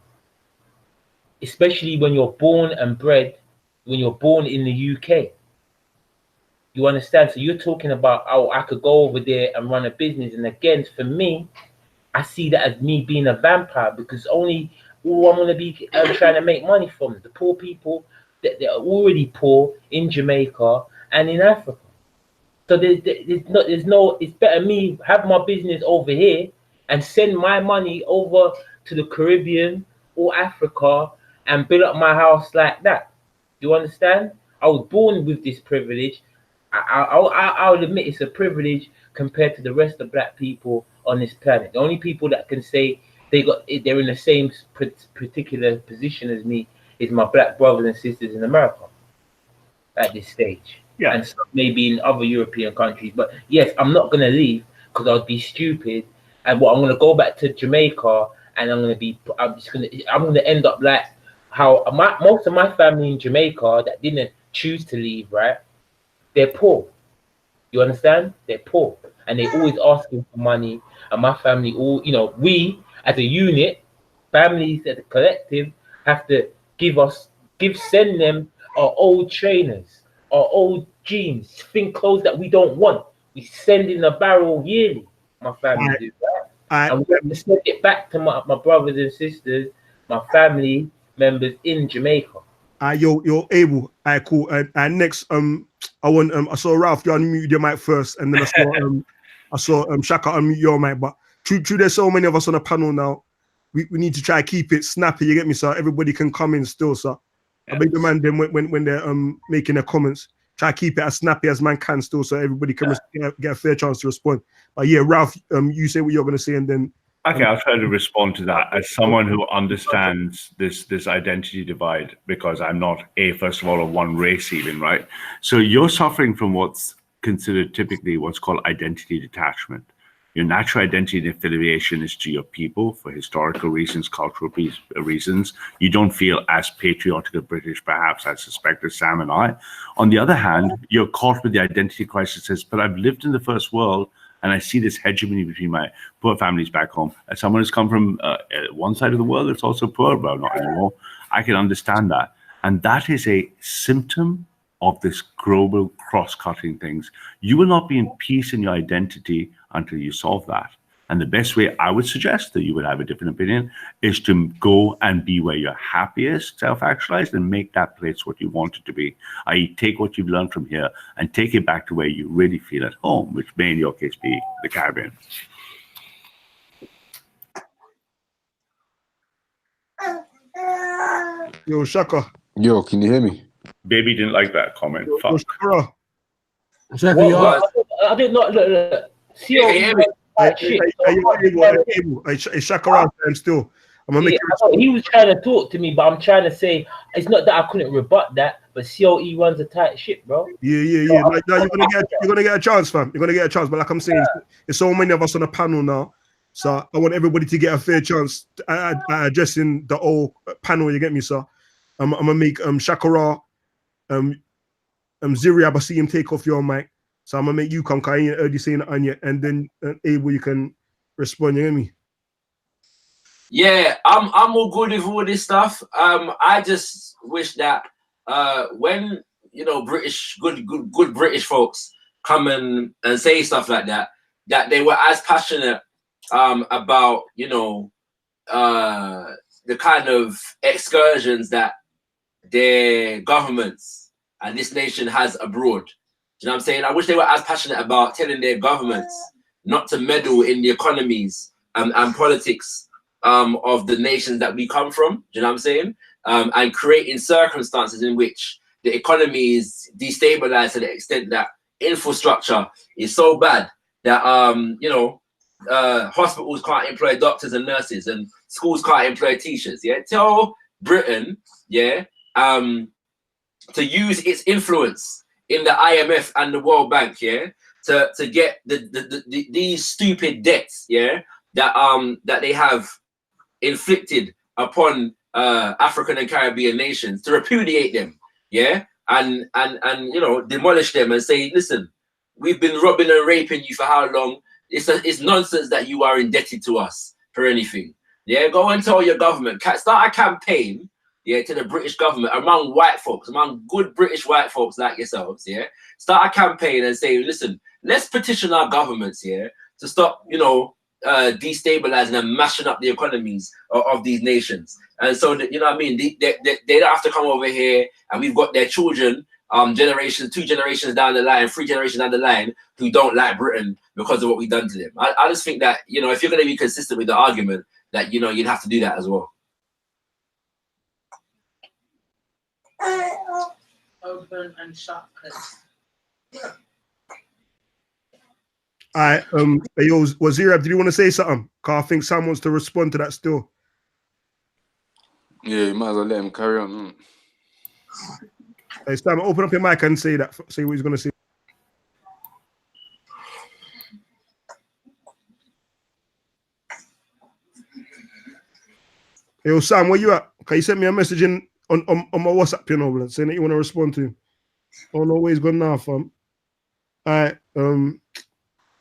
especially when you're born and bred, when you're born in the UK. You understand? So you're talking about, I could go over there and run a business. And again, for me, I see that as me being a vampire, because all I'm going to be trying to make money from the poor people that they're already poor in Jamaica and in Africa. So it's better me have my business over here and send my money over to the Caribbean or Africa and build up my house like that. You understand? I was born with this privilege. I'll admit it's a privilege compared to the rest of black people on this planet. The only people that can say they're in the same particular position as me is my black brothers and sisters in America at this stage. Yeah. And so maybe in other European countries. But yes, I'm not gonna leave because I would be stupid. And I'm gonna go back to Jamaica and I'm gonna end up like how most of my family in Jamaica that didn't choose to leave, right? They're poor. You understand? They're poor. And they're always asking for money. And my family, as a unit, families as a collective have to send them our old trainers, our old jeans, thin clothes that we don't want. We send in a barrel yearly. My family do that. And we have to send it back to my brothers and sisters, my family members in Jamaica. You're able. Cool. And next, I saw Ralph, you unmuted your mic first, and then I saw Shaka unmute your mic. But true, there's so many of us on the panel now. We need to try to keep it snappy. You get me, sir? Everybody can come in still, sir. I beg the man then when they're making their comments, try to keep it as snappy as man can still, so everybody can get a fair chance to respond. But yeah, Ralph, you say what you're gonna say, and then okay, I'll try to respond to that as someone who understands this identity divide, because I'm not first of all, of one race even, right? So you're suffering from what's considered typically what's called identity detachment. Your natural identity and affiliation is to your people for historical reasons, cultural reasons. You don't feel as patriotic or British, perhaps, I suspect, as Sam and I. On the other hand, you're caught with the identity crisis, but I've lived in the first world, and I see this hegemony between my poor families back home. As someone who's come from one side of the world that's also poor, but not anymore, I can understand that. And that is a symptom of this global cross-cutting things. You will not be in peace in your identity until you solve that. And the best way I would suggest that you would have a different opinion is to go and be where you're happiest, self-actualized, and make that place what you want it to be. I.e., take what you've learned from here and take it back to where you really feel at home, which may in your case be the Caribbean. Yo, Shaka. Yo, can you hear me? Baby didn't like that comment. Yo, Fuck. Shaka, I did not look. See, Shaka around time still. I'm gonna make he was trying to talk to me, but I'm trying to say it's not that I couldn't rebut that, but COE runs a tight ship, bro. Yeah. Like, no, you're gonna get a chance, fam. You're gonna get a chance. But like I'm saying, there's so many of us on the panel now. So I want everybody to get a fair chance at addressing the whole panel, you get me, sir? I'm gonna make Shakara, Ziriab, I see him take off your mic. So I'm gonna make you come, because I ain't heard you saying it on yet, and then Abel, you can respond, you get me? Yeah, I'm all good with all this stuff. I just wish that when British good British folks come and say stuff like that, that they were as passionate about the kind of excursions that their governments and this nation has abroad. Do you know what I'm saying? I wish they were as passionate about telling their governments not to meddle in the economies and politics of the nations that we come from. Do you know what I'm saying? And creating circumstances in which the economy is destabilized to the extent that infrastructure is so bad that hospitals can't employ doctors and nurses, and schools can't employ teachers. Yeah, tell Britain, yeah, to use its influence in the IMF and the World Bank, yeah, to get these stupid debts, yeah, that they have inflicted upon African and Caribbean nations, to repudiate them, yeah, and demolish them and say, listen, we've been robbing and raping you for how long? It's nonsense that you are indebted to us for anything. Yeah, go and tell your government, start a campaign, yeah, to the British government among white folks, among good British white folks like yourselves, yeah. Start a campaign and say, listen, let's petition our governments, yeah, to stop, destabilizing and mashing up the economies of these nations. And so, you know what I mean? They don't have to come over here, and we've got their children, two generations down the line, 3 generations down the line, who don't like Britain because of what we've done to them. I just think that, if you're going to be consistent with the argument, that, you'd have to do that as well. Open and shut. All right, Wazirab, did you want to say something? Because I think Sam wants to respond to that still. Yeah, you might as well let him carry on. Hey, Sam, open up your mic and say that. Say what he's going to say. Yo, Sam, where you at? Okay, you sent me a message on my WhatsApp, saying that you want to respond to him. Oh, no, where he's gone now, fam. All right,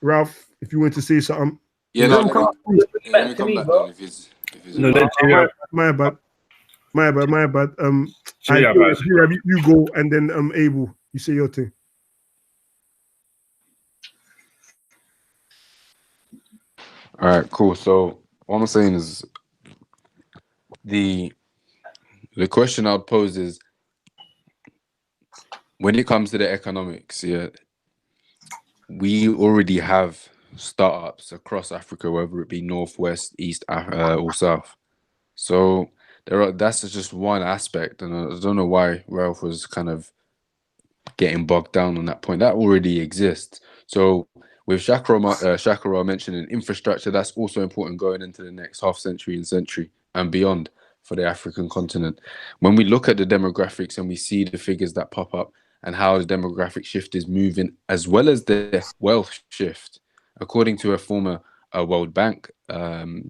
Ralph, if you want to say something. Yeah, Let no, him come up. let me come back then if he's No, my bad. You go, and then Abel, you say your thing. all right, cool. So what I'm saying is the question I'd pose is, when it comes to the economics, yeah, we already have startups across Africa, whether it be north, west, east, or south. So that's just one aspect, and I don't know why Ralph was kind of getting bogged down on that point. That already exists. So with Shakara mentioning infrastructure, that's also important going into the next half century and century and beyond for the African continent. When we look at the demographics and we see the figures that pop up and how the demographic shift is moving, as well as the wealth shift, according to a former World Bank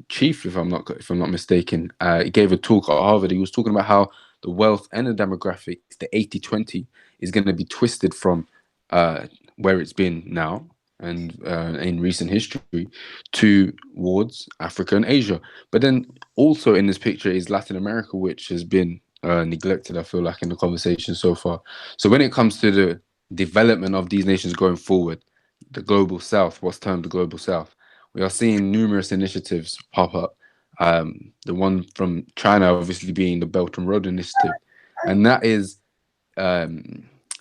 chief, if I'm not mistaken, he gave a talk at Harvard. He was talking about how the wealth and the demographics, the 80-20, is going to be twisted from where it's been now and in recent history towards Africa and Asia. But then also in this picture is Latin America, which has been neglected, I feel like, in the conversation so far. So when it comes to the development of these nations going forward, the global south, what's termed the global south, we are seeing numerous initiatives pop up. The one from China obviously being the Belt and Road Initiative, and that is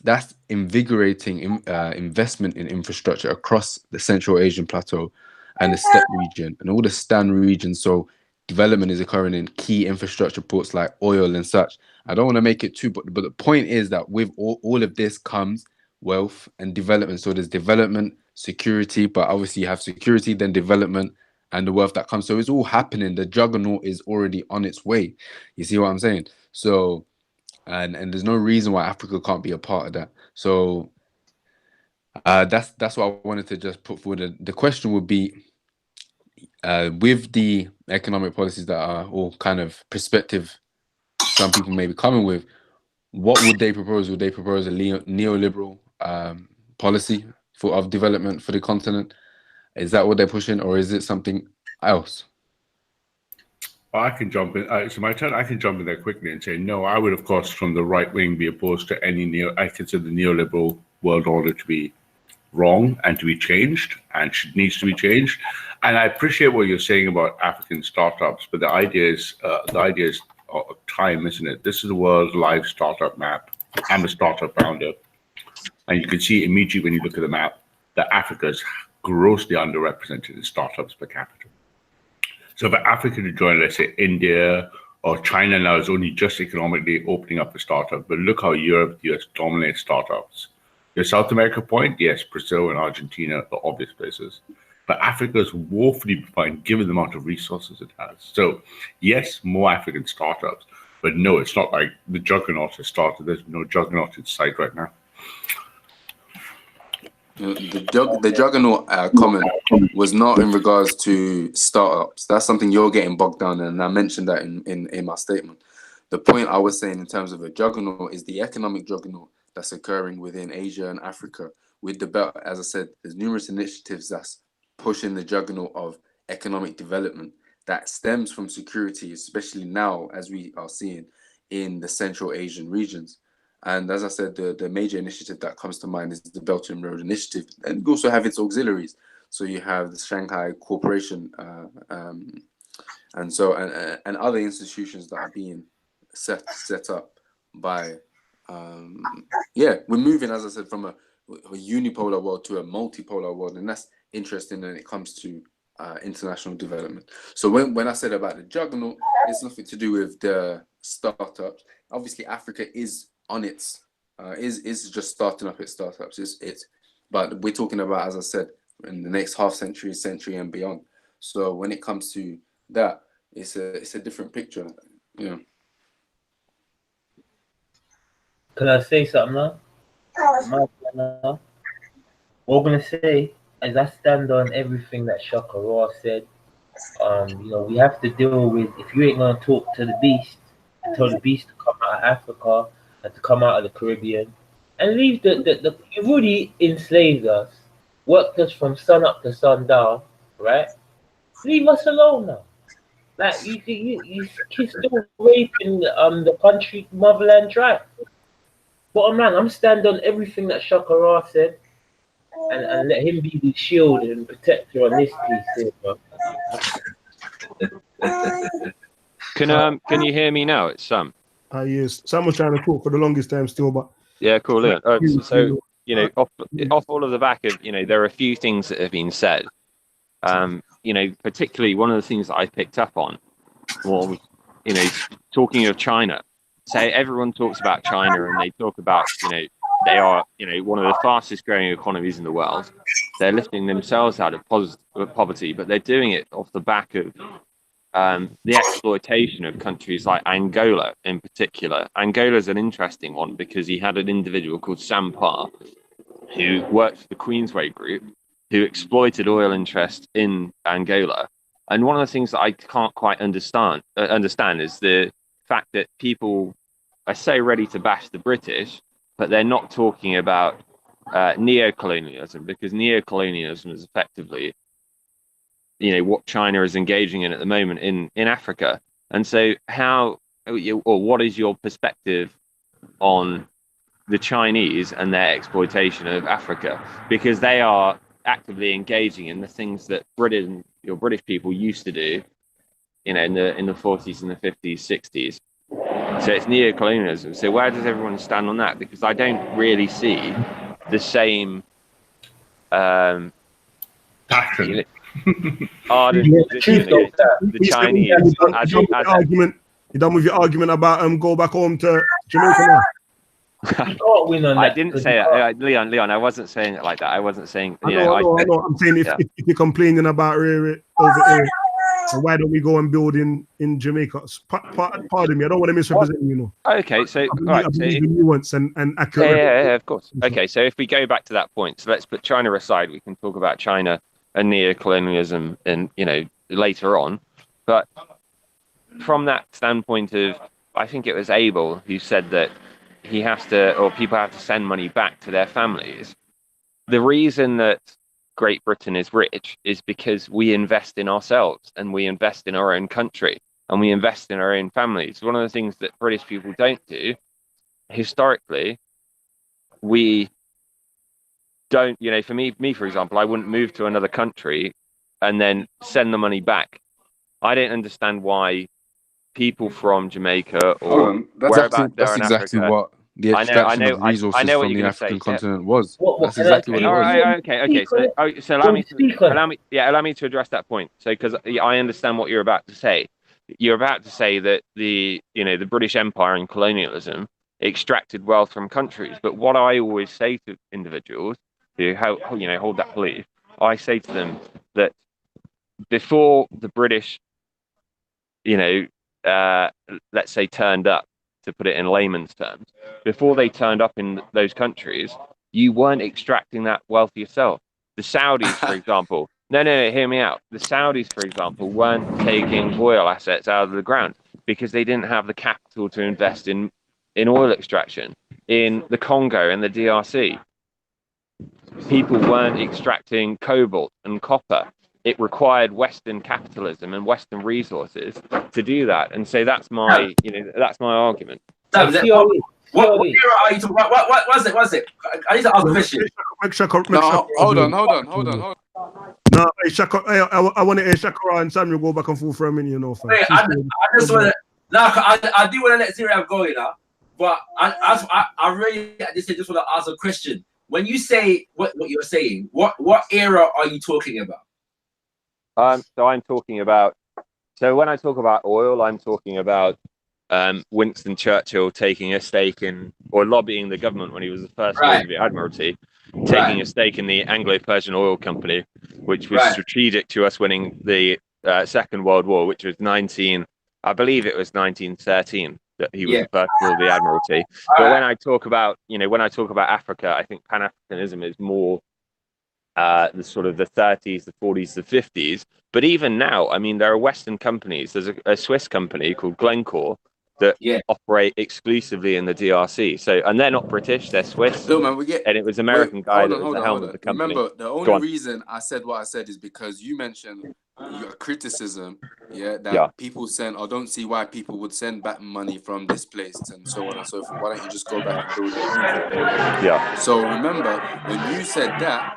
that's invigorating investment in infrastructure across the Central Asian Plateau and the steppe region and all the Stan regions. So development is occurring in key infrastructure ports like oil and such. I don't want to make it too, but the point is that with all of this comes wealth and development. So there's development, security, but obviously you have security, then development, and the wealth that comes. So it's all happening. The juggernaut is already on its way. You see what I'm saying? So and there's no reason why Africa can't be a part of that. So that's what I wanted to just put forward. The question would be, with the economic policies that are all kind of perspective some people may be coming with, what would they propose? Would they propose a neoliberal policy of development for the continent? Is that what they're pushing, or is it something else? I can jump in. It's my turn. I can jump in there quickly and say, no, I would, of course, from the right wing, be opposed to any I consider the neoliberal world order to be wrong and to be changed, and needs to be changed. And I appreciate what you're saying about African startups, but the idea is time, isn't it? This is the world's live startup map. I'm a startup founder, and you can see immediately when you look at the map that Africa is grossly underrepresented in startups per capita. So for Africa to join, let's say India or China now is only just economically opening up a startup, but look how Europe, the US dominate startups. Your South America point, yes, Brazil and Argentina are the obvious places. But Africa is woefully behind given the amount of resources it has. So yes, more African startups, but no, it's not like the juggernaut has started. There's no juggernaut in sight right now. The juggernaut comment was not in regards to startups. That's something you're getting bogged down in, and I mentioned that in my statement. The point I was saying in terms of a juggernaut is the economic juggernaut that's occurring within Asia and Africa. With the belt, as I said, there's numerous initiatives that's pushing the juggernaut of economic development that stems from security, especially now as we are seeing in the Central Asian regions. And as I said, the major initiative that comes to mind is the Belt and Road Initiative. And you also have its auxiliaries. So you have the Shanghai Cooperation and other institutions that are being set up by, we're moving, as I said, from a unipolar world to a multipolar world. And that's interesting when it comes to international development. So when I said about the juggernaut, it's nothing to do with the startups. Obviously, Africa is on its is just starting up its startups. But we're talking about, as I said, in the next half century, and beyond. So when it comes to that, it's a different picture. Yeah. Can I say something now? What I'm gonna say is I stand on everything that Shaka Raw said. We have to deal with, if you ain't gonna talk to the beast, tell the beast to come out of Africa and to come out of the Caribbean and leave the you've already enslaved us, worked us from sun up to sun down, right? Leave us alone now. Like you kids still raping the country motherland dry. Bottom line, I'm standing on everything that Shaka Ra said, and let him be the shield and protector on this piece here, bro. Can you hear me now? It's Sam. Yes. Sam was trying to talk for the longest time still, but Yeah, cool. Leon. So you know, off all of the back of, you know, there are a few things that have been said. You know, particularly one of the things that I picked up on was, you know, talking of China. Say everyone talks about China and they talk about, you know, they are, you know, one of the fastest growing economies in the world. They're lifting themselves out of poverty, but they're doing it off the back of the exploitation of countries like Angola in particular. Angola is an interesting one because he had an individual called Sam Parr who worked for the Queensway Group, who exploited oil interest in Angola. And one of the things that I can't quite understand is the fact that people are so ready to bash the British, but they're not talking about neo-colonialism, because neo-colonialism is effectively, you know, what China is engaging in at the moment in Africa. And so what is your perspective on the Chinese and their exploitation of Africa? Because they are actively engaging in the things that your British people used to do, you know, in the 40s and the 50s, 60s. So it's neo-colonialism. So where does everyone stand on that? Because I don't really see the same pattern. The Chinese argument. You done with your argument about go back home to Jamaica now? I didn't say that, Leon. I wasn't saying it like that. I wasn't saying. I know. I'm saying if you're complaining about over here, so why don't we go and build in Jamaica? Pardon me, I don't want to misrepresent you know. Okay, so I believe the nuance and accurate. Yeah, of course. Okay, so if we go back to that point, so let's put China aside. We can talk about China and neo-colonialism, and you know, later on. But from that standpoint of, I think it was Abel who said that he has to, or people have to send money back to their families. The reason that Great Britain is rich is because we invest in ourselves and we invest in our own country and we invest in our own families. One of the things that British people don't do historically, we don't, you know, for me, for example, I wouldn't move to another country and then send the money back. I don't understand why people from Jamaica or that's exactly what the extraction of resources from the African continent was. That's exactly what it was. Okay. So allow me to address that point. So because I understand what you're about to say. You're about to say that the British Empire and colonialism extracted wealth from countries. But what I always say to individuals who hold that belief, I say to them that before the British, let's say, turned up, to put it in layman's terms, before they turned up in those countries, you weren't extracting that wealth yourself. The Saudis, for example, no, hear me out. The Saudis, for example, weren't taking oil assets out of the ground because they didn't have the capital to invest in oil extraction. In the Congo and the DRC, people weren't extracting cobalt and copper. It required Western capitalism and Western resources to do that, and so that's my argument. What era are you talking about? What was it? I need to ask a question. Hold on. No, hey, Shaka, I want to hear Shakara and Samuel go back and forth for a minute, you know. Wait, I just want to. No, I do want to let Zira go, you know, but I really just want to ask a question. When you say what you're saying, what era are you talking about? So I'm talking about. So when I talk about oil, I'm talking about Winston Churchill taking a stake in, or lobbying the government when he was the first Lord of the Admiralty, taking a stake in the Anglo-Persian Oil Company, which was strategic to us winning the Second World War, which was 1913 that he was the first Lord of the Admiralty. But when I talk about, Africa, I think Pan-Africanism is more the sort of the 30s, the 40s, the 50s. But even now, I mean, there are Western companies. There's a Swiss company called Glencore that operate exclusively in the DRC. So, and they're not British, they're Swiss. No, man, we get. And it was American guy that was the helm hold of the company. Remember, the only reason I said what I said is because you mentioned your criticism, that people send, or don't see why people would send back money from this place and so on and so forth. Why don't you just go back and build your own thing? Yeah. So remember, when you said that,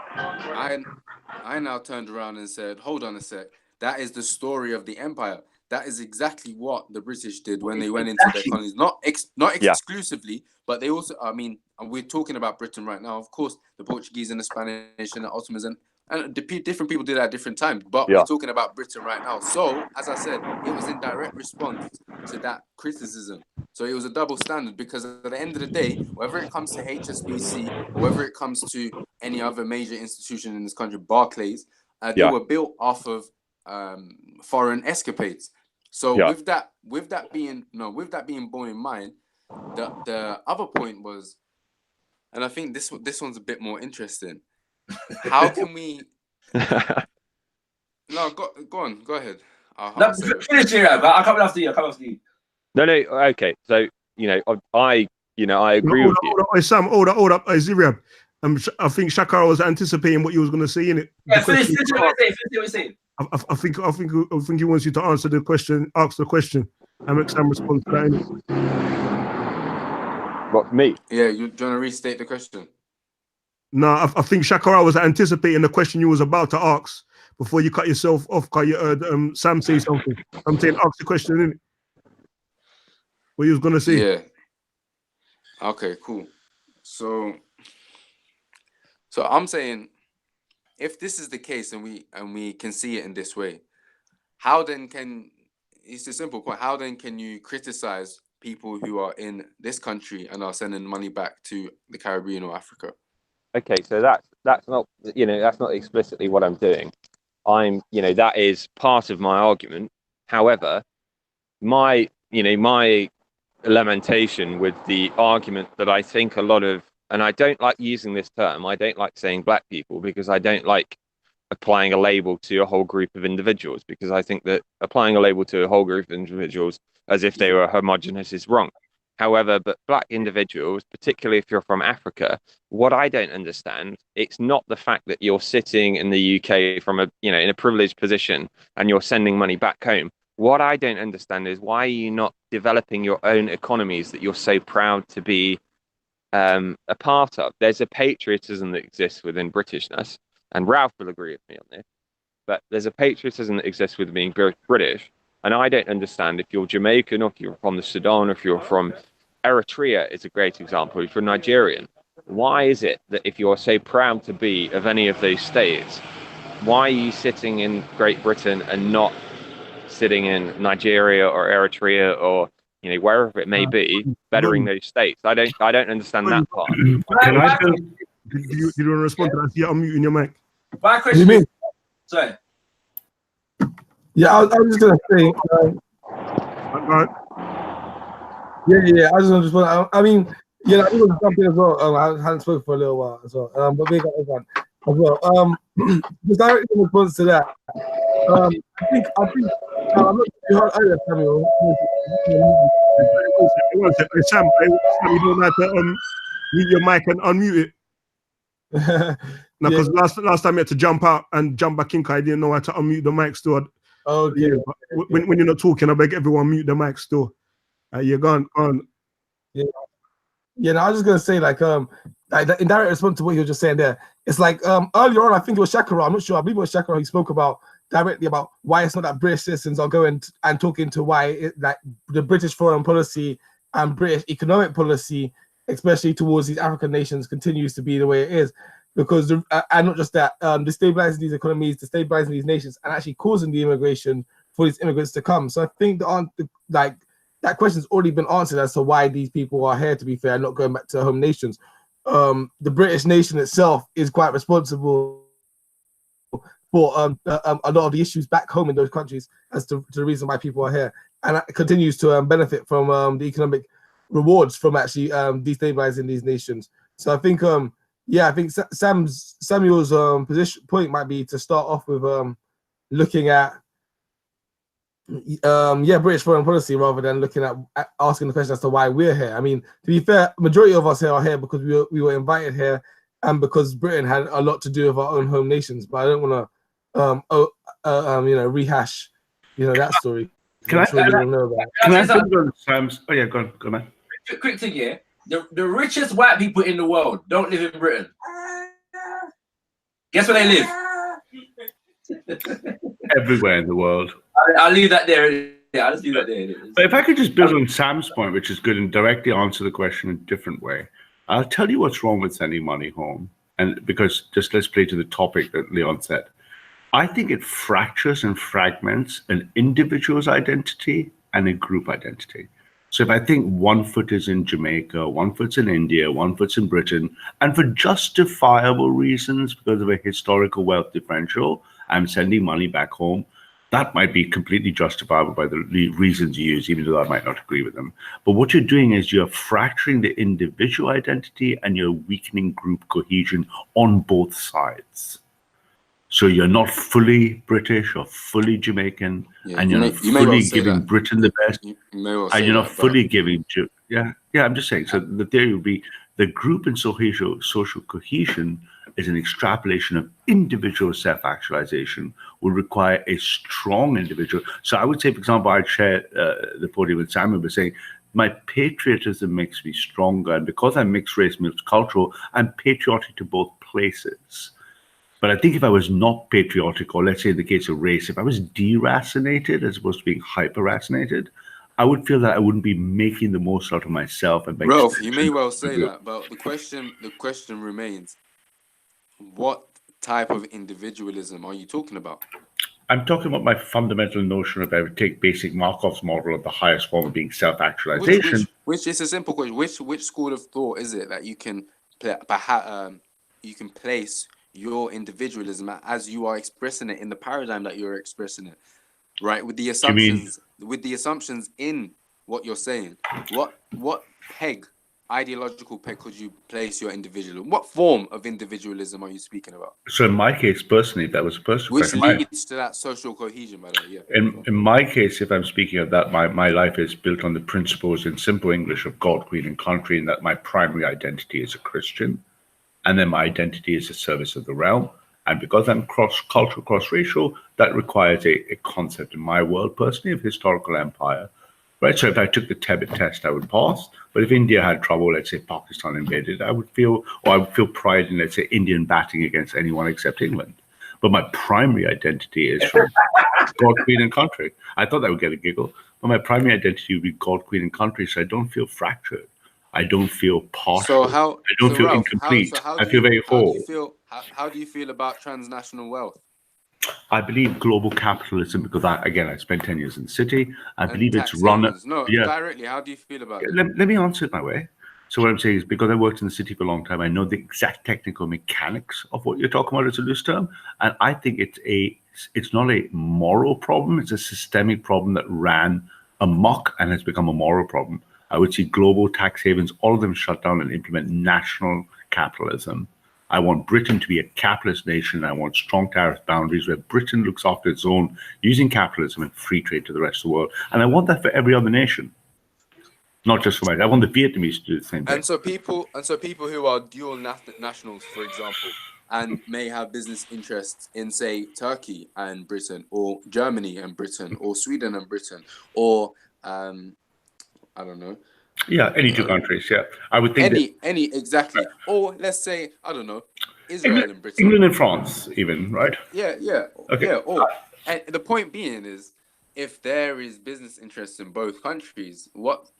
I now turned around and said, hold on a sec, that is the story of the empire. That is exactly what the British did when they went into their colonies. Not exclusively, but they also, I mean, we're talking about Britain right now. Of course, the Portuguese and the Spanish and the Ottomans and different people did that at different times. But we're talking about Britain right now. So, as I said, it was in direct response to that criticism. So it was a double standard because at the end of the day, whether it comes to HSBC or whether it comes to any other major institution in this country, Barclays, they were built off of foreign escapades. So with that being borne in mind, the other point was, and I think this one's a bit more interesting. How can we? No, go on, go ahead. Finish here, I'll come after you. No, okay. So I agree with you. Hey, Sam, hold up, Ziriab. I think Shakara was anticipating what you was going to say in it. Yeah, finish what you're saying. I think he wants you to answer the question, ask the question, and make some response to that. What, me? Yeah, you want to restate the question? No, I think Shakara was anticipating the question you was about to ask before you cut yourself off. Cause you heard Sam say something. I'm saying ask the question, innit? What you was gonna say? Yeah. Okay, cool. So I'm saying, if this is the case and we can see it in this way, how then can, it's a simple point, how then can you criticize people who are in this country and are sending money back to the Caribbean or Africa? Okay, so that's not explicitly what I'm doing. That is part of my argument. However, my lamentation with the argument that I think a lot of, and I don't like using this term, I don't like saying black people because I don't like applying a label to a whole group of individuals, because I think that applying a label to a whole group of individuals as if they were homogenous is wrong. However, but black individuals, particularly if you're from Africa, what I don't understand, it's not the fact that you're sitting in the UK from in a privileged position and you're sending money back home. What I don't understand is, why are you not developing your own economies that you're so proud to be a part of? There's a patriotism that exists within Britishness, and Ralph will agree with me on this, but there's a patriotism that exists with being British. And I don't understand, if you're Jamaican, or if you're from the Sudan, or if you're from Eritrea, is a great example, if you're Nigerian, why is it that if you're so proud to be of any of those states, why are you sitting in Great Britain and not sitting in Nigeria or Eritrea or wherever it may be, bettering those states? I don't understand that part. Can I do you want to respond to that? Yeah, I'm muting your mic. My question is, sorry. Yeah, I was just gonna say. Yeah. I was just gonna. I mean, I was jumping as well. I hadn't spoken for a little while as well. But we got everyone as well. Just directly in response to that, I think. I'm not sure you heard earlier, Samuel. Sam, you don't have to mute your mic and unmute it. No, because last time you had to jump out and jump back in, because I didn't know how to unmute the mic still. Okay. Yeah, when you're not talking, I beg everyone mute the mic still. You're gone. Yeah. No, I was just gonna say, like in direct response to what you were just saying there, it's like earlier on, I think it was Shakara, I'm not sure, I believe it was Shakara who spoke directly about why it's not that British citizens are going and talking to why the British foreign policy and British economic policy, especially towards these African nations, continues to be the way it is. Because and not just that, destabilizing these economies, destabilizing these nations, and actually causing the immigration for these immigrants to come. So I think that question's already been answered as to why these people are here, to be fair, not going back to their home nations. The British nation itself is quite responsible for a lot of the issues back home in those countries as to the reason why people are here, and it continues to benefit from the economic rewards from actually destabilizing these nations. So I think I think Samuel's point might be to start off with looking at British foreign policy rather than looking at asking the question as to why we're here. I mean, to be fair, majority of us here are here because we were invited here and because Britain had a lot to do with our own home nations. But I don't want to rehash that story. I'm sure you all know about it. Can I build on Sam's? Oh yeah, go on, man. Quick thing, yeah. The richest white people in the world don't live in Britain. Guess where they live? Everywhere in the world. I'll leave that there. Yeah, I'll just leave that there. But if I could just build on Sam's point, which is good, and directly answer the question in a different way, I'll tell you what's wrong with sending money home. And because just let's play to the topic that Leon said. I think it fractures and fragments an individual's identity and a group identity. So if I think one foot is in Jamaica, one foot's in India, one foot's in Britain, and for justifiable reasons, because of a historical wealth differential, I'm sending money back home, that might be completely justifiable by the reasons you use, even though I might not agree with them. But what you're doing is you're fracturing the individual identity and you're weakening group cohesion on both sides. So you're not fully British or fully Jamaican, and you're not fully giving Britain the best, and you're not fully giving. I'm just saying. So the theory would be the group and social cohesion is an extrapolation of individual self-actualization, will require a strong individual. So I would say, for example, I'd share the podium with Simon by saying, my patriotism makes me stronger, and because I'm mixed race, mixed cultural, I'm patriotic to both places. But I think if I was not patriotic, or let's say in the case of race, if I was deracinated as opposed to being hyper-racinated, I would feel that I wouldn't be making the most out of myself. And Ralph, you may well say that, but the question remains: what type of individualism are you talking about? I'm talking about my fundamental notion of, I would take basic Markov's model of the highest form of being self-actualization. Which is a simple question. Which school of thought is it that you can place your individualism as you are expressing it in the paradigm that you're expressing it, right? With the assumptions in what you're saying, what ideological peg could you place your individual? What form of individualism are you speaking about? So in my case, personally, that was a personal which question. leads to that social cohesion, by the way. Yeah. In my case, if I'm speaking of that, my life is built on the principles in simple English of God, Queen, and country, and that my primary identity is a Christian. And then my identity is a service of the realm. And because I'm cross-cultural, cross-racial, that requires a concept in my world, personally, of historical empire. Right? So if I took the Tibet test, I would pass. But if India had trouble, let's say Pakistan invaded, I would feel pride in, let's say, Indian batting against anyone except England. But my primary identity is from God, Queen, and country. I thought that would get a giggle. But my primary identity would be God, Queen, and country. So I don't feel fractured. I don't feel partial. I don't feel incomplete. I feel very whole. How do you feel about transnational wealth? I believe global capitalism, because I spent 10 years in the city. I believe it's run. Directly. How do you feel about it? Let me answer it my way. So what I'm saying is, because I worked in the city for a long time, I know the exact technical mechanics of what you're talking about as a loose term. And I think it's not a moral problem. It's a systemic problem that ran amok and has become a moral problem. I would see global tax havens, all of them shut down and implement national capitalism. I want Britain to be a capitalist nation. I want strong tariff boundaries where Britain looks after its own using capitalism and free trade to the rest of the world. And I want that for every other nation, not just for myself. I want the Vietnamese to do the same thing. And so people who are dual nationals, for example, and may have business interests in, say, Turkey and Britain, or Germany and Britain, or Sweden and Britain, or I don't know. Yeah, any two countries. Yeah, I would think any exactly. Or let's say, I don't know, Israel and Britain, England and France, even, right? Yeah. Okay. Yeah. And the point being is, if there is business interests in both countries, what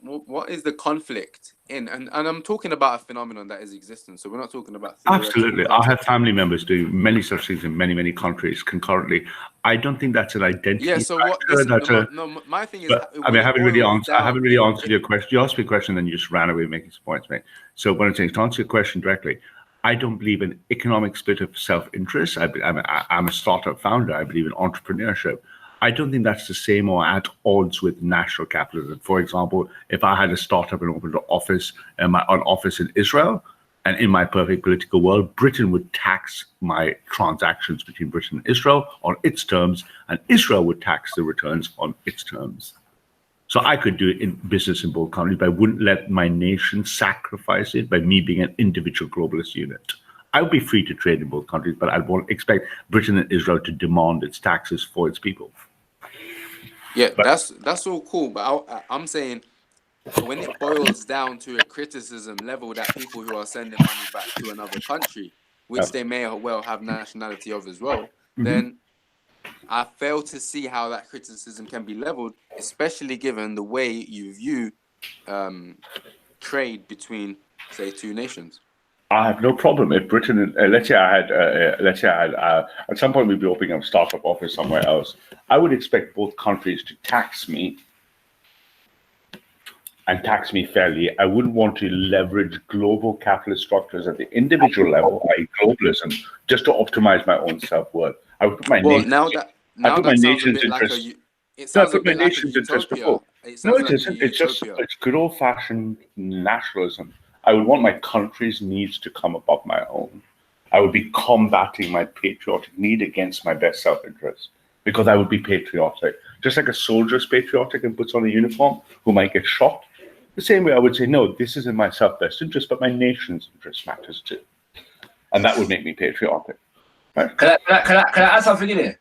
is the conflict in? And I'm talking about a phenomenon that is existent. So we're not talking about absolutely. I have family members doing many such things in many countries concurrently. I don't think that's an identity. Yeah. So my thing is, I haven't really answered your question. You asked me a question, then you just ran away making some points, mate. So what I'm saying is, to answer your question directly, I don't believe in economic split of self-interest. I'm a startup founder. I believe in entrepreneurship. I don't think that's the same or at odds with national capitalism. For example, if I had a startup and opened an office in Israel, And in my perfect political world, Britain would tax my transactions between Britain and Israel on its terms, and Israel would tax the returns on its terms. So I could do it in business in both countries, but I wouldn't let my nation sacrifice it by me being an individual globalist unit. I would be free to trade in both countries, but I won't expect Britain and Israel to demand its taxes for its people. Yeah, that's all cool, but I'm saying when it boils down to a criticism level that people who are sending money back to another country, which they may well have nationality of as well, then I fail to see how that criticism can be leveled, especially given the way you view trade between, say, two nations. I have no problem if Britain. Let's say I had at some point we'd be opening up a startup office somewhere else. I would expect both countries to tax me and tax me fairly. I wouldn't want to leverage global capitalist structures at the individual level, i.e., globalism, just to optimize my own self-worth. I would put my nation's interest. It sounds a put my bit like nation's a interest utopia. before. No, it like isn't. It's good old-fashioned nationalism. I would want my country's needs to come above my own. I would be combating my patriotic need against my best self-interest because I would be patriotic. Just like a soldier's patriotic and puts on a uniform who might get shot. The same way I would say, no, this is in my self-best interest, but my nation's interest matters too. And that would make me patriotic. Right? Can I add something in here?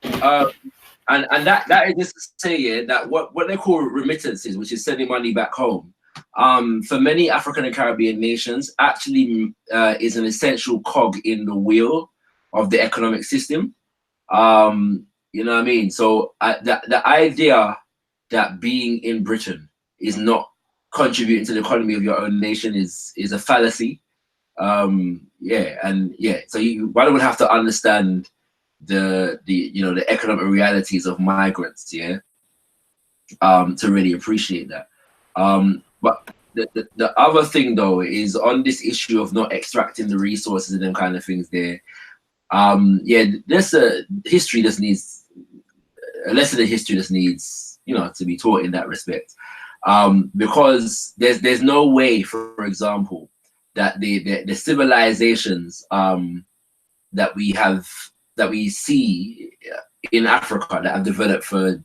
And that is just to say, yeah, that what they call remittances, which is sending money back home, for many African and Caribbean nations, actually is an essential cog in the wheel of the economic system. You know what I mean? So the idea that being in Britain is not contributing to the economy of your own nation is a fallacy. So one would have to understand the economic realities of migrants, to really appreciate that. But the other thing though is on this issue of not extracting the resources and them kind of things there. There's a history that needs a lesson in history that needs to be taught in that respect. Because there's no way, for example, that the civilizations that we see in Africa that have developed for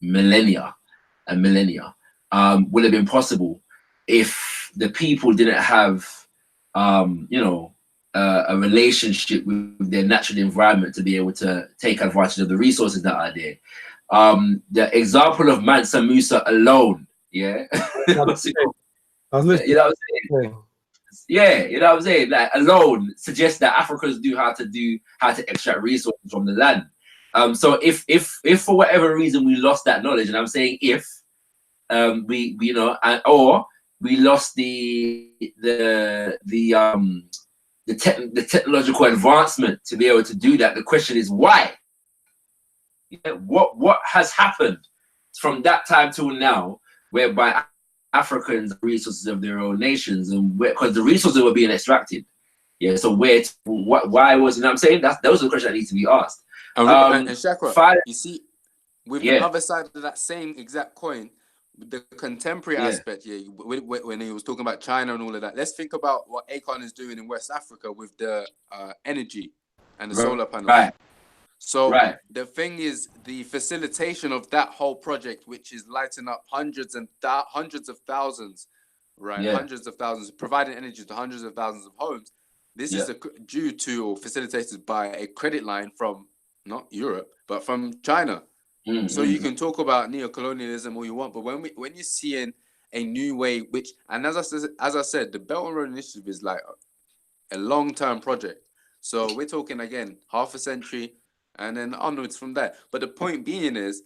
millennia and millennia would have been possible if the people didn't have a relationship with their natural environment to be able to take advantage of the resources that are there. The example of Mansa Musa alone, like alone suggests that Africans do how to extract resources from the land. So if for whatever reason we lost that knowledge, and I'm saying if or we lost the technological advancement to be able to do that, the question is why? What has happened from that time till now, whereby Africans have resources of their own nations, and because the resources were being extracted, so why was it? I'm saying those are the questions that need to be asked. And Shakra, you see, with the other side of that same exact coin, the contemporary aspect, when he was talking about China and all of that, let's think about what Akon is doing in West Africa with the energy and the solar panels. Right. So the thing is, the facilitation of that whole project, which is lighting up hundreds of thousands, hundreds of thousands, providing energy to hundreds of thousands of homes. This is due to or facilitated by a credit line from not Europe, but from China. So you can talk about neo-colonialism all you want, but when you're seeing a new way, as I said, the Belt and Road Initiative is like a long-term project. So we're talking again half a century, and then onwards from there. But the point being is,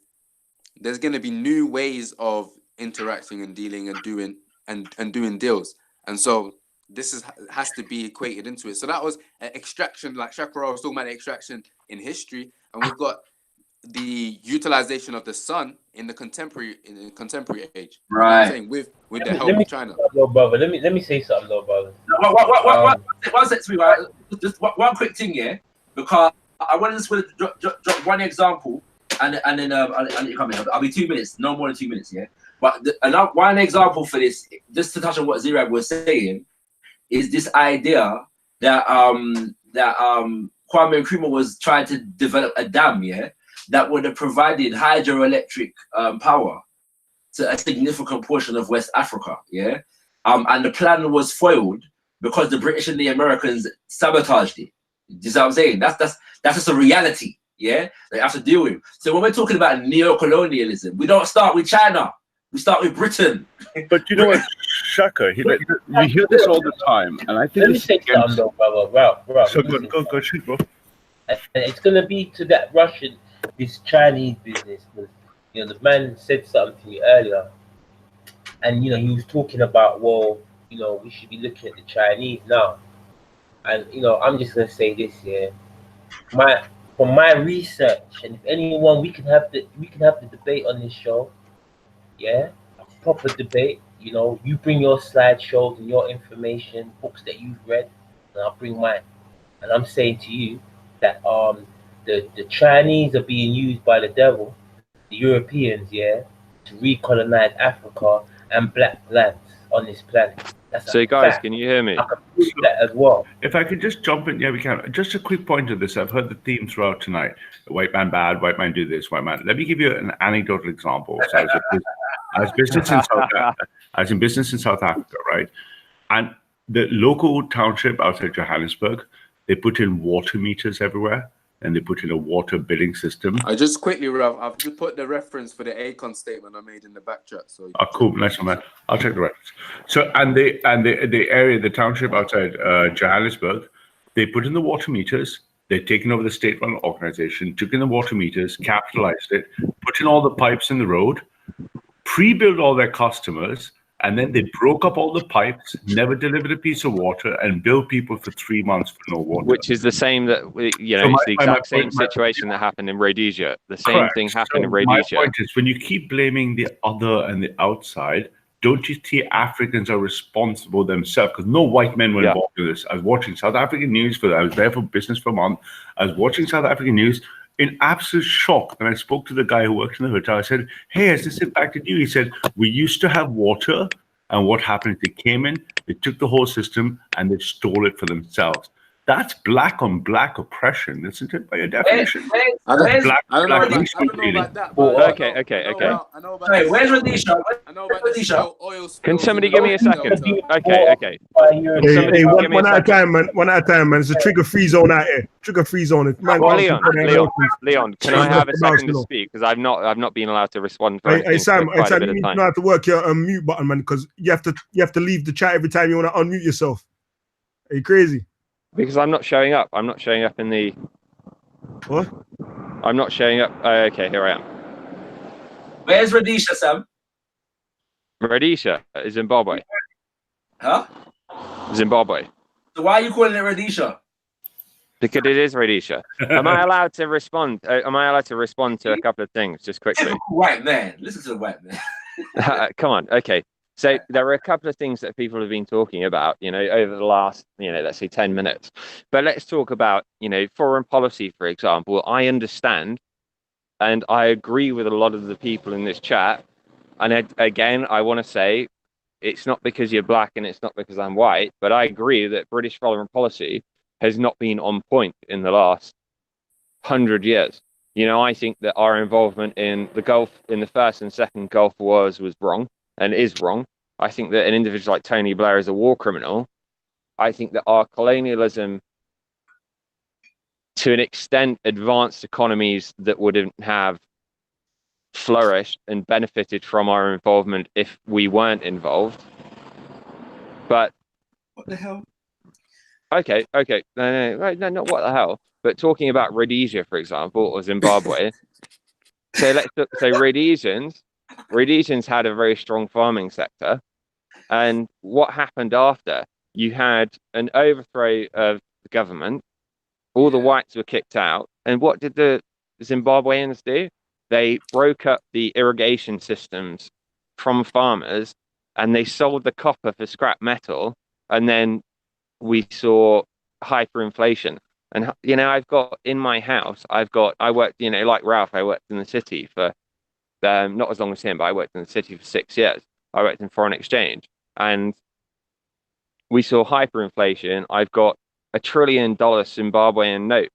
there's going to be new ways of interacting and dealing and doing deals, and so this has to be equated into it. So that was an extraction, like Shakra was talking about the extraction in history, and we've got the utilization of the sun in the contemporary age, right? You know with the help of China. Brother, let me say something, though, brother. Just one quick thing, because I want to just drop one example, and then I'll come in. I'll be 2 minutes, no more than 2 minutes, But one example for this, just to touch on what Zirab was saying, is this idea that Kwame Nkrumah was trying to develop a dam, that would have provided hydroelectric power to a significant portion of West Africa, and the plan was foiled because the British and the Americans sabotaged it. Do you see what I'm saying? That's just a reality, they have to deal with. So when we're talking about neo-colonialism, we don't start with China. We start with Britain. But you know what, Shaka, you hear this all the time, and I think let me say something though, brother. Ralph, so go, shoot, bro. And it's gonna be to that this Chinese business. You know, the man said something to me earlier, and you know, he was talking about, well, you know, we should be looking at the Chinese now. And you know, I'm just gonna say this here. From my research, and if anyone, we can have the debate on this show. A proper debate. You know, you bring your slideshows and your information, books that you've read, and I'll bring mine. And I'm saying to you that the Chinese are being used by the devil, the Europeans, to recolonize Africa and black lands on this planet. That's so guys, can you hear me? I can prove that as well. If I could just jump in, we can. Just a quick point to this. I've heard the theme throughout tonight. White man bad, white man do this, white man. Let me give you an anecdotal example. So I was in business in South Africa, right? And the local township outside Johannesburg, they put in water meters everywhere, and they put in a water billing system. I just quickly, Ralph, I've just put the reference for the ACON statement I made in the back chat. So cool, nice one, man. I'll check the reference. So the area, the township outside Johannesburg, they put in the water meters. They've taken over the state-run organization, took in the water meters, capitalized it, put in all the pipes in the road, pre-billed all their customers, and then they broke up all the pipes, never delivered a piece of water, and billed people for 3 months for no water. Which is the same that, it's the exact same situation that happened in Rhodesia. The same thing happened in Rhodesia. My point is, when you keep blaming the other and the outside, don't you see Africans are responsible themselves? Because no white men were involved in this. I was watching South African news I was there for business for a month. I was watching South African news in absolute shock. And I spoke to the guy who worked in the hotel. I said, hey, has this impacted you? He said, we used to have water. And what happened is they came in, they took the whole system, and they stole it for themselves. That's black on black oppression, isn't it, by your definition? I don't know about that. Okay. Wait, where's Rhodesia? I know about the oil spills. Can somebody give me a second? Okay. Hey, one at a time, man. One at a time, man. It's a trigger-free zone out here. Trigger-free zone. Man, Leon, can I have a second to speak? Because I've not been allowed to respond for Hey, Sam, quite a bit you of time. know how to work your mute button, man, because you have to leave the chat every time you want to unmute yourself. Are you crazy? Because I'm not showing up. I'm not showing up in the... What? I'm not showing up. Okay, here I am. Where's Rhodesia, Sam? Rhodesia is Zimbabwe. Huh? Zimbabwe. So why are you calling it Rhodesia? Because it is Rhodesia. Am I allowed to respond? Am I allowed to respond to a couple of things just quickly? White man. Listen to the white man. Come on. Okay. So there are a couple of things that people have been talking about, over the last, let's say 10 minutes. But let's talk about, foreign policy, for example. I understand and I agree with a lot of the people in this chat. And again, I want to say it's not because you're black and it's not because I'm white, but I agree that British foreign policy has not been on point in the last 100 years. I think that our involvement in the Gulf, in the first and second Gulf Wars was wrong. And is wrong. I think that an individual like Tony Blair is a war criminal. I think that our colonialism, to an extent, advanced economies that wouldn't have flourished and benefited from our involvement if we weren't involved. But what the hell? Okay. No, not what the hell. But talking about Rhodesia, for example, or Zimbabwe. So let's look. So Rhodesians had a very strong farming sector. And what happened after? You had an overthrow of the government. All the whites were kicked out. And what did the Zimbabweans do? They broke up the irrigation systems from farmers and they sold the copper for scrap metal. And then we saw hyperinflation. And, I've got in my house, I worked, like Ralph, I worked in the city for not as long as him, but I worked in the city for 6 years. I worked in foreign exchange. And we saw hyperinflation. I've got $1 trillion Zimbabwean note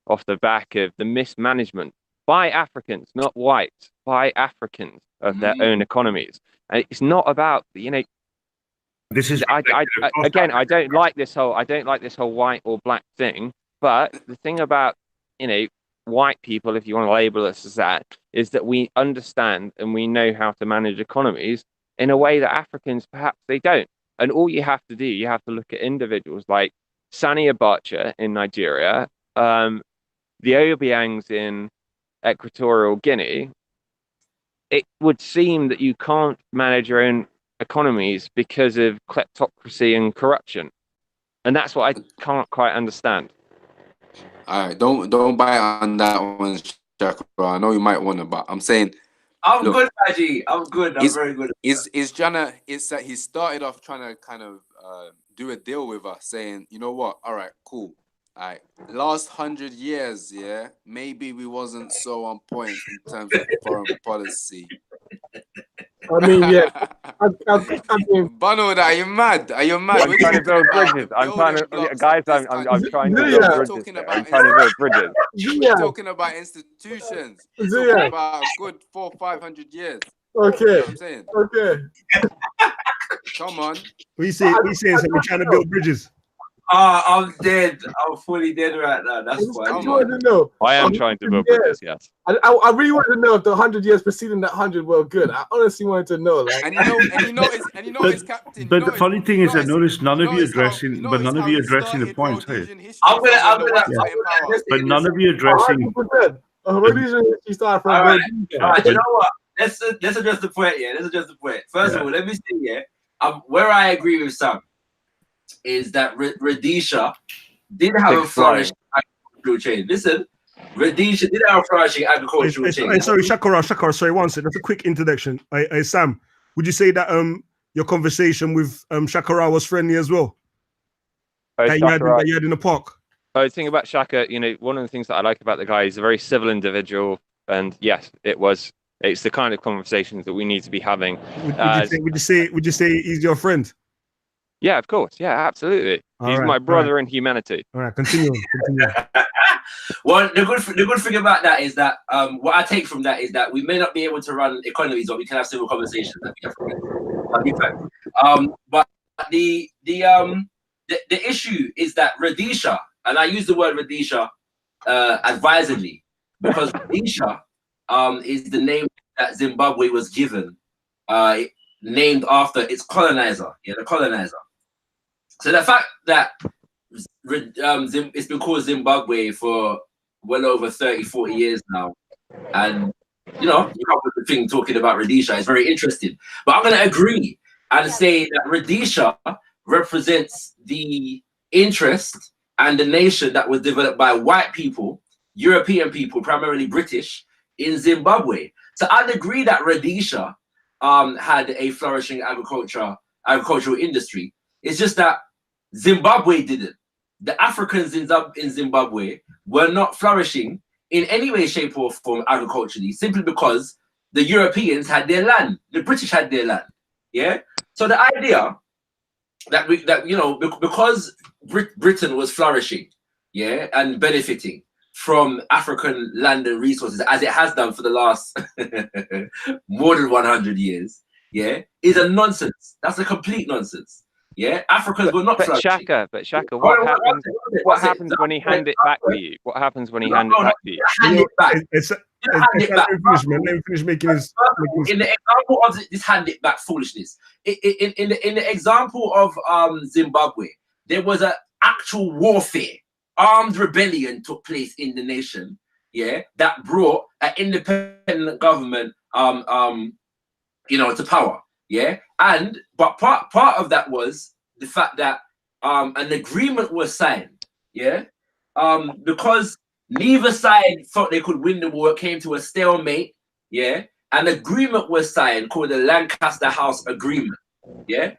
off the back of the mismanagement by Africans, not whites, by Africans of their own economies. And it's not about, you know, this is I don't like this whole white or black thing. But the thing about, you know, white people, if you want to label us as that, is that we understand and we know how to manage economies in a way that Africans perhaps they don't. And all you have to do, you have to look at individuals like Sani Abacha in Nigeria, the Obiangs in Equatorial Guinea. It would seem that you can't manage your own economies because of kleptocracy and corruption. And that's what I can't quite understand. All right, don't bite on that one, Shaka. I know you might want to, but I'm saying I'm good, Paji. I'm good. I'm very good. Is that he started off trying to kind of do a deal with us, saying, you know what? All right, cool. All right, last 100 years, yeah, maybe we wasn't so on point in terms of foreign policy. I mean, yeah. I mean, Bano, are you mad? Are you mad? I'm trying to build bridges. I'm trying to build bridges. We're talking about institutions. We're talking about a good 400 or 500 years. Okay. You know what I'm saying? Okay. Come on. We say we're trying to build bridges. I'm dead. I'm fully dead right now. That's why. I want to know. I am trying to build bridges, yes. I really want to know if the 100 years preceding that 100 were good. I honestly wanted to know. Like, But the funny thing is, I noticed none of you addressing the points. Hey, but none of you addressing. Rhodesia started from. All right, you know what? Let's address the point. Yeah, let's address the point. First of all, let me say, yeah, where I agree with Sam is that Rhodesia did have a flourishing agricultural chain. Listen, Rhodesia did have a flourishing agricultural chain. Sorry, Shakara, sorry, one second. That's a quick introduction. Sam, would you say that your conversation with Shakara was friendly as well? That you had in the park? The thing about Shaka, you know, one of the things that I like about the guy, he's a very civil individual, and yes, it's the kind of conversations that we need to be having. Would you say he's your friend? Yeah, of course. Yeah, absolutely. He's my brother in humanity. All right, continue. Well, the good thing about that is that what I take from that is that we may not be able to run economies, but we can have civil conversations. But the issue is that Rhodesia, and I use the word Rhodesia advisedly, because Rhodesia is the name that Zimbabwe was given, named after its colonizer, the colonizer. So the fact that it's been called Zimbabwe for well over 30, 40 years now, and you know, you come with the thing talking about Rhodesia is very interesting. But I'm going to agree and say that Rhodesia represents the interest and the nation that was developed by white people, European people, primarily British, in Zimbabwe. So I'd agree that Rhodesia had a flourishing agricultural industry. It's just that Zimbabwe didn't. The Africans in Zimbabwe were not flourishing in any way, shape, or form agriculturally, simply because the Europeans had their land, the British had their land. Yeah. So the idea that because Britain was flourishing, yeah, and benefiting from African land and resources, as it has done for the last more than 100 years, yeah, is a nonsense. That's a complete nonsense. Yeah, Africans were not flourishing. But Shaka, what happens when he hand it back to you? What happens when he hand it back to you? Hand it back. Let him finish making his. In the example of this hand it back foolishness, in the example of Zimbabwe, there was an actual warfare. Armed rebellion took place in the nation, yeah, that brought an independent government, to power, yeah. But part of that was the fact that an agreement was signed, yeah, because neither side thought they could win the war. It came to a stalemate, yeah. An agreement was signed called the Lancaster House Agreement, yeah.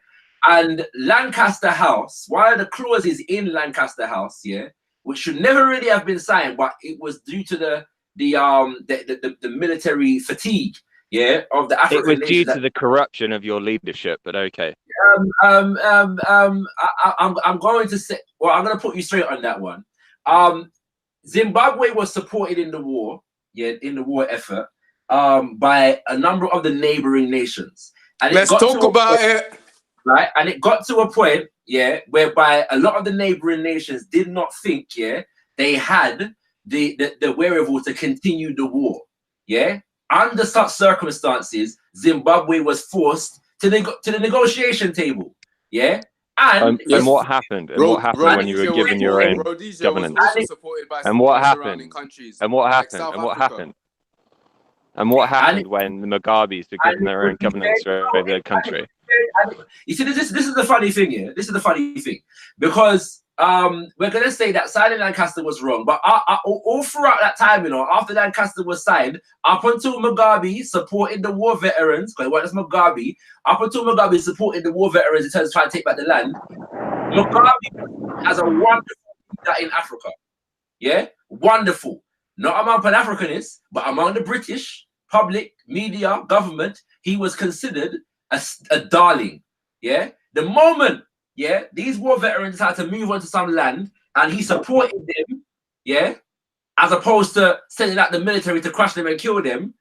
And Lancaster House, one of the clauses in Lancaster House, yeah, which should never really have been signed, but it was due to the military fatigue yeah, of the African It was due nations. to the corruption of your leadership, but okay. I'm going to say, well, I'm going to put you straight on that one. Zimbabwe was supported in the war, in the war effort, by a number of the neighboring nations. And let's talk about it. Right, and it got to a point, whereby a lot of the neighboring nations did not think, they had the wherewithal to continue the war. Under such circumstances, Zimbabwe was forced to the negotiation table. And what happened? And what happened when you were given your own governance? And what happened? And what happened? And what happened? And what happened when the Mugabes were given their own governance over the country? You see, this is the funny thing here. This is the funny thing, because we're gonna say that signing Lancaster was wrong, but all throughout that time, after Lancaster was signed, up until Mugabe supported the war veterans, because it wasn't Mugabe, up until Mugabe supported the war veterans in terms of trying to take back the land, Mugabe has a wonderful leader in Africa. Wonderful. Not among Pan-Africanists, but among the British public, media, government, he was considered a darling. The moment these war veterans had to move on to some land and he supported them, as opposed to sending out the military to crush them and kill them,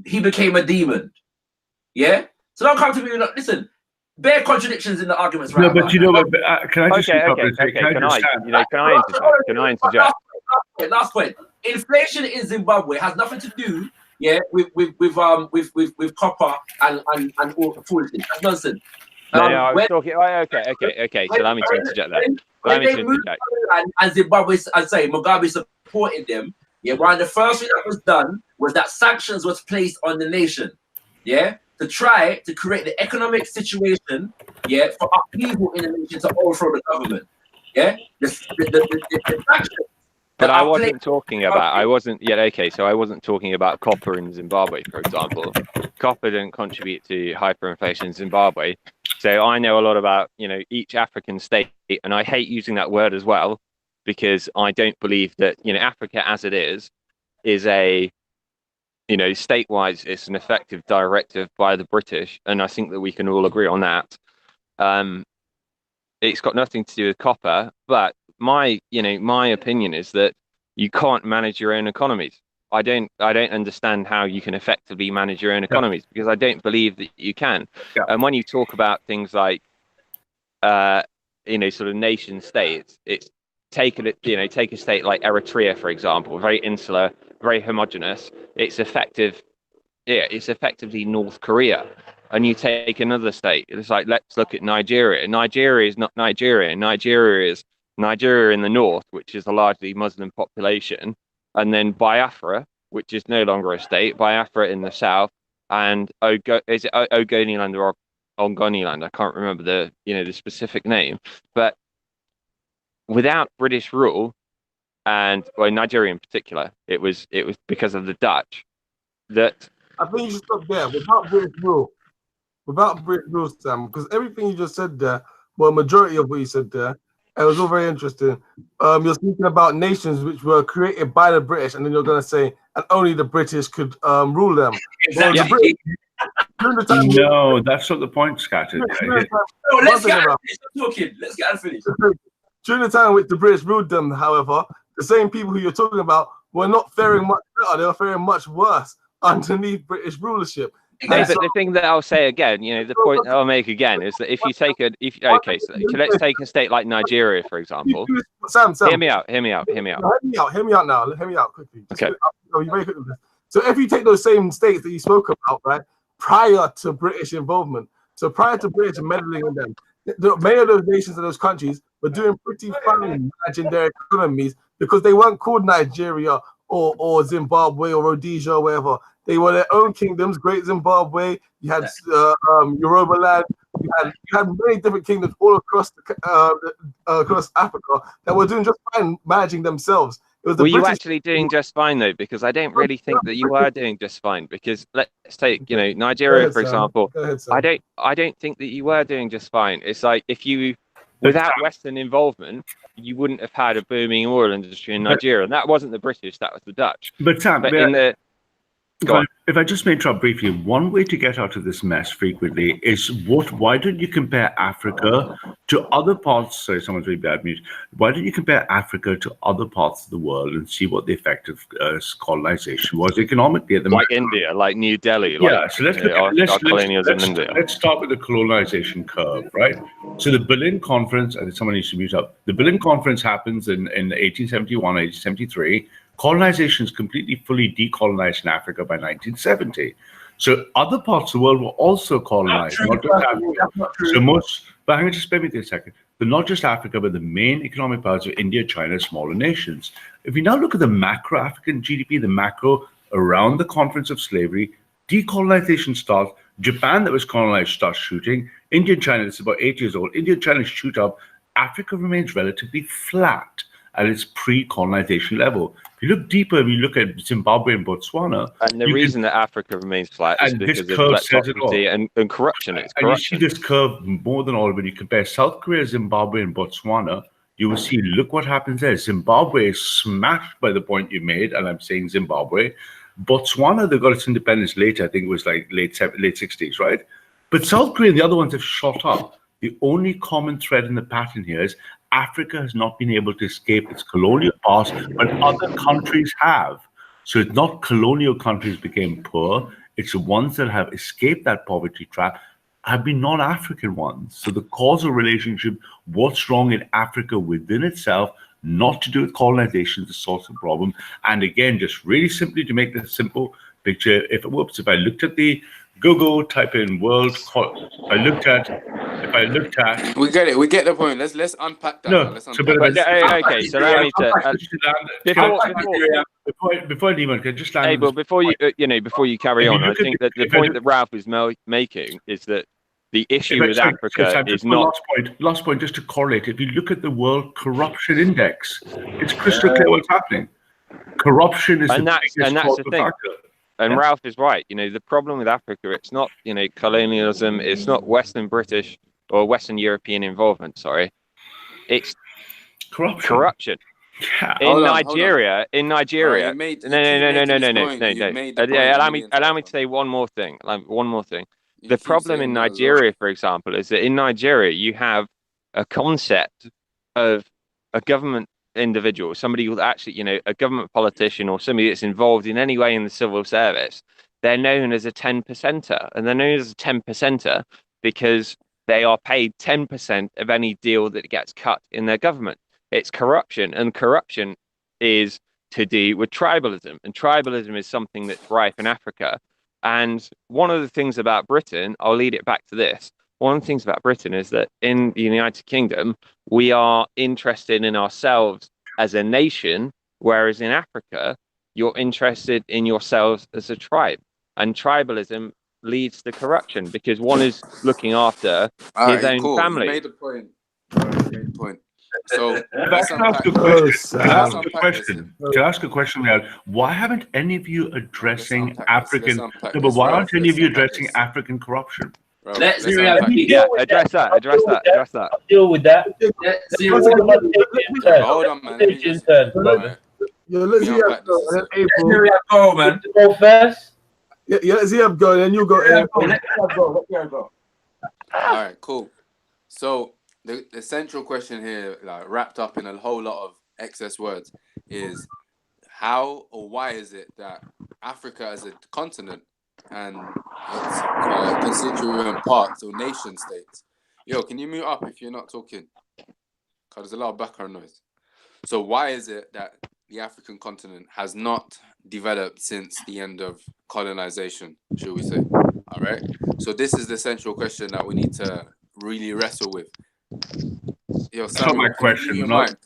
he became a demon. So don't come to me with, listen, bare contradictions in the arguments, right? No, but can I just Can I interject? Last point. Inflation in Zimbabwe has nothing to do with copper and all foolishness. That's nonsense. I was talking. Okay. So allow me to interject that. And Zimbabwe, I say Mugabe supported them. One of the first thing that was done was that sanctions was placed on the nation. To try to create the economic situation. For upheaval in the nation to overthrow the government. The sanctions. But I wasn't talking about. I wasn't talking about copper in Zimbabwe, for example. Copper didn't contribute to hyperinflation in Zimbabwe. So I know a lot about, each African state, and I hate using that word as well, because I don't believe that, Africa as it is a, state-wise, it's an effective directive by the British, and I think that we can all agree on that. It's got nothing to do with copper, but my opinion is that you can't manage your own economies. I don't understand how you can effectively manage your own economies, because I don't believe that you can. And when you talk about things like, sort of nation states, it's take a state like Eritrea, for example, very insular, very homogenous. It's effectively North Korea. And you take another state, it's like, let's look at Nigeria. Nigeria is not Nigeria. Nigeria is Nigeria in the north, which is a largely Muslim population, and then Biafra, which is no longer a state, Biafra in the south, and Ogoniland or Ongoniland, I can't remember the specific name, but without British rule, and Nigeria in particular, it was because of the Dutch that. I think you should stop there. Without British rule, Sam, because everything you just said there, well, majority of what you said there, it was all very interesting. You're speaking about nations which were created by the British, and then you're going to say, and only the British could rule them. Exactly. No, that's not the point, Scattered. Let's get out finished. During the time in which the British ruled them, however, the same people who you're talking about were not faring much better. They were faring much worse underneath British rulership. But the thing that I'll say again, the point I'll make again is that if you take so let's take a state like Nigeria, for example. Sam, hear me out now. Hear me out quickly. Okay. Very quickly. So if you take those same states that you spoke about, right, prior to British involvement, so prior to British meddling in them, many of those nations and those countries were doing pretty fine managing their economies because they weren't called Nigeria or Zimbabwe or Rhodesia or whatever. They were their own kingdoms. Great Zimbabwe. You had Yoruba land. You had many different kingdoms all across across Africa that were doing just fine managing themselves. It was you actually doing just fine though? Because I don't really think that you were doing just fine. Because let's take Nigeria for example. I don't think that you were doing just fine. It's like if you without Western involvement, you wouldn't have had a booming oil industry in Nigeria, and that wasn't the British, that was the Dutch. But Sam, If I just may interrupt briefly, one way to get out of this mess frequently is why don't you compare Africa to other parts? Sorry, someone's really bad mute. Why don't you compare Africa to other parts of the world and see what the effect of colonization was economically at the like India, like New Delhi, yeah. So let's start with the colonization curve, right? So the Berlin Conference, and someone needs to mute up. The Berlin Conference happens in 1871, 1873. Colonization is completely, fully decolonized in Africa by 1970. So other parts of the world were also colonized, not just Africa. But hang on, just spare me a second. But not just Africa, but the main economic powers of India, China, smaller nations. If we now look at the macro African GDP, the macro around the conference of slavery, decolonization starts. Japan, that was colonized, starts shooting. India and China, this is about 8 years old. India and China shoot up. Africa remains relatively flat at its pre-colonization level. If you look deeper, we look at Zimbabwe and Botswana. And the reason that Africa remains flat is because of kleptocracy and corruption. It's corruption. And you see this curve more than all when you compare South Korea, Zimbabwe, and Botswana. You will see, look what happens there. Zimbabwe is smashed by the point you made, and I'm saying Zimbabwe. Botswana, they got its independence later. I think it was like late 60s, right? But South Korea and the other ones have shot up. The only common thread in the pattern here is Africa has not been able to escape its colonial past, but other countries have. So it's not colonial countries became poor. It's the ones that have escaped that poverty trap have been non-African ones. So the causal relationship, what's wrong in Africa within itself, not to do with colonization, is the source of the problem. And again, just really simply to make this simple picture, if I looked at the Google, type in world, if I looked at, we get it, we get the point. Let's unpack that. No, let's unpack okay, so allow me to before anyone can just land. Hey, but before you carry on, I think that the point that Ralph is making is that the issue with Africa is not. Last point, just to correlate. If you look at the World Corruption Index, it's crystal clear what's happening. Corruption is the biggest cause of factor. And Ralph is right. The problem with Africa, it's not, colonialism, it's not Western British or Western European involvement, sorry. It's corruption. Yeah. In Nigeria. No. Allow me to say one more thing. The problem in Nigeria, for example, is that in Nigeria, you have a concept of a government individual, somebody who's actually, a government politician or somebody that's involved in any way in the civil service. They're known as a 10%er, and they're known as a 10%er because they are paid 10% of any deal that gets cut in their government. It's corruption, and corruption is to do with tribalism, and tribalism is something that's rife in Africa. And one of the things about Britain, I'll lead it back to this. One of the things about Britain is that in the United Kingdom, we are interested in ourselves as a nation, whereas in Africa, you're interested in yourselves as a tribe. And tribalism leads to corruption because one is looking after his own family. You made the point. Made the point. So, can I ask a question? Why haven't any of you addressing African? No, but why aren't any of you addressing African corruption? Let's address that. Deal with that. Hold on, man. Let's see how go, man. Go first. Let's see how go, then you go. Let go. All right, cool. So the central question here, like wrapped up in a whole lot of excess words, is how or why is it that Africa as a continent and its constituent parts or nation states? Yo, can you mute up if you're not talking? Because there's a lot of background noise. So why is it that the African continent has not developed since the end of colonization, should we say? All right. So this is the central question that we need to really wrestle with. Yo, that's not my question. I want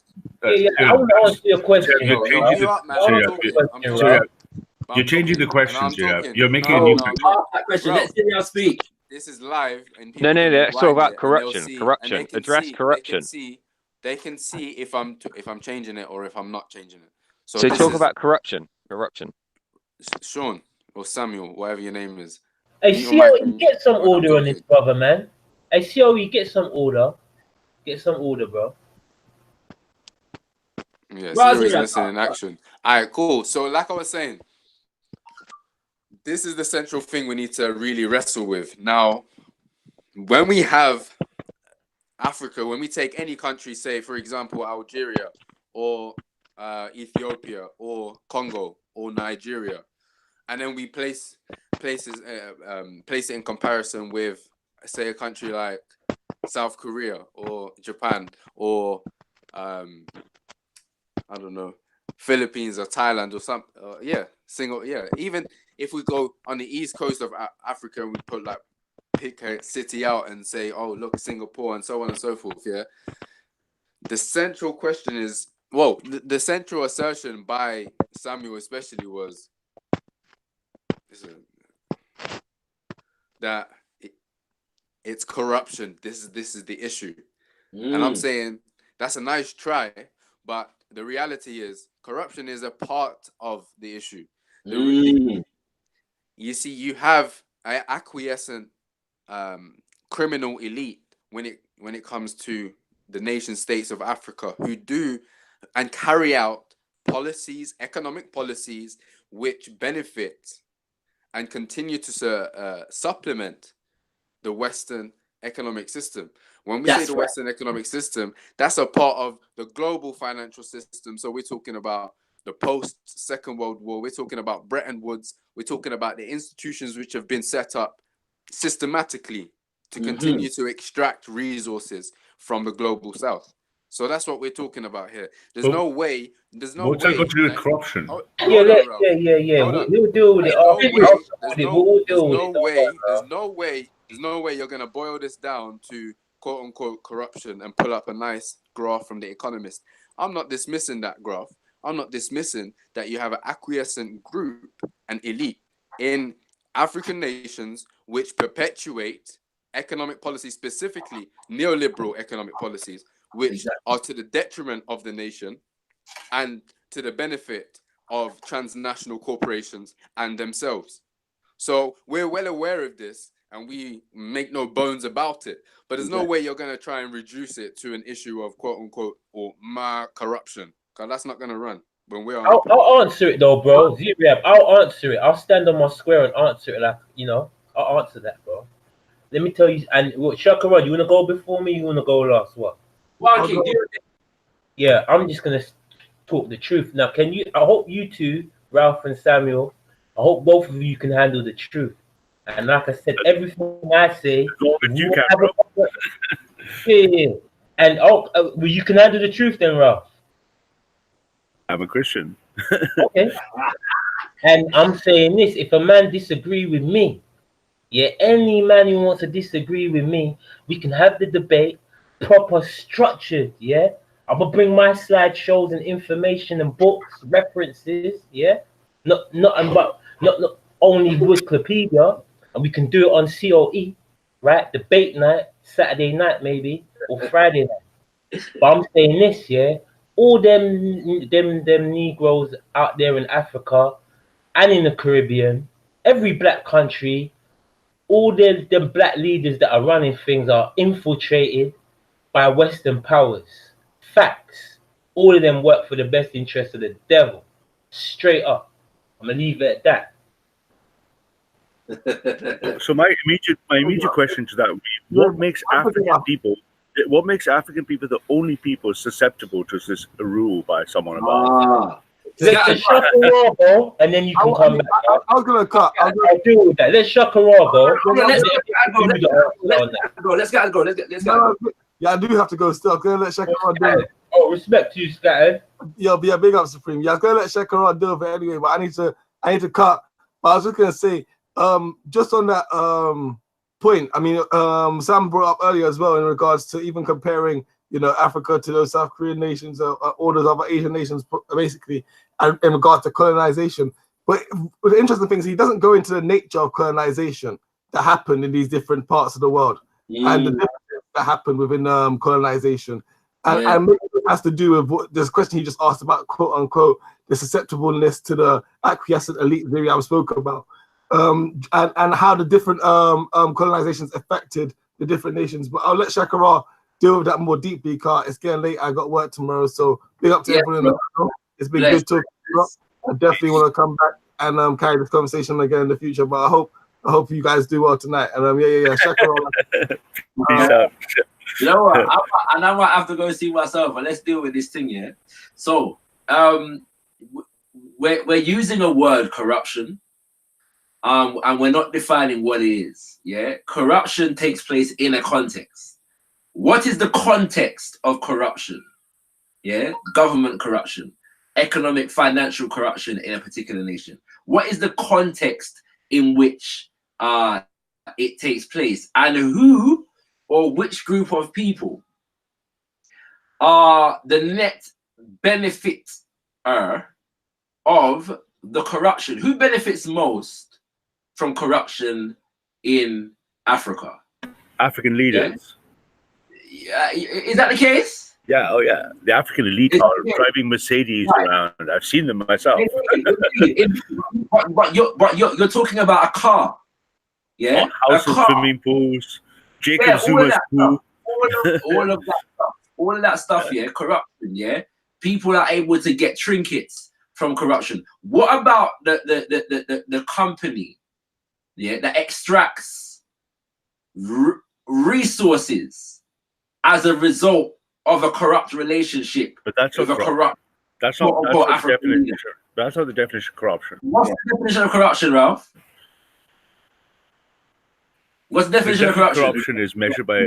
to answer your question. You're changing the questions. You're making a new question. Let's hear you speak. This is live. And no. It's all about corruption. Address corruption. They can see if I'm changing it or if I'm not changing it. So talk about corruption. Sean or Samuel, whatever your name is. Hey, you get some order on this, brother, man. Hey, you get some order. Get some order, bro. Yeah, serious listening in action. All right, cool. So like I was saying, Africa, as a continent, has not developed since the end of colonization, should we say? All right. So this is the central question that we need to really wrestle with. Yo, Samuel, can you mute up? So like I was saying, this is the central thing we need to really wrestle with. Now, when we have Africa, when we take any country, say, for example, Algeria or Ethiopia or Congo or Nigeria, and then we place it in comparison with, say, a country like South Korea or Japan or I don't know, Philippines or Thailand or some even if we go on the east coast of Africa and we put like pick a city out and say, oh look, Singapore and so on and so forth, the central question is, well, the central assertion by Samuel especially was that it's corruption. This is the issue. And I'm saying that's a nice try, but the reality is corruption is a part of the issue. You see, you have an acquiescent criminal elite when it comes to the nation states of Africa, who do and carry out policies, economic policies, which benefit and continue to supplement the Western economic system. When we say the Western economic system, that's a part of the global financial system. So we're talking about the post-Second World War. We're talking about Bretton Woods. We're talking about the institutions which have been set up systematically to continue to extract resources from the global South. So that's what we're talking about here. There's no way. What's that got to do with corruption? We'll deal with it. There's no way you're going to boil this down to quote unquote corruption and pull up a nice graph from The Economist. I'm not dismissing that graph. I'm not dismissing that you have an acquiescent group, an elite in African nations which perpetuate economic policies, specifically neoliberal economic policies, which are to the detriment of the nation and to the benefit of transnational corporations and themselves. So we're well aware of this and we make no bones about it. But there's no way you're going to try and reduce it to an issue of quote unquote or corruption, because that's not going to run. When we're I'll answer it though, bro. I'll answer it. I'll stand on my square and answer it, like, you know, I'll answer that, bro. Let me tell you, and Shakara, you want to go before me? You want to go last? What? Yeah, I'm just going to talk the truth. Now, I hope you two, Ralph and Samuel, I hope both of you can handle the truth. And like I said, everything I say, and you can handle the truth then, Ralph. I'm a Christian. Okay. And I'm saying this, if a man disagree with me, any man who wants to disagree with me, we can have the debate, proper structured, I'm gonna bring my slideshows and information and books, references, not only Wikipedia, and we can do it on COE, right? Debate night, Saturday night maybe, or Friday night. But I'm saying this, all them Negroes out there in Africa and in the Caribbean, every black country, all them black leaders that are running things are infiltrated by Western powers. Facts. All of them work for the best interest of the devil. Straight up. I'm gonna leave it at that. So my immediate question to that would be, what makes African people the only people susceptible to this rule by someone above? Let's shock a raw, bro, and then you can come back. I was gonna cut. I'll deal with that. Let's shock a raw, bro. Let's go. Yeah, I do have to go still. I'm gonna let Shakara do it. Oh, respect to you, Scattered. Yeah, big up, Supreme. Yeah, I was gonna let Shakara do it anyway, but I need to cut. But I was just gonna say, just on that point, I mean, Sam brought up earlier as well in regards to even comparing, Africa to those South Korean nations or all those other Asian nations, basically, in regards to colonization. But the interesting thing is he doesn't go into the nature of colonization that happened in these different parts of the world and the differences that happened within colonization. And maybe it has to do with this question he just asked about, quote unquote, the susceptibleness to the acquiescent elite theory I spoke about. And how the different colonizations affected the different nations. But I'll let Shakara deal with that more deeply, because it's getting late. I got work tomorrow. So big up to everyone in the panel. It's been good talking. I definitely want to come back and carry this conversation again in the future. But I hope you guys do well tonight. And yeah. Shaka. Peace out. You know what? I might have to go see myself, but let's deal with this thing, yeah. So, we're using a word, corruption, and we're not defining what it is. Yeah, corruption takes place in a context. What is the context of corruption? Yeah, government corruption, economic, financial corruption in a particular nation. What is the context in which it takes place, and who or which group of people are the net benefiter of the corruption? Who benefits most from corruption in Africa? African leaders. Yeah, is that the case? Yeah, oh yeah. The African elite are driving Mercedes around. I've seen them myself. But you're talking about a car. Yeah, houses, swimming pools, Jacob Zuma's pool. All of that stuff, yeah, corruption, yeah. People are able to get trinkets from corruption. What about the company, yeah, that extracts resources as a result of a corrupt relationship? But that's not corrupt. That's not the definition. That's not the definition of corruption. What's the definition of corruption, Ralph? What's the definition of corruption? Corruption is measured by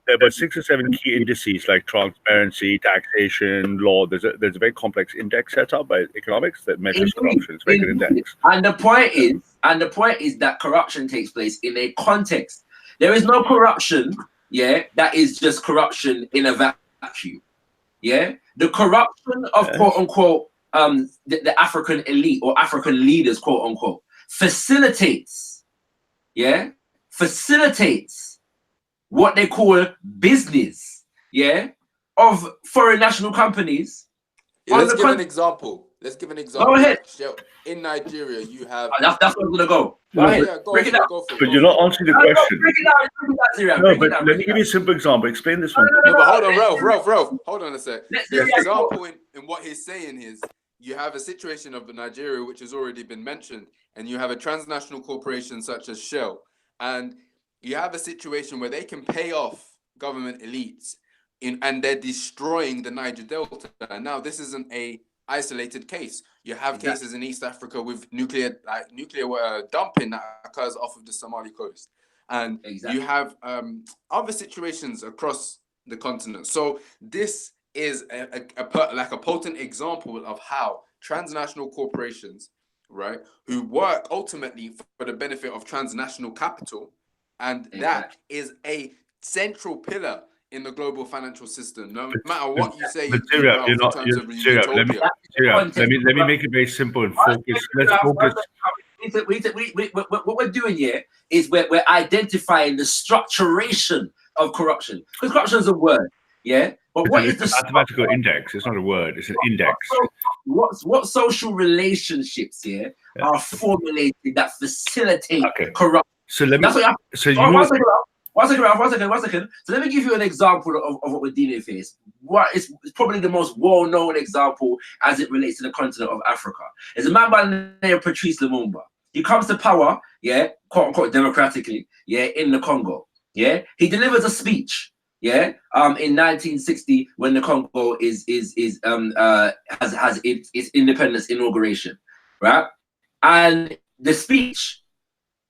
there are about 6 or 7 key indices like transparency, taxation, law. There's a very complex index set up by economics that measures corruption. It's a very good index. And the point is that corruption takes place in a context. There is no corruption, yeah, that is just corruption in a vacuum. Yeah, the corruption of quote unquote the African elite or African leaders, quote unquote, facilitates what they call business, of foreign national companies. Yeah, let's give an example. Go ahead. In Nigeria, you have. That's where I'm gonna go. Go ahead. Break it down. But you're not answering the question. Break it down. No, but let me give you a simple example. Explain this one. No, but hold on, Ralph. Hold on a sec. The example in what he's saying is you have a situation of Nigeria, which has already been mentioned, and you have a transnational corporation such as Shell, and you have a situation where they can pay off government elites and they're destroying the Niger Delta. And now this isn't a isolated case. You have cases in East Africa with nuclear dumping that occurs off of the Somali coast. And you have other situations across the continent. So this is a potent example of how transnational corporations, right, who work ultimately for the benefit of transnational capital, and that is a central pillar in the global financial system. No matter what you say, let me make it very simple and focus. Let's focus. What we're doing here is we're identifying the structuration of corruption. Because corruption is a word, yeah. But what is the mathematical index? It's not a word; it's an index. What social relationships here are formulated that facilitate corruption? So let me. One second. So let me give you an example of what we're dealing with here. It's probably the most well-known example as it relates to the continent of Africa. There's a man by the name of Patrice Lumumba. He comes to power, quote unquote democratically, in the Congo. He delivers a speech, in 1960 when the Congo has its independence inauguration, right? And the speech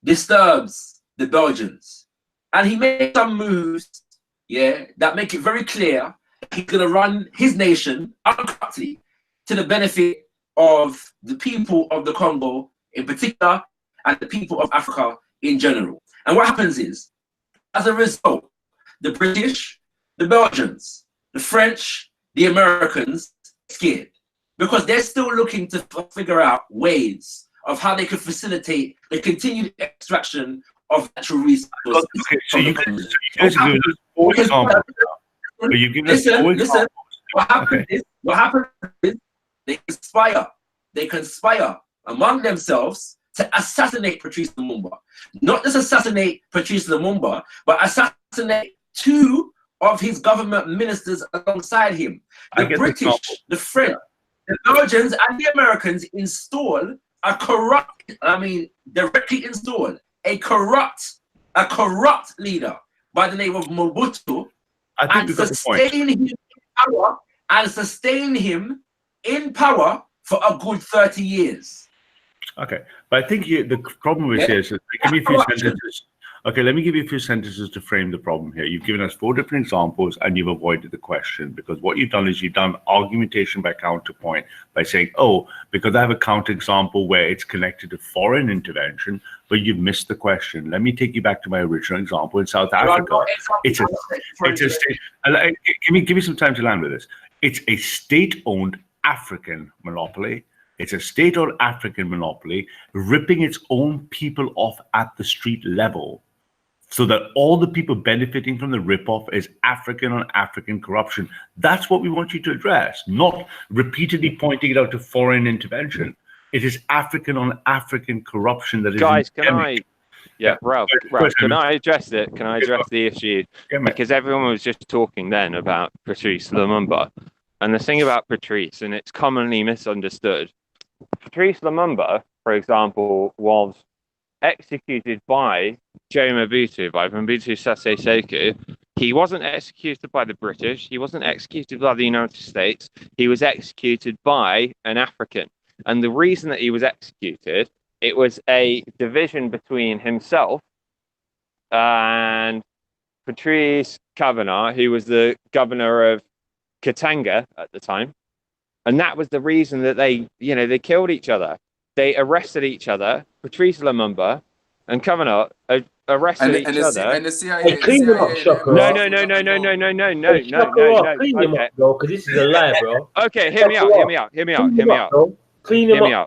disturbs the Belgians, and he made some moves, that make it very clear he's gonna run his nation uncorruptedly to the benefit of the people of the Congo in particular and the people of Africa in general. And what happens is, as a result, the British, the Belgians, the French, the Americans scared because they're still looking to figure out ways of how they could facilitate the continued extraction of natural resources. Okay, so you guys are giving us 4 examples. But you give us 4 examples. What happens is they conspire among themselves to assassinate Patrice Lumumba. Not just assassinate Patrice Lumumba, but assassinate 2 of his government ministers alongside him. The British, the French, the Belgians, and the Americans install a corrupt, I mean, directly installed a corrupt leader by the name of Mobutu, and sustain him in power, for a good 30 years. Okay, but I think the problem is here. So give me a few sentences. Okay, let me give you a few sentences to frame the problem here. You've given us 4 different examples and you've avoided the question, because what you've done is you've done argumentation by counterpoint by saying, oh, because I have a counterexample where it's connected to foreign intervention, but you've missed the question. Let me take you back to my original example in South Africa. It's a state. Give me some time to land with this. It's a state-owned African monopoly. It's a state-owned African monopoly ripping its own people off at the street level, so that all the people benefiting from the rip-off is African on African corruption. That's what we want you to address, not repeatedly pointing it out to foreign intervention. It is African on African corruption that is Guys, endemic. Ralph, can I address it? Can I address the issue? Because everyone was just talking then about Patrice Lumumba. And the thing about Patrice, and it's commonly misunderstood, Patrice Lumumba, for example, was executed by Joe Mobutu, by Mobutu Sese Seko. He wasn't executed by the British. He wasn't executed by the United States. He was executed by an African. And the reason that he was executed, it was a division between himself and Patrice Kavanagh, who was the governor of Katanga at the time. And that was the reason that they killed each other. They arrested each other. Patrice Lumumba and Kavanagh arrested each other. And the CIA. Clean them up, Shocker. No. Clean them up, bro, because this is a lie, bro. Okay, hear me out. Clean them up.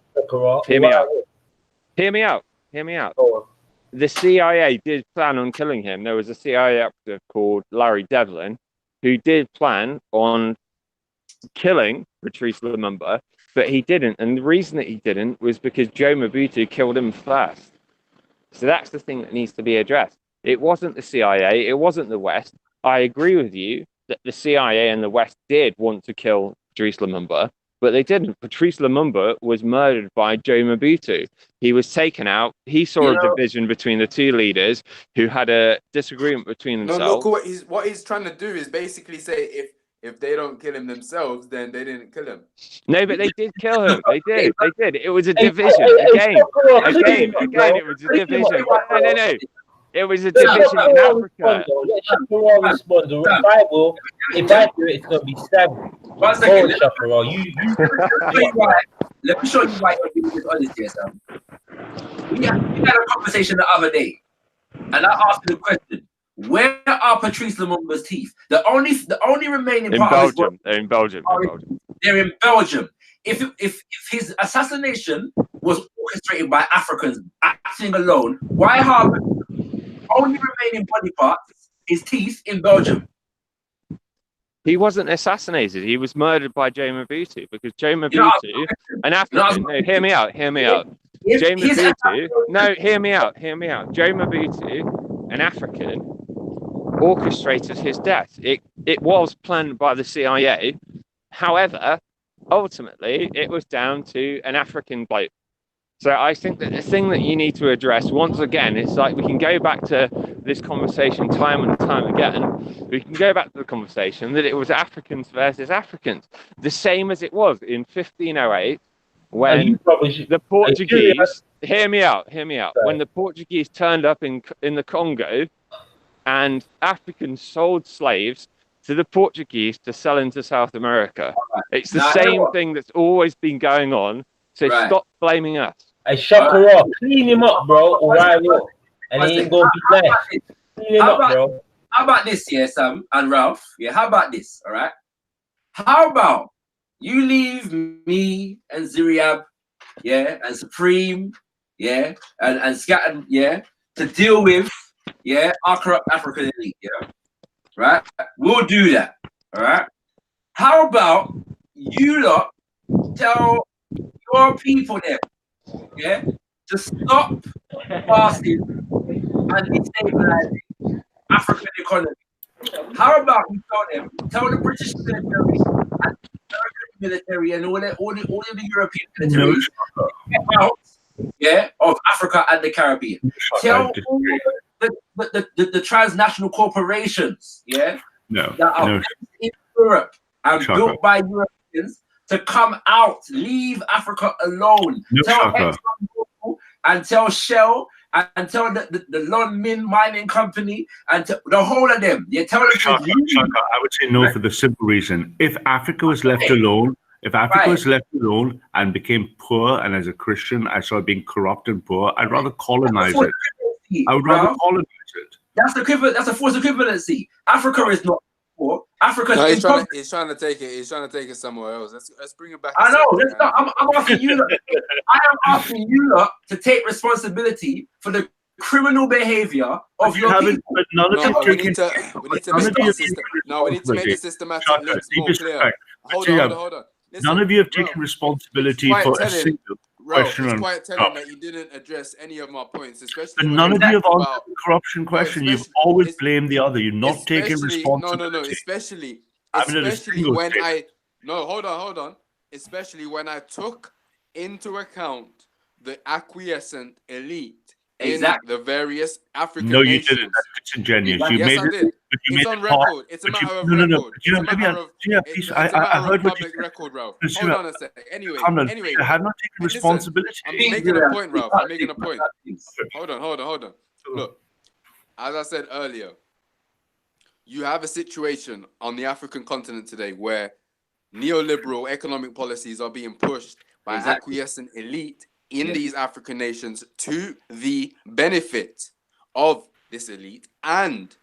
Hear me out. The CIA did plan on killing him. There was a CIA operative called Larry Devlin who did plan on killing Patrice Lumumba, but he didn't. And the reason that he didn't was because Joe Mobutu killed him first. So that's the thing that needs to be addressed. It wasn't the CIA. It wasn't the West. I agree with you that the CIA and the West did want to kill Patrice Lumumba, but they didn't. Patrice Lumumba was murdered by Joe Mobutu. He was taken out. He saw a division between the two leaders who had a disagreement between themselves. No, look, what he's trying to do is basically say if they don't kill him themselves, then they didn't kill him. No, but they did kill him. They did. It was a division. Again, it was a division. No. It was a division in Africa. Let Shakira respond. If I do it, it's going to be 7. 1 second. Let me show you why you're being dishonest here, Sam. We had a conversation the other day, and I asked you the question: where are Patrice Lumumba's teeth? The only remaining in part Belgium. They're in Belgium. They're in Belgium. If his assassination was orchestrated by Africans acting alone, why have only remaining body parts, his teeth, in Belgium? He wasn't assassinated. He was murdered by Joe Mobutu because Joe Mobutu, an African. No, hear me out. Joe Mobutu. No, hear me out. Joe Mobutu, an African, orchestrated his death. It was planned by the CIA. However, ultimately, it was down to an African bloke. So I think that the thing that you need to address, once again, it's like we can go back to this conversation time and time again. We can go back to the conversation that it was Africans versus Africans. The same as it was in 1508 when the Portuguese, hear me out. When the Portuguese turned up in the Congo and Africans sold slaves to the Portuguese to sell into South America. It's the same thing that's always been going on. So stop blaming us. Hey, Shakira, clean him up, bro, or I will. And he ain't going to be left. Clean him up, bro. How about this, Sam and Ralph? Yeah, how about this, all right? How about you leave me and Ziriab, and Supreme, and Scatton, to deal with, our corrupt African elite, right? We'll do that, all right? How about you lot tell your people there, to stop fasting and destabilizing African economy? How about you tell the British military and the American military and all of the European military to get out yeah, of Africa and the Caribbean. Tell all the transnational corporations, yeah, that are based in Europe and built by Europeans to come out, leave Africa alone. Tell ExxonMobil and tell Shell and tell the Lon Min Mining Company and the whole of them. Yeah, tell them to leave. Shaka, I would say no for the simple reason: if Africa was left alone. If Africa was left alone and became poor, and as a Christian, I saw it being corrupt and poor, I'd rather colonize it. I would rather colonize it. That's equivalent. That's a force equivalency. Africa is not poor. Africa No, is he's trying to take it. He's trying to take it somewhere else. Let's bring it back. I know. I'm asking you. I am asking you to take responsibility for the criminal behavior of your people. But none of you we need to make the systematic links more clear. Hold on. Listen, none of you have taken responsibility for a single question. It's quite telling that you didn't address any of my points, especially. But none of you have answered the corruption question. You've always blamed the other. You're not taking responsibility. No. Especially when hold on. Especially when I took into account the acquiescent elite in the various African nations. No, you didn't. That's disingenuous. You made it. It's on record. It's a matter of record. It's a matter of public record, Ralph. Hold on a second. Anyway, I have not taken responsibility. I'm making a point, Ralph. I'm making a point. Hold on. Look, as I said earlier, you have a situation on the African continent today where neoliberal economic policies are being pushed by acquiescent elite in these African nations to the benefit of this elite, and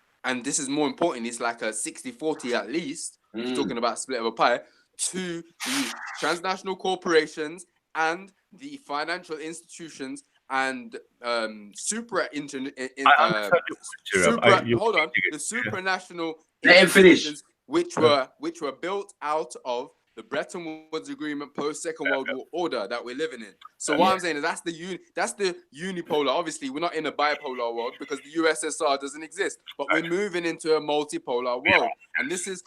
this is more important, it's like a 60-40 at least, you're talking about split of a pie, to the transnational corporations and the financial institutions and the supranational institutions which were built out of the Bretton Woods Agreement post Second World War order that we're living in. So what I'm saying is that's the unipolar. Obviously, we're not in a bipolar world because the USSR doesn't exist, but we're moving into a multipolar world. And this is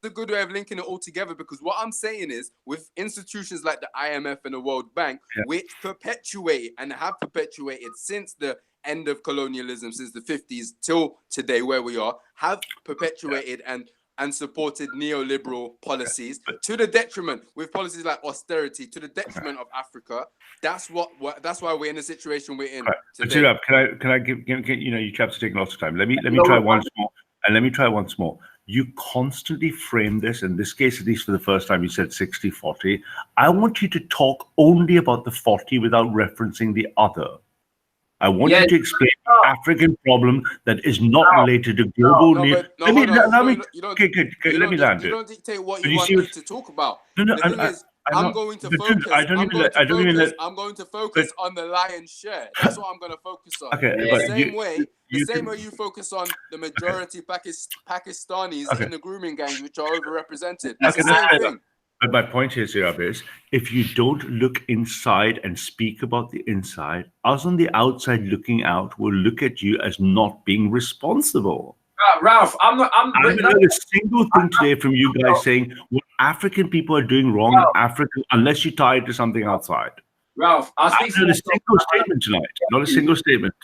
a good way of linking it all together, because what I'm saying is with institutions like the IMF and the World Bank, which perpetuate and have perpetuated since the end of colonialism, since the 50s till today where we are, have perpetuated and supported neoliberal policies to the detriment, with policies like austerity, to the detriment of Africa. That's why we're in the situation we're in today. Can I give you chaps are taking lots of time. Let me try once more, and let me try once more. You constantly frame this, in this case, at least for the first time, you said 60-40. I want you to talk only about the 40 without referencing the other. I want you to explain the African problem that is not related to global needs. Let me land it. You don't dictate what you want me to talk about. I'm going to focus on the lion's share. That's what I'm going to focus on. The same way you focus on the majority Pakistanis in the grooming gangs, which are overrepresented. It's the same thing. But my point here, Sirab, is if you don't look inside and speak about the inside, us on the outside looking out will look at you as not being responsible. Ralph, I haven't heard a single thing today from you guys saying what African people are doing wrong in Africa, unless you tie it to something outside. Ralph, I'll speak for myself. Not a single statement tonight. Not a single statement.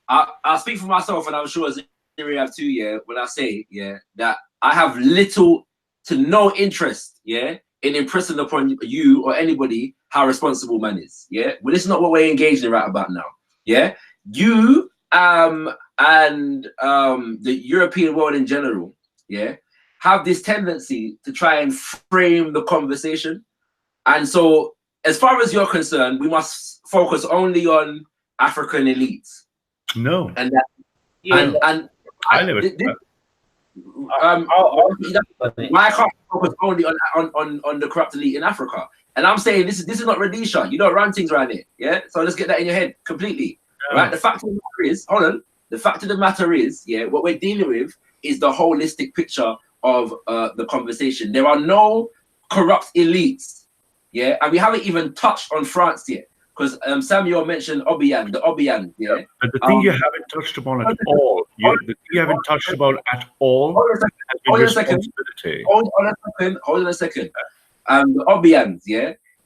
I'll speak for myself, and I'm sure as we have too, when I say, that I have little to no interest, in impressing upon you or anybody how responsible man is. Well, this is not what we're engaged in right about now. You and the European world in general, have this tendency to try and frame the conversation. And so, as far as you're concerned, we must focus only on African elites. No. And that, I never. Why can't focus only on the corrupt elite in Africa? And I'm saying this is not Rhodesia. You don't run things around here, So let's get that in your head completely, right? The fact of the matter is, The fact of the matter is, what we're dealing with is the holistic picture of the conversation. There are no corrupt elites, and we haven't even touched on France yet. Because Samuel mentioned Obiang, the Obiang, But the thing you haven't touched upon at all, the thing you haven't touched about at all, hold on a second. Hold on a second. The Obiangs,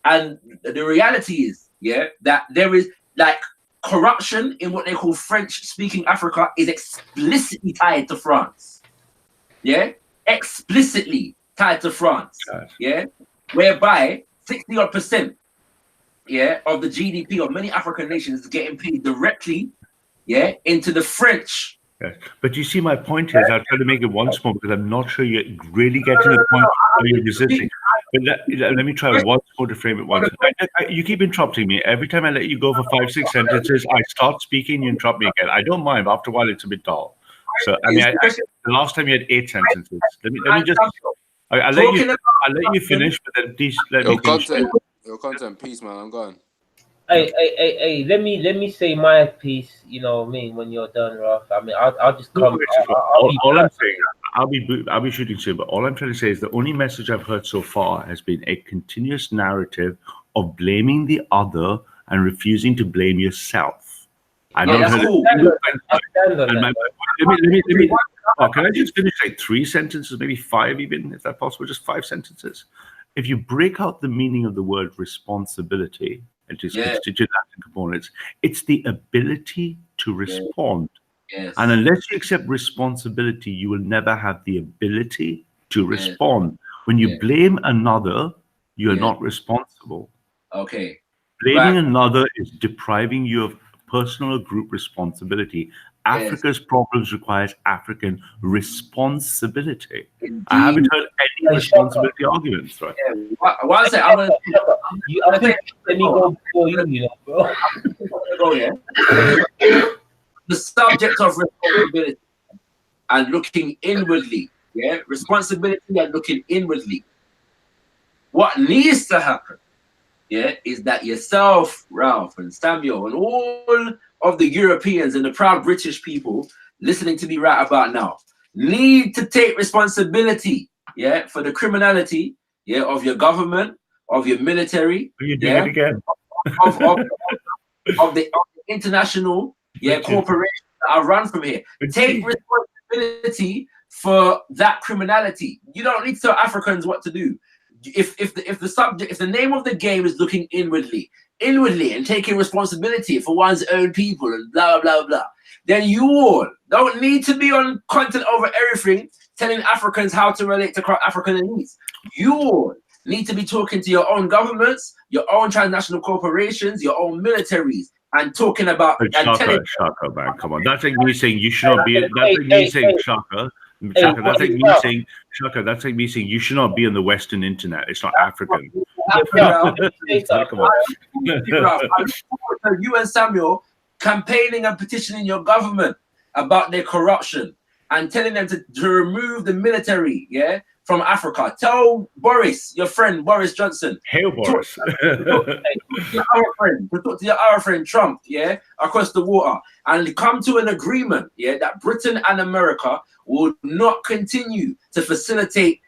and the reality is yeah, that there is like corruption in what they call French-speaking Africa is explicitly tied to France. Yeah, explicitly tied to France. Yeah, whereby 60% yeah, of the GDP of many African nations is getting paid directly, yeah, into the French. Yes. But you see, my point is, I'll try to make it once more because I'm not sure you're really getting the point or you're resisting. But let me try once more to frame it once. You keep interrupting me. Every time I let you go for 5-6 sentences, I start speaking, you interrupt me again. I don't mind, but after a while, it's a bit dull. So, I mean, the last time you had 8 sentences. Let me just... I'll let you finish, but then please let me finish. Your content, peace, man. I'm going. Hey, let me say my piece, you know what I mean, when you're done, Ralph. I mean, I'll just come. All I'm saying, I'll be shooting soon, but all I'm trying to say is the only message I've heard so far has been a continuous narrative of blaming the other and refusing to blame yourself. I don't heard cool. Let me. Oh, can I just finish like 3 sentences, maybe 5 even, if that's possible, just 5 sentences? If you break out the meaning of the word responsibility into its constituent Latin components, it's the ability to respond. Yes. And unless you accept responsibility, you will never have the ability to respond. When you blame another, you're not responsible. Okay. Blaming another is depriving you of personal or group responsibility. Africa's problems requires African responsibility. Indeed. I haven't heard any responsibility arguments, right? One second, I'm gonna. I think let me go before you know, bro. Go, yeah. The subject of responsibility and looking inwardly, yeah, responsibility and looking inwardly. What needs to happen, yeah, is that yourself, Ralph and Samuel, and all of the Europeans and the proud British people listening to me right about now need to take responsibility, yeah, for the criminality, yeah, of your government, of your military, you doing it again, of the international, corporations that are run from here. Take responsibility for that criminality. You don't need to tell Africans what to do. If the name of the game is looking inwardly and taking responsibility for one's own people and blah blah blah, then you all don't need to be on content over everything telling Africans how to relate to African elites. You all need to be talking to your own governments, your own transnational corporations, your own militaries, and talking about Shaka, man, come on. That's like me saying you should not be. That's like me saying Shaka. Shaka, that's like me saying Shaka. That's like me saying you should not be on the Western internet. It's not African. Come on. You and Samuel campaigning and petitioning your government about their corruption and telling them to remove the military, from Africa. Tell Boris, your friend Boris Johnson. Hail Boris. Talk to your friend Trump, across the water, and come to an agreement, that Britain and America will not continue to facilitate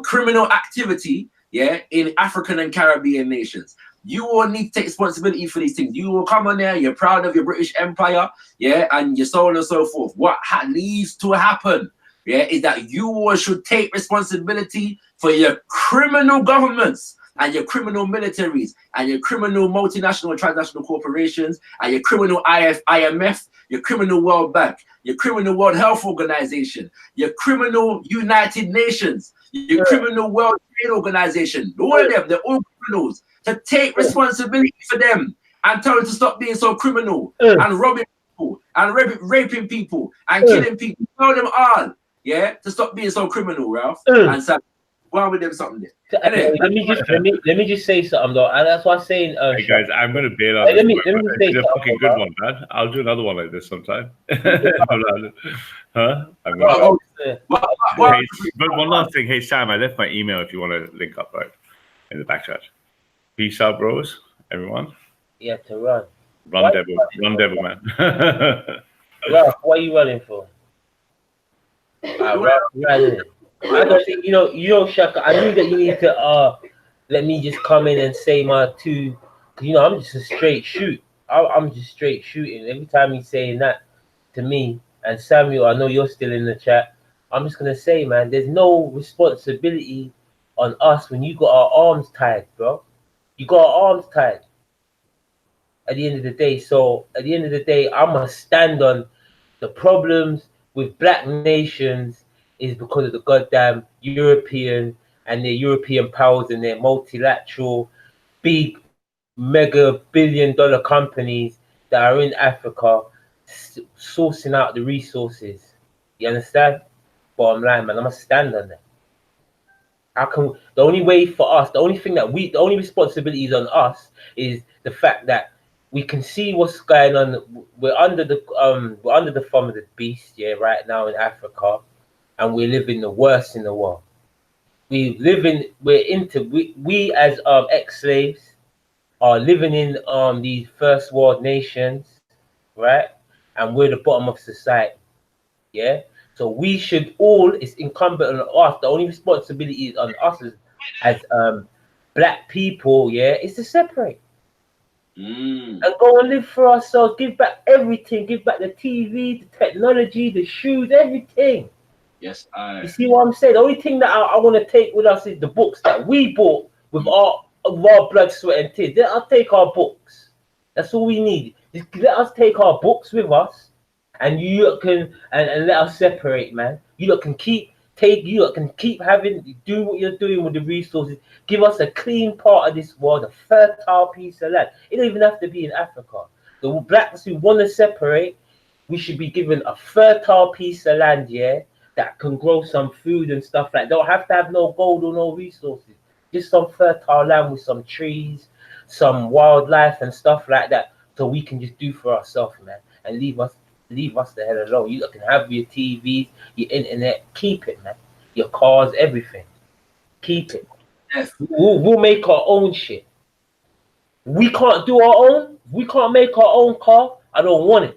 criminal activity, in African and Caribbean nations. You all need to take responsibility for these things. You will come on there, you're proud of your British Empire, and your so on and so forth. What needs to happen, is that you all should take responsibility for your criminal governments and your criminal militaries and your criminal multinational and transnational corporations and your criminal IMF, your criminal World Bank, your criminal World Health Organization, your criminal United Nations, your criminal World Trade Organization. All of them, they're all criminals. To take responsibility for them and tell them to stop being so criminal and robbing people and raping people and killing people. Tell them all, to stop being so criminal, Ralph. And so, go on with them something there. Anyway, let me just say something though, and that's why I'm saying. Hey guys, I'm gonna bail on. Let me say it's a fucking good one, man. I'll do another one like this sometime. Huh? But one last thing, hey Sam, I left my email if you want to link up, right, in the back chat. Peace out, bros, everyone. Yeah, to run. Run, devil, man. Ralph, what are you running for? Ralph, running. I don't think you know, Shaka. I knew that you need to let me just come in and say my two. I'm just a straight shoot. I'm just straight shooting. Every time he's saying that to me and Samuel, I know you're still in the chat. I'm just gonna say, man, there's no responsibility on us when you got our arms tied, bro. You got our arms tied. at the end of the day. So at the end of the day, I'm gonna stand on the problems with black nations is because of the goddamn European and their European powers and their multilateral big mega billion-dollar companies that are in Africa sourcing out the resources. You understand? Bottom line, man, I'm gonna stand on that. How can the only way for us, the only thing that we, the only responsibility is on us is the fact that we can see what's going on. We're under the thumb of the beast, yeah, right now in Africa, and we're living the worst in the world. We as ex-slaves are living in these first world nations, right? And we're the bottom of society, yeah. So we should all, it's incumbent on us. The only responsibility is on us as black people, yeah, is to separate and go and live for ourselves. Give back everything. Give back the TV, the technology, the shoes, everything. Yes, You see what I'm saying? The only thing that I want to take with us is the books that we bought with our blood, sweat, and tears. Let us take our books. That's all we need. Just let us take our books with us, and you lot can and let us separate, man. You lot can keep do what you're doing with the resources. Give us a clean part of this world, a fertile piece of land. It don't even have to be in Africa. The blacks who want to separate, we should be given a fertile piece of land, yeah, that can grow some food and stuff like that. Don't have to have no gold or no resources. Just some fertile land with some trees, some wildlife and stuff like that. So we can just do for ourselves, man. And leave us the hell alone. You can have your TVs, your internet, keep it, man. Your cars, everything. Keep it. Yes. We'll make our own shit. We can't do our own. We can't make our own car. I don't want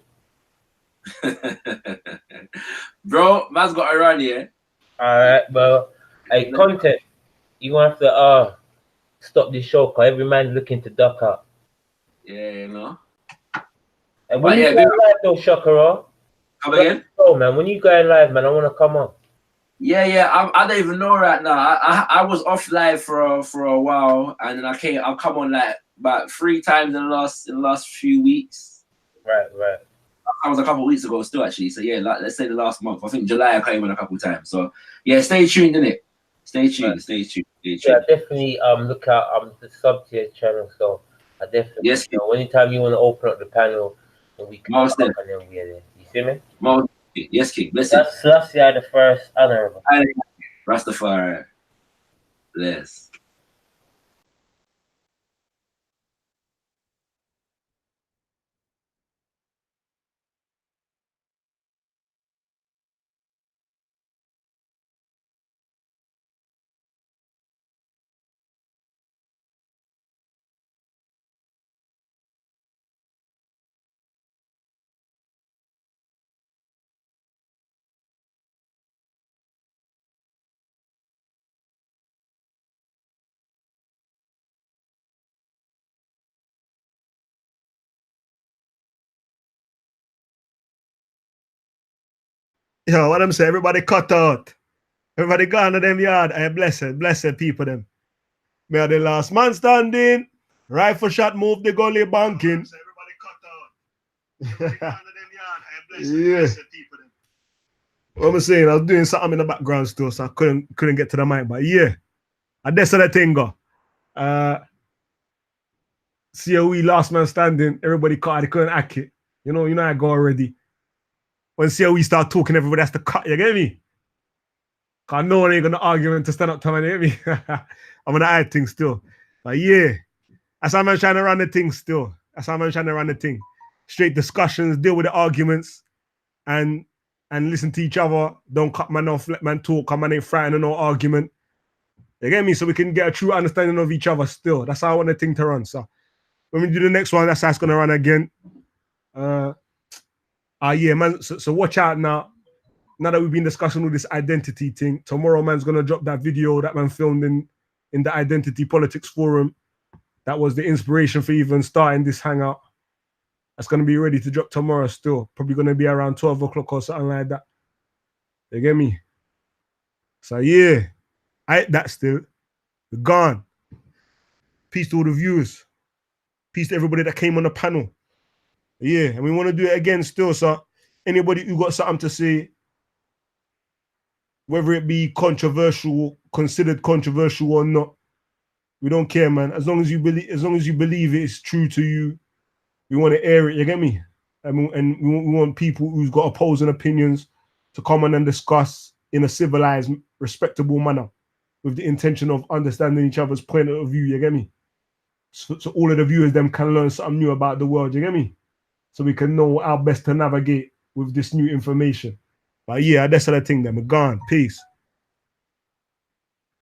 it. Bro, man's got to run here. Alright, bro. Hey, content. You gonna have to stop this show because every man looking to duck out. Yeah, you know. And when you go live though, Shakara. Come again? Oh man, when you going live, man, I wanna come on. Yeah. I don't even know right now. I was off live for a while, and then I'll come on like about 3 times in the last few weeks. Right. That was a couple of weeks ago still, actually. So yeah, like, let's say the last month. I think July I came on a couple of times. So yeah, stay tuned, innit? Stay tuned, right. Stay tuned. Yeah, definitely look out the sub-tier channel. So I definitely, yes, anytime you want to open up the panel, then we can Most and then we are there. You see me? Yes, King. Listen. That's the first honorable. Rastafari. Bless. Yo, what I'm saying, everybody cut out. Everybody gone to them yard. I blessed people them. Me are the last man standing. Rifle shot move the gully banking. Everybody cut out. Yeah. What I'm saying, I was doing something in the background still, so I couldn't get to the mic. But yeah, and that's the thing go. COE last man standing, everybody cut, they couldn't act it. You know I go already. When COE start talking, everybody has to cut, you get me? Cause no one ain't gonna argue to stand up to me, you get me? I'm gonna add things still. But yeah, that's how I'm trying to run the thing still. That's how I'm trying to run the thing. Straight discussions, deal with the arguments, and listen to each other. Don't cut man off, let man talk, man ain't frightened of no argument. You get me? So we can get a true understanding of each other still. That's how I want the thing to run. So when we do the next one, that's how it's gonna run again. Yeah, man. So watch out now. Now that we've been discussing all this identity thing, tomorrow man's gonna drop that video that man filmed in the Identity Politics Forum. That was the inspiration for even starting this hangout. That's gonna be ready to drop tomorrow still. Probably gonna be around 12 o'clock or something like that. You get me? So yeah, I that still. We're gone. Peace to all the viewers. Peace to everybody that came on the panel. Yeah, and we want to do it again still. So anybody who got something to say, whether it be controversial, considered controversial or not, we don't care, man. As long as you believe it is true to you, we want to air it. You get me? And we want people who's got opposing opinions to come on and discuss in a civilized, respectable manner, with the intention of understanding each other's point of view. You get me? So all of the viewers them can learn something new about the world. You get me? So we can know how best to navigate with this new information. But yeah, that's the thing. Then we're gone. Peace.